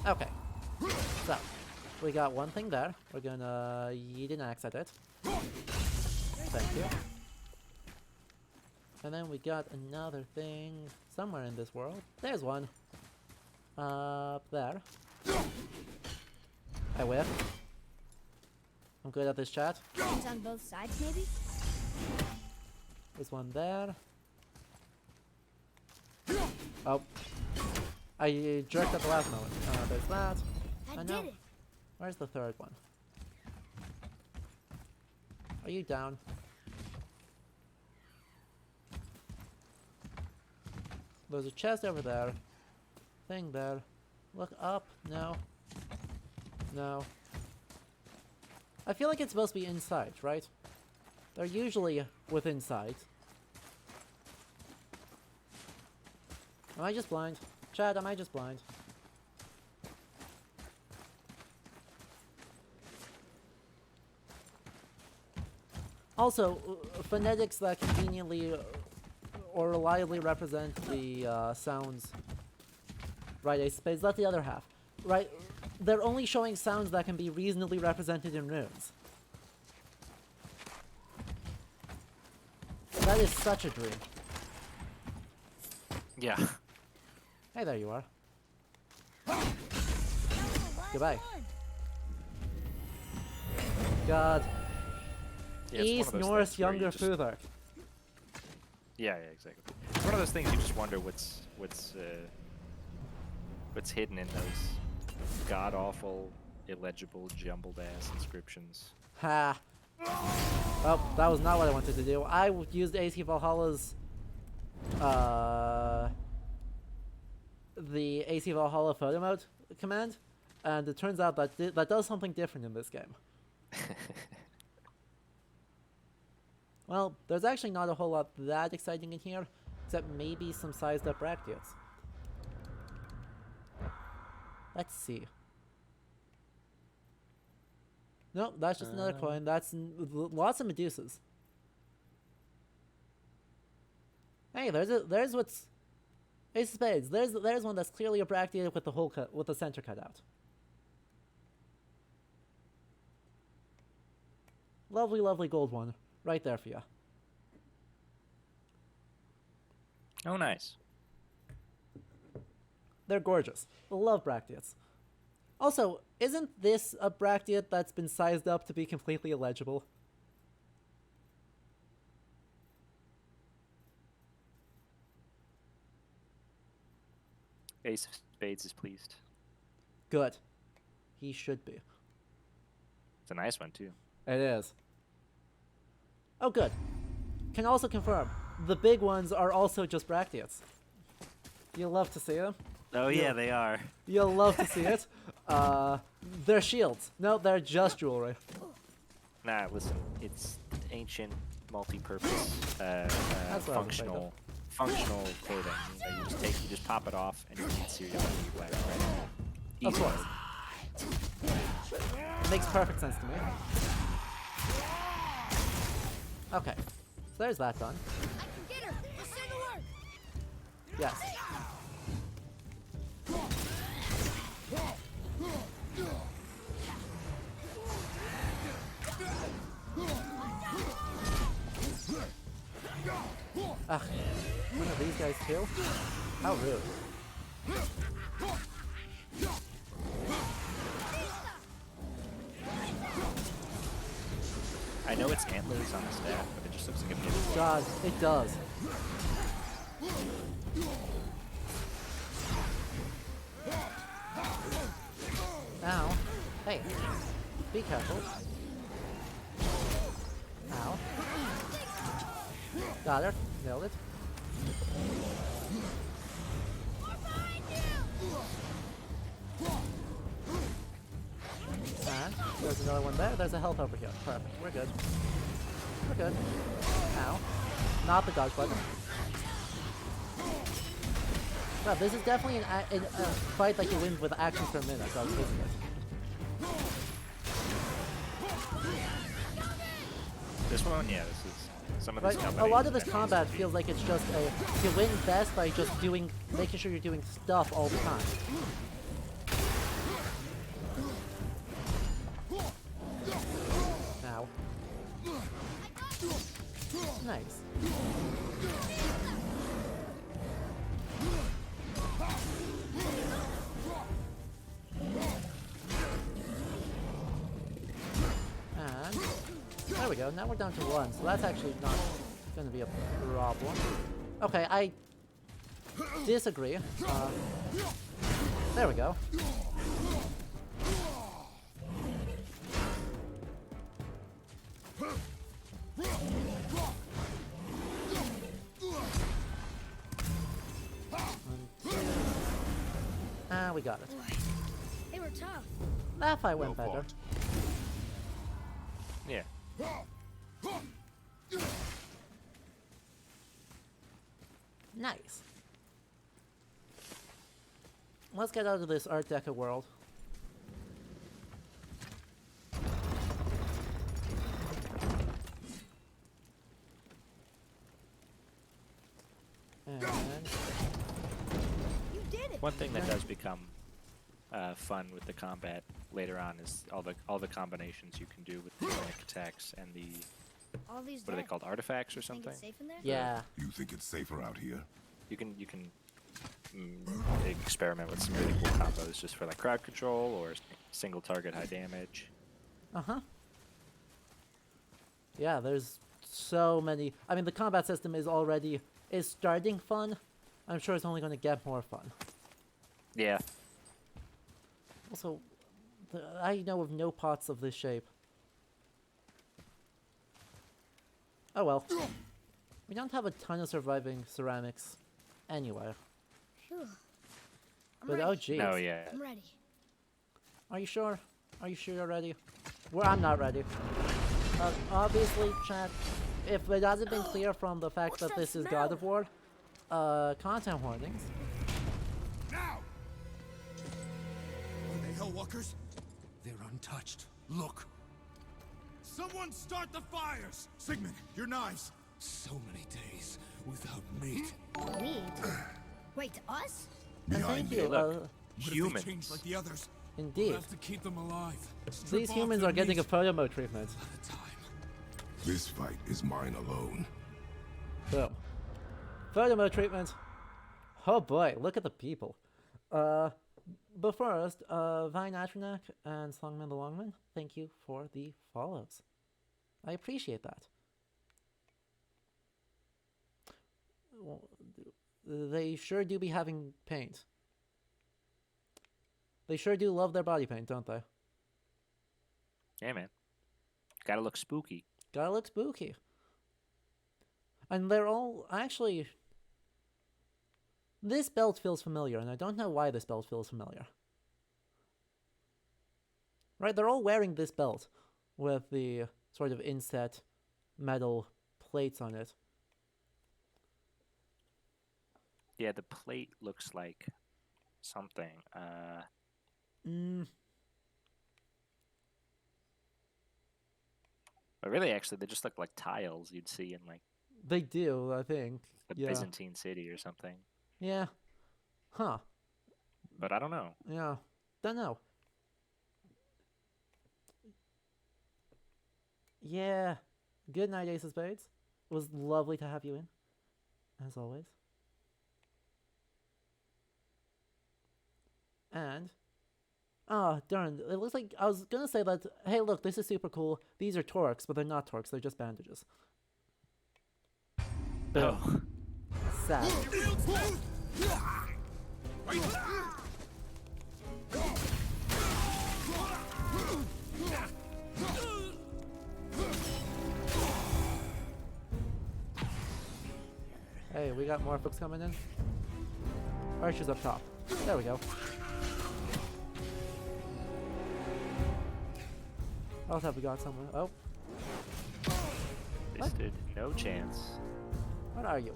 Okay. So, we got one thing there. We're gonna yeet an axe at it. Thank you. And then we got another thing somewhere in this world. There's one. Up there. I whiff. I'm good at this, chat. Hands on both sides, maybe? There's one there. Oh. I jerked at the last moment. There's that. That know. did it. Where's the third one? Are you down? There's a chest over there. Thing there. Look up. No. No. I feel like it's supposed to be inside, right? They're usually within sight. Am I just blind? Chad, am I just blind? Also, phonetics that conveniently or reliably represent the sounds. Right, Ace of Spades, that's the other half. Right, they're only showing sounds that can be reasonably represented in runes. That is such a dream. Yeah. Hey, there you are. Goodbye. God. Yeah, it's East one of those Norse things where you younger just- Futhark. Yeah, exactly. It's one of those things you just wonder what's hidden in those god awful, illegible, jumbled ass inscriptions. Ha. Oh, that was not what I wanted to do. I used AC Valhalla's the AC Valhalla photo mode command, and it turns out that that does something different in this game. Well, there's actually not a whole lot that exciting in here, except maybe some sized up bracteates. Let's see. Nope, that's just another coin. That's lots of Medusas. Hey, there's what's Ace of Spades. There's one that's clearly a bracteate with the whole with the center cut out. Lovely, lovely gold one. Right there for you. Oh, nice. They're gorgeous. Love bracteates. Also, isn't this a Bracteate that's been sized up to be completely illegible? Ace of Spades is pleased. Good. He should be. It's a nice one too. It is. Oh, good. Can also confirm, the big ones are also just Bracteates. You'll love to see them. Oh yeah, they are. You'll love to see it. They're shields. No, they're just jewelry. Nah, listen, it's ancient, multi-purpose, what I was afraid functional clothing. You just pop it off, and you can see your black right. Of course. Makes perfect sense to me. Okay, so there's that done. I can get her. Let's send the word. Yes. Ugh, one of these guys too? How rude. I know it's antlers on the staff, but it just looks like a beautiful. God, it does. Ow. Hey. Be careful. Ow. Got her. Nailed it. And there's another one there. There's a health over here. Perfect. We're good. We're good. Ow. Not the dodge button. Wow, this is definitely a fight that you win with actions per minute. So I was thinking it. This one, yeah, this is some of But this a lot of this combat feels like it's just you win best by just making sure you're doing stuff all the time. Now. Nice. And there we go. Now we're down to one, so that's actually not going to be a problem. Okay, I disagree. There we go. Ah, we got it. They were tough. That fight went better. Yeah. Nice. Let's get out of this Art Deco world. And You did it. One thing that does become fun with the combat later on is all the combinations you can do with the unique attacks and the All these what are they dead. called, artifacts or Think something. it's safe in there? yeah, You think it's safer out here? You can experiment with some really cool combos just for like crowd control or single target high damage. uh-huh. Yeah, there's so many. I mean, the combat system is starting fun. I'm sure it's only going to get more fun. Yeah. Also, I know of no pots of this shape. Oh well. We don't have a ton of surviving ceramics anywhere. Phew. I'm But ready. oh geez. No, yeah. I'm ready. Are you sure? Are you sure you're ready? Well, I'm not ready. Obviously, chat, if it hasn't been clear from the fact What's that that this is smell? God of War, content warnings. Now! Are they Hellwalkers? They're untouched. Look. Someone start the fires! Sigmund, your knives! So many days without meat. Meat? Wait, us? And thank you, look. What if they Humans. change like the others? indeed. We'll have to keep them alive. Strip These off humans their are getting a meat photo mode treatment. at a time. This fight is mine alone. Boom. Photo mode treatment. Oh boy, look at the people. But first, Vine Atronak and Slongman the Longman, thank you for the follows. I appreciate that. Well, they sure do be having paint. They sure do love their body paint, don't they? Yeah, man. Gotta look spooky. Gotta look spooky. And they're all actually. This belt feels familiar, and I don't know why this belt feels familiar. Right, they're all wearing this belt with the sort of inset metal plates on it. Yeah, the plate looks like something. But really, actually, they just look like tiles you'd see in like They do, I think. a Yeah. Byzantine city or something. Yeah. Huh. But I don't know. Yeah. Don't know. Yeah. Good night, Ace of Spades. It was lovely to have you in, as always. And, darn, it looks like, I was gonna say that, hey look, this is super cool, these are torques, but they're not torques, they're just bandages. Boom. Oh. Sad. Hey, we got more folks coming in. Archer's up top. There we go. What else have we got somewhere? Oh. They What? stood no chance. What are you?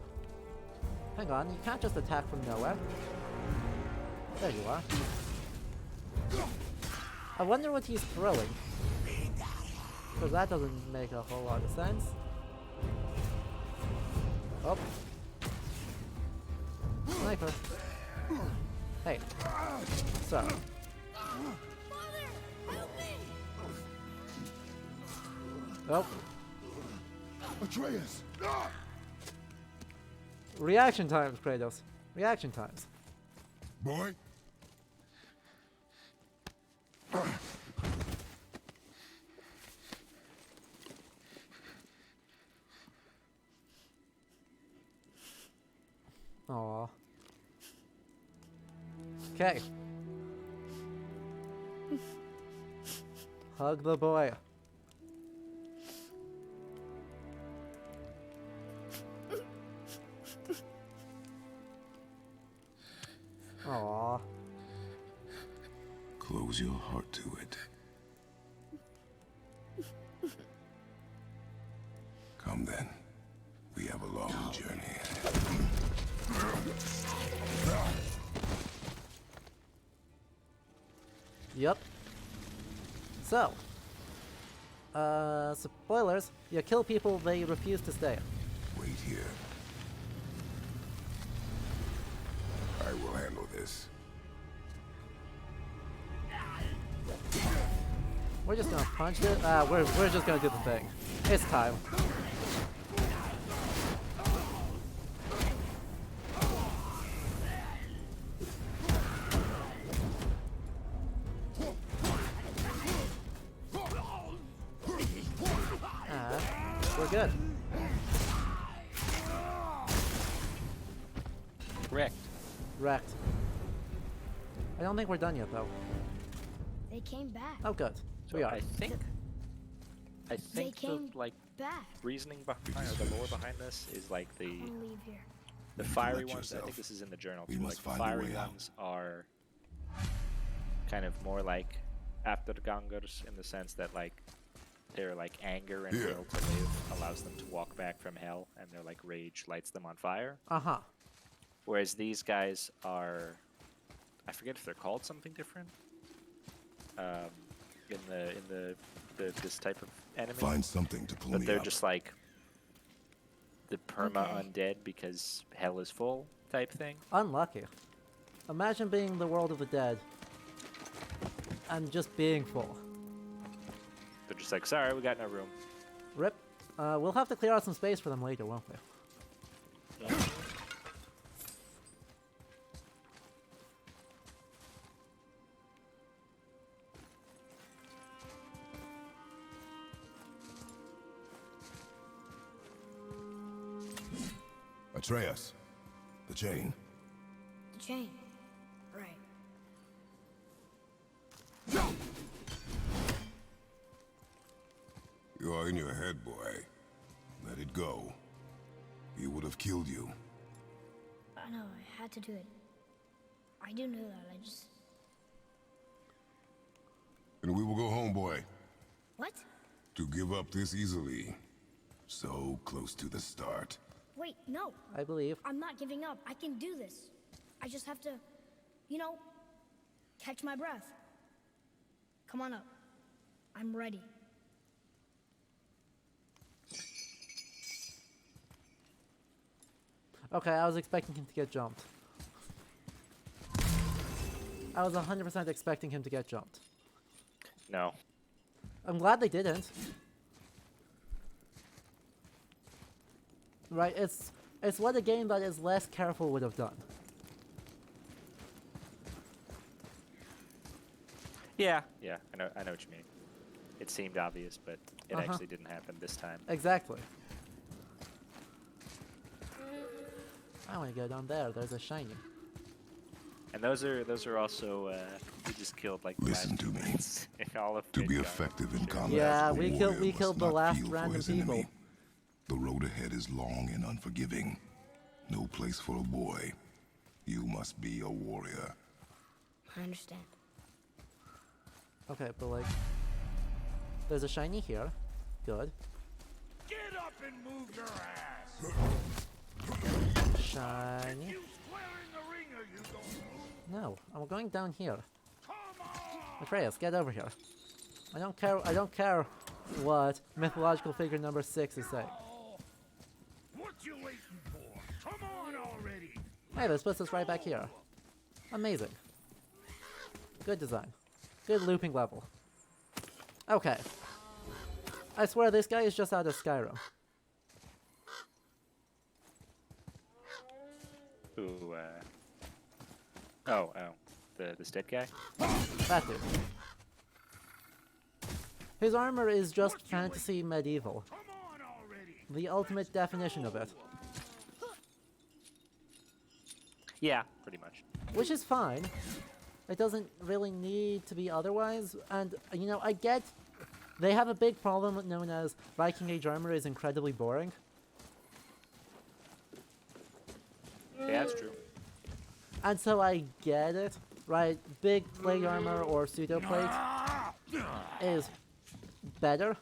Hang on, you can't just attack from nowhere. There you are. I wonder what he's throwing. Because that doesn't make a whole lot of sense. Oh. Sniper. Hey. So. Oh. Atreus! Reaction times, Kratos. Reaction times. Boy? Aww. Okay. Hug the boy. Aww. Close your heart to it. Come then. We have a long journey ahead. Yep. So. Spoilers. You kill people, they refuse to stay. Wait here. I will handle this. We're just gonna punch it. We're just gonna do the thing. It's time. We're good. Wrecked. Wrecked. I don't think we're done yet, though. They came back. Oh, good. So We are. I think They came the like back. reasoning behind or the lore behind this is like I want to leave here. the fiery Let ones. I think yourself. this is in the journal We too. must Like the find a fiery way out. ones are kind of more like after the Gangers in the sense that like their like anger and Here. will to live allows them to walk back from hell, and their like rage lights them on fire. Uh-huh. Whereas these guys are, I forget if they're called something different. In the this type of enemy, Find something to pull but me they're up. just like the perma Okay. undead because hell is full type thing. Unlucky. Imagine being the world of the dead and just being full. They're just like, sorry, we got no room. Rip. We'll have to clear out some space for them later, won't we? Atreus, the chain. The chain. Right. You are in your head, boy. Let it go. He would have killed you. I know, I had to do it. I do know that, I just... And we will go home, boy. What? To give up this easily. So close to the start. Wait, no. I believe. I'm not giving up. I can do this. I just have to, you know, catch my breath. Come on up. I'm ready. Okay, I was expecting him to get jumped. I was 100% expecting him to get jumped. No. I'm glad they didn't. Right, it's what a game that is less careful would have done. Yeah, I know what you mean. It seemed obvious, but it actually didn't happen this time. Exactly. I want to go down there. There's a shiny. And those are also we just killed like Listen to me. in all of To be Midgard. effective in combat, Yeah, a we warrior killed must the not last feel for random his people. enemy. The road ahead is long and unforgiving. No place for a boy. You must be a warrior. I understand. Okay, but like, there's a shiny here. Good. Get up and move your ass! Shiny. You square in the ring or you don't move! No, I'm going down here. Come on! Atreus, get over here. I don't care what mythological figure number 6 is saying. What you waiting for? Come on already! Hey, this puts us right back here. Amazing. Good design. Good looping level. Okay. I swear this guy is just out of Skyrim. Ooh, oh, this dead guy? That dude. His armor is just fantasy medieval. Come on already! The ultimate definition of it. Yeah, pretty much. Which is fine. It doesn't really need to be otherwise. And, you know, I get they have a big problem known as Viking Age armor is incredibly boring. Yeah, that's true. And so I get it, right? Big plate armor or pseudo plate is better.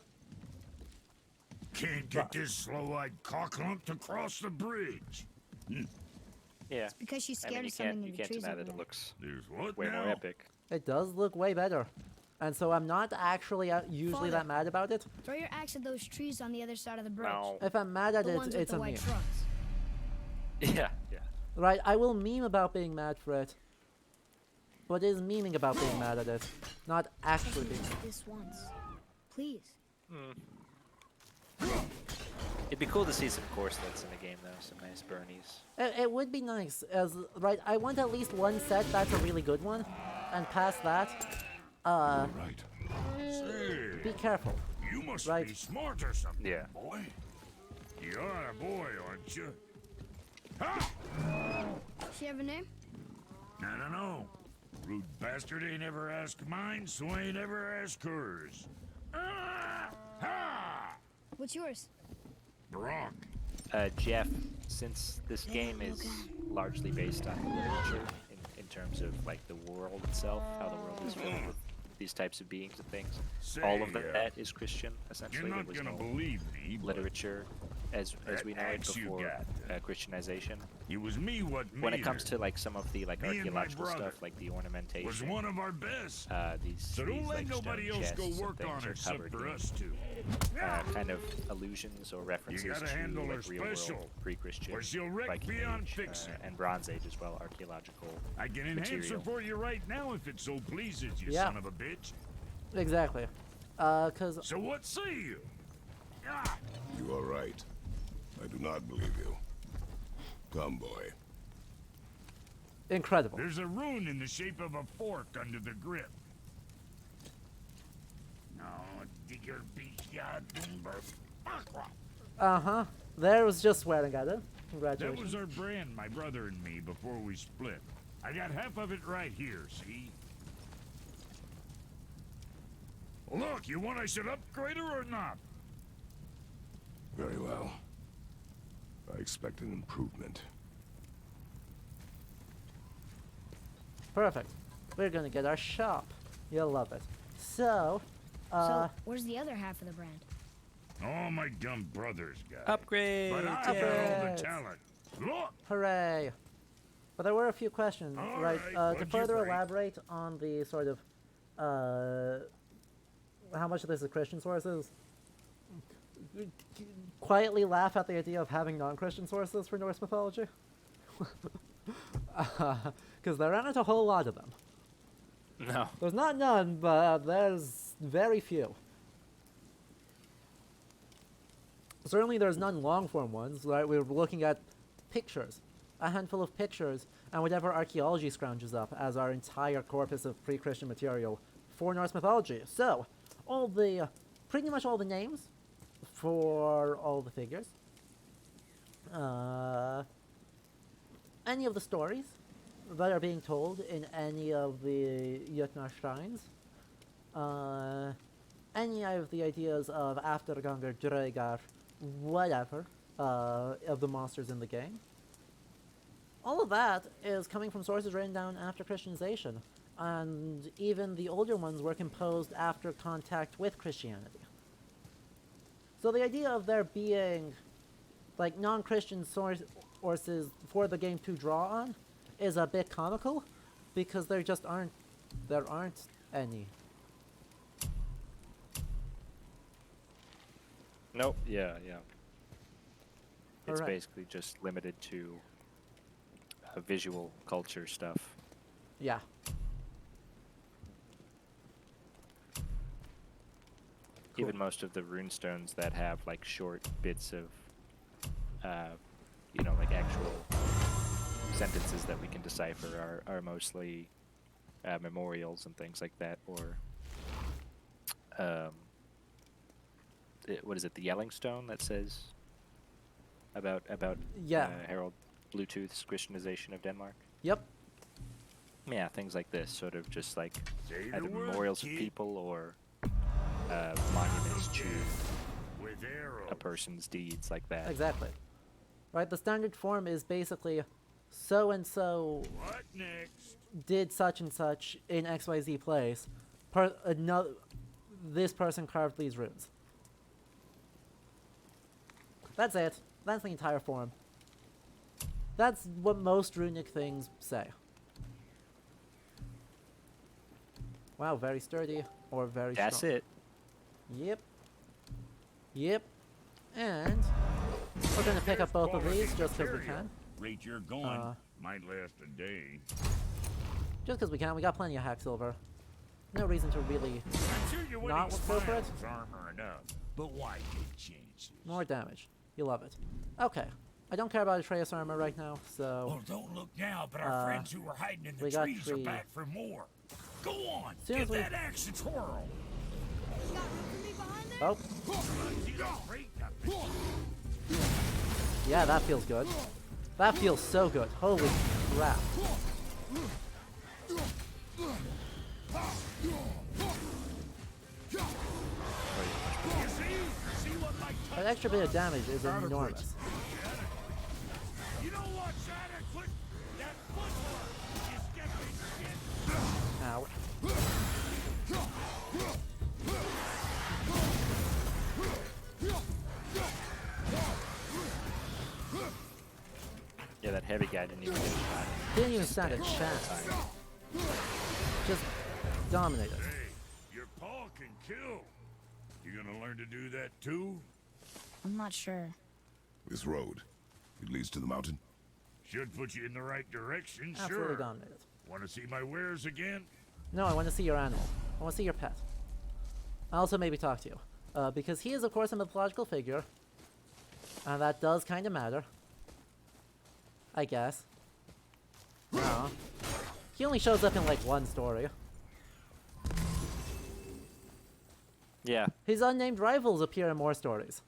Can't get this slow-eyed cocklump to cross the bridge. Yeah. Because she's I scared mean, of something in you the can't trees deny over that it there. looks There's what way now? more epic. It does look way better. And so I'm not actually usually that mad about it. Throw your axe at those trees on the other side of the bridge. No. If I'm mad at The it, ones with it's the a meme. white trucks. Yeah. Right, I will meme about being mad for it. But it is memeing about being mad at it. Not actually being Just this once. Please. It'd be cool to see some core stats in the game, though. Some nice burnies. It would be nice, as right. I want at least one set that's a really good one, and past that, Right. Say, be careful. you must Right. be smart or something, Yeah. boy. You're a boy, aren't you? Ha! Does she have a name? I don't know. Rude bastard ain't ever asked mine, so I ain't ever asked hers. Ah! Ha! What's yours? Brock. Jeff, since this game is largely based on literature in terms of like the world itself, how the world is filled with these types of beings and things, all of Say, that is Christian, You're essentially. There not was gonna no believe me, but literature as we know it axe you before got. Christianization. it was me what made When it comes her. to like some of the like Me and my archaeological brother stuff, like the ornamentation, was one of our best. these So don't these, let like, nobody stone else go chests and work things on are her except covered for in, us two. kind of allusions or references gotta to handle her like real world special, pre-Christian, or she'll wreck Viking beyond Age, fixing. and Bronze Age as well, archaeological. I can enhance her material. for you right now if it so pleases you, Yeah. son of a bitch. Exactly. Cause So what say you? Ah! You are right. I do not believe you. Come, boy. incredible. There's a rune in the shape of a fork under the grip. No, digger beach ya dumber. There was just swearing at it. Congratulations. That was our brand, my brother and me, before we split. I got half of it right here, see? Look, you want I should upgrade her or not? Very well. I expect an improvement. Perfect. We're gonna get our shop. You'll love it. So, So, where's the other half of the brand? All my dumb brothers got it. Upgrade! But I got all Upgrades. the talent. Look! hooray! But there were a few questions, All right? right, To what'd you further break? elaborate on the sort of, how much of this is Christian sources, quietly laugh at the idea of having non-Christian sources for Norse mythology. Because there aren't a whole lot of them. No. There's not none, but there's very few. Certainly there's none long-form ones, right? We're looking at pictures. A handful of pictures, and whatever archaeology scrounges up as our entire corpus of pre-Christian material for Norse mythology. So, all the, pretty much all the names for all the figures. Any of the stories that are being told in any of the Jötnar shrines. Any of the ideas of Afterganger, Draugar, whatever, of the monsters in the game. All of that is coming from sources written down after Christianization, and even the older ones were composed after contact with Christianity. So the idea of there being like non-Christian sources for the game to draw on is a bit comical, because there aren't any. Nope. Yeah. It's Alright. basically just limited to visual culture stuff. Yeah. Even most of the runestones that have like short bits of, like actual sentences that we can decipher are mostly memorials and things like that, or what is it? The Yelling Stone that says about Yeah. Harold Bluetooth's Christianization of Denmark. Yep. Yeah, things like this, sort of just like Say the either word, memorials of kid. people or monuments to With arrows. a person's deeds, like that. Exactly. Right, the standard form is basically so and so What next? did such and such in XYZ place. This person carved these runes. That's it. That's the entire form. That's what most runic things say. Wow, very sturdy or very That's strong. it. Yep. And we're gonna pick up both of these just because we Material. can. Rate you're going. Might last a day. Just because we can. We got plenty of hack silver. No reason to really I'm sure you Not wouldn't go for it? armor enough. But why take chances? more damage. You love it. Okay. I don't care about Atreus armor right now, so Well, don't look now, but our friends who were hiding in the we got trees are tree. back for more. Go on, Soon as give we- that axe a twirl. You got room for me behind there? oh, See that break up? yeah, that feels good. That feels so good. Holy crap. You see what my That extra bit of damage is enormous. You know what's adequate? That footwork. You stepping shit. Ow. Yeah, that heavy guy didn't even get a shot. Didn't even stand a chance. Just dominated. Hey, your paw can kill. You gonna learn to do that too? I'm not sure. This road, it leads to the mountain. Should put you in the right direction, Absolutely sure. dominated. Want to see my wares again? No, I want to see your animal. I want to see your pet. I also maybe talk to you. Because he is, of course, a mythological figure. And that does kind of matter. I guess. No. He only shows up in, like, one story. Yeah, His unnamed rivals appear in more stories.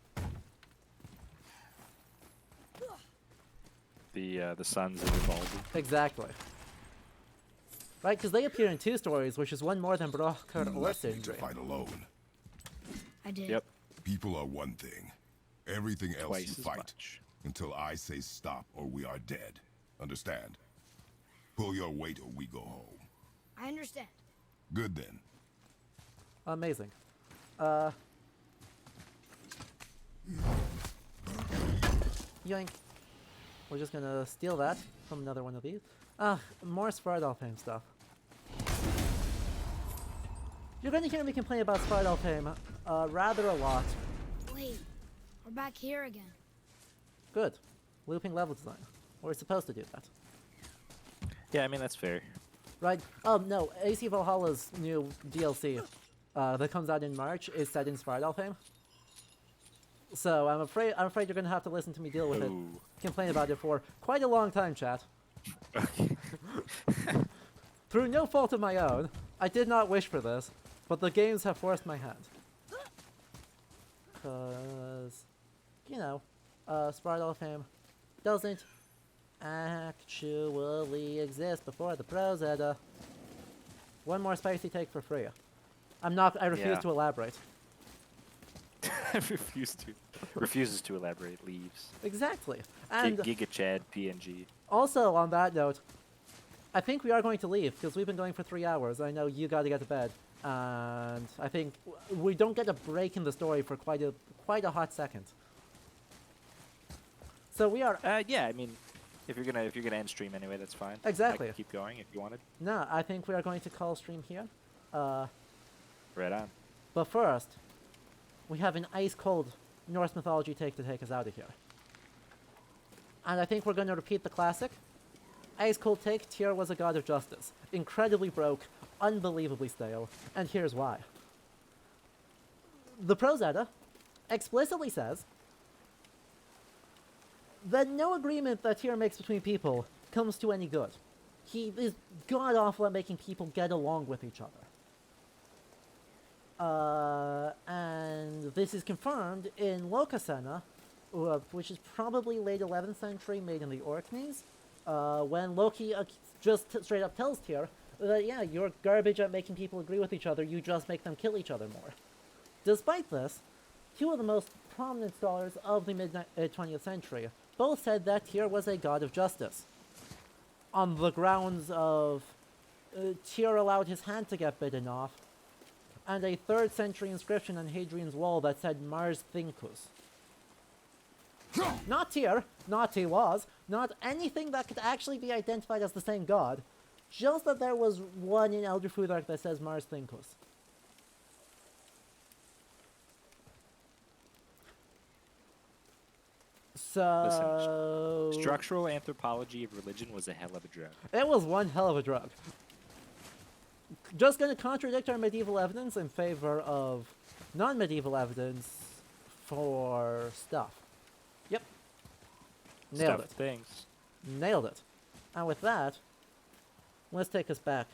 The sons of the Baldur. Exactly. Right, because they appear in 2 stories, which is one more than Brokkr You or left me to Sindri. fight alone. I did. Yep. People are one thing. Everything else Twice you as fight. much. Until I say stop or we are dead. Understand? Pull your weight or we go home. I understand. Good then. Amazing. Yoink. We're just gonna steal that from another one of these. More Svartalfheim stuff. You're gonna hear me complain about Svartalfheim rather a lot. Wait, we're back here again. Good. Looping level design. We're supposed to do that. Yeah, I mean that's fair. Right? No, AC Valhalla's new DLC that comes out in March is set in Svartalfheim. So I'm afraid you're gonna have to listen to me deal with it, Ooh. complain about it for quite a long time, chat. Through no fault of my own, I did not wish for this, but the games have forced my hand. Cause, you know, Svartalfheim doesn't actually exist before the Pros Edda. One more spicy take for free. I refuse Yeah. to elaborate. Refuses to elaborate. Leaves. Exactly. And Giga Chad PNG. also on that note, I think we are going to leave because we've been going for 3 hours. I know you got to get to bed, and I think we don't get a break in the story for quite a hot second. So we are. Yeah, I mean, if you're gonna end stream anyway, that's fine. Exactly. I can keep going if you wanted. No, I think we are going to call stream here. Right on. But first, we have an ice-cold Norse mythology take to take us out of here. And I think we're going to repeat the classic. Ice-cold take, Tyr was a god of justice. Incredibly broke, unbelievably stale, and here's why. The Prose Edda explicitly says that no agreement that Tyr makes between people comes to any good. He is god-awful at making people get along with each other. And this is confirmed in Lokasena, which is probably late 11th century, made in the Orkneys, when Loki just straight up tells Tyr that, yeah, you're garbage at making people agree with each other, you just make them kill each other more. Despite this, 2 of the most prominent scholars of the mid-20th century both said that Tyr was a god of justice, on the grounds of Tyr allowed his hand to get bitten off, and a 3rd century inscription on Hadrian's wall that said Mars Thincus. Not Tyr, not Tiwaz, not anything that could actually be identified as the same god, just that there was one in Elder Futhark that says Mars Thincus. So... Listen, structural anthropology of religion was a hell of a drug. It was one hell of a drug. Just gonna contradict our medieval evidence in favor of non-medieval evidence for stuff. Yep. Nailed Stuff it. things. Nailed it. And with that, let's take us back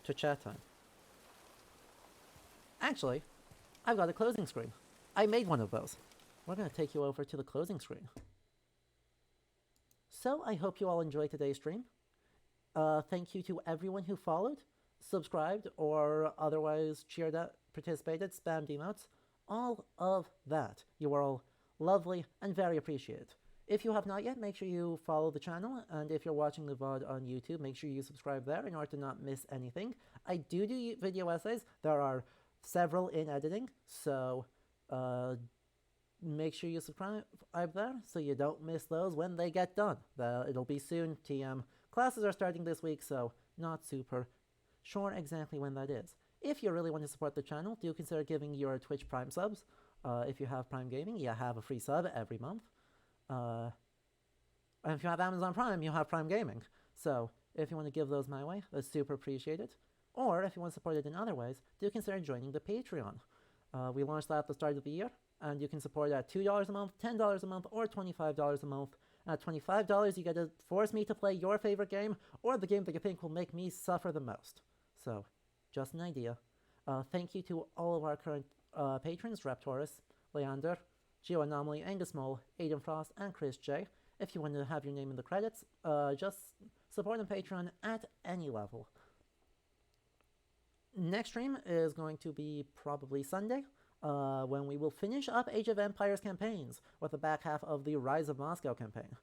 to chat time. Actually, I've got a closing screen. I made one of those. We're going to take you over to the closing screen. So I hope you all enjoyed today's stream. Thank you to everyone who followed, subscribed, or otherwise cheered up, participated, spammed emotes. All of that. You are all lovely and very appreciated. If you have not yet, make sure you follow the channel, and if you're watching the VOD on YouTube, make sure you subscribe there in order to not miss anything. I do video essays. There are several in editing, so make sure you subscribe there so you don't miss those when they get done. It'll be soon, TM. Classes are starting this week, so not super sure exactly when that is. If you really want to support the channel, do consider giving your Twitch Prime subs. If you have Prime Gaming, you have a free sub every month. And if you have Amazon Prime, you have Prime Gaming. So if you want to give those my way, that's super appreciated. Or if you want to support it in other ways, do consider joining the Patreon. We launched that at the start of the year, and you can support it at $2 a month, $10 a month, or $25 a month. At $25, you get to force me to play your favorite game, or the game that you think will make me suffer the most. So, just an idea. Thank you to all of our current patrons, Raptorus, Leander, Geo Anomaly, Angus Mole, Aiden Frost, and Chris J. if you want to have your name in the credits, just support on Patreon at any level. Next stream is going to be probably Sunday, when we will finish up Age of Empires campaigns with the back half of the Rise of Moscow campaign.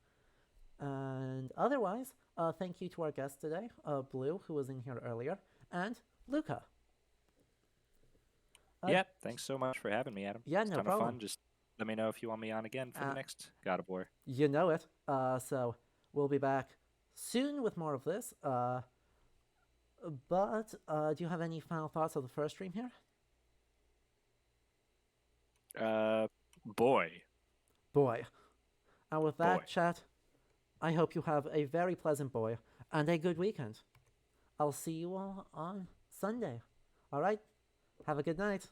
And otherwise, thank you to our guest today, Blue, who was in here earlier, and Luca. Yeah, thanks so much for having me, Adam. Yeah, It's no ton problem. of fun. Just let me know if you want me on again for the next God of War. You know it. So we'll be back soon with more of this. But do you have any final thoughts of the first stream here? Boy. And with that, Boy. chat, I hope you have a very pleasant boy and a good weekend. I'll see you all on Sunday. All right? Have a good night.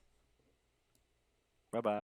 Bye-bye.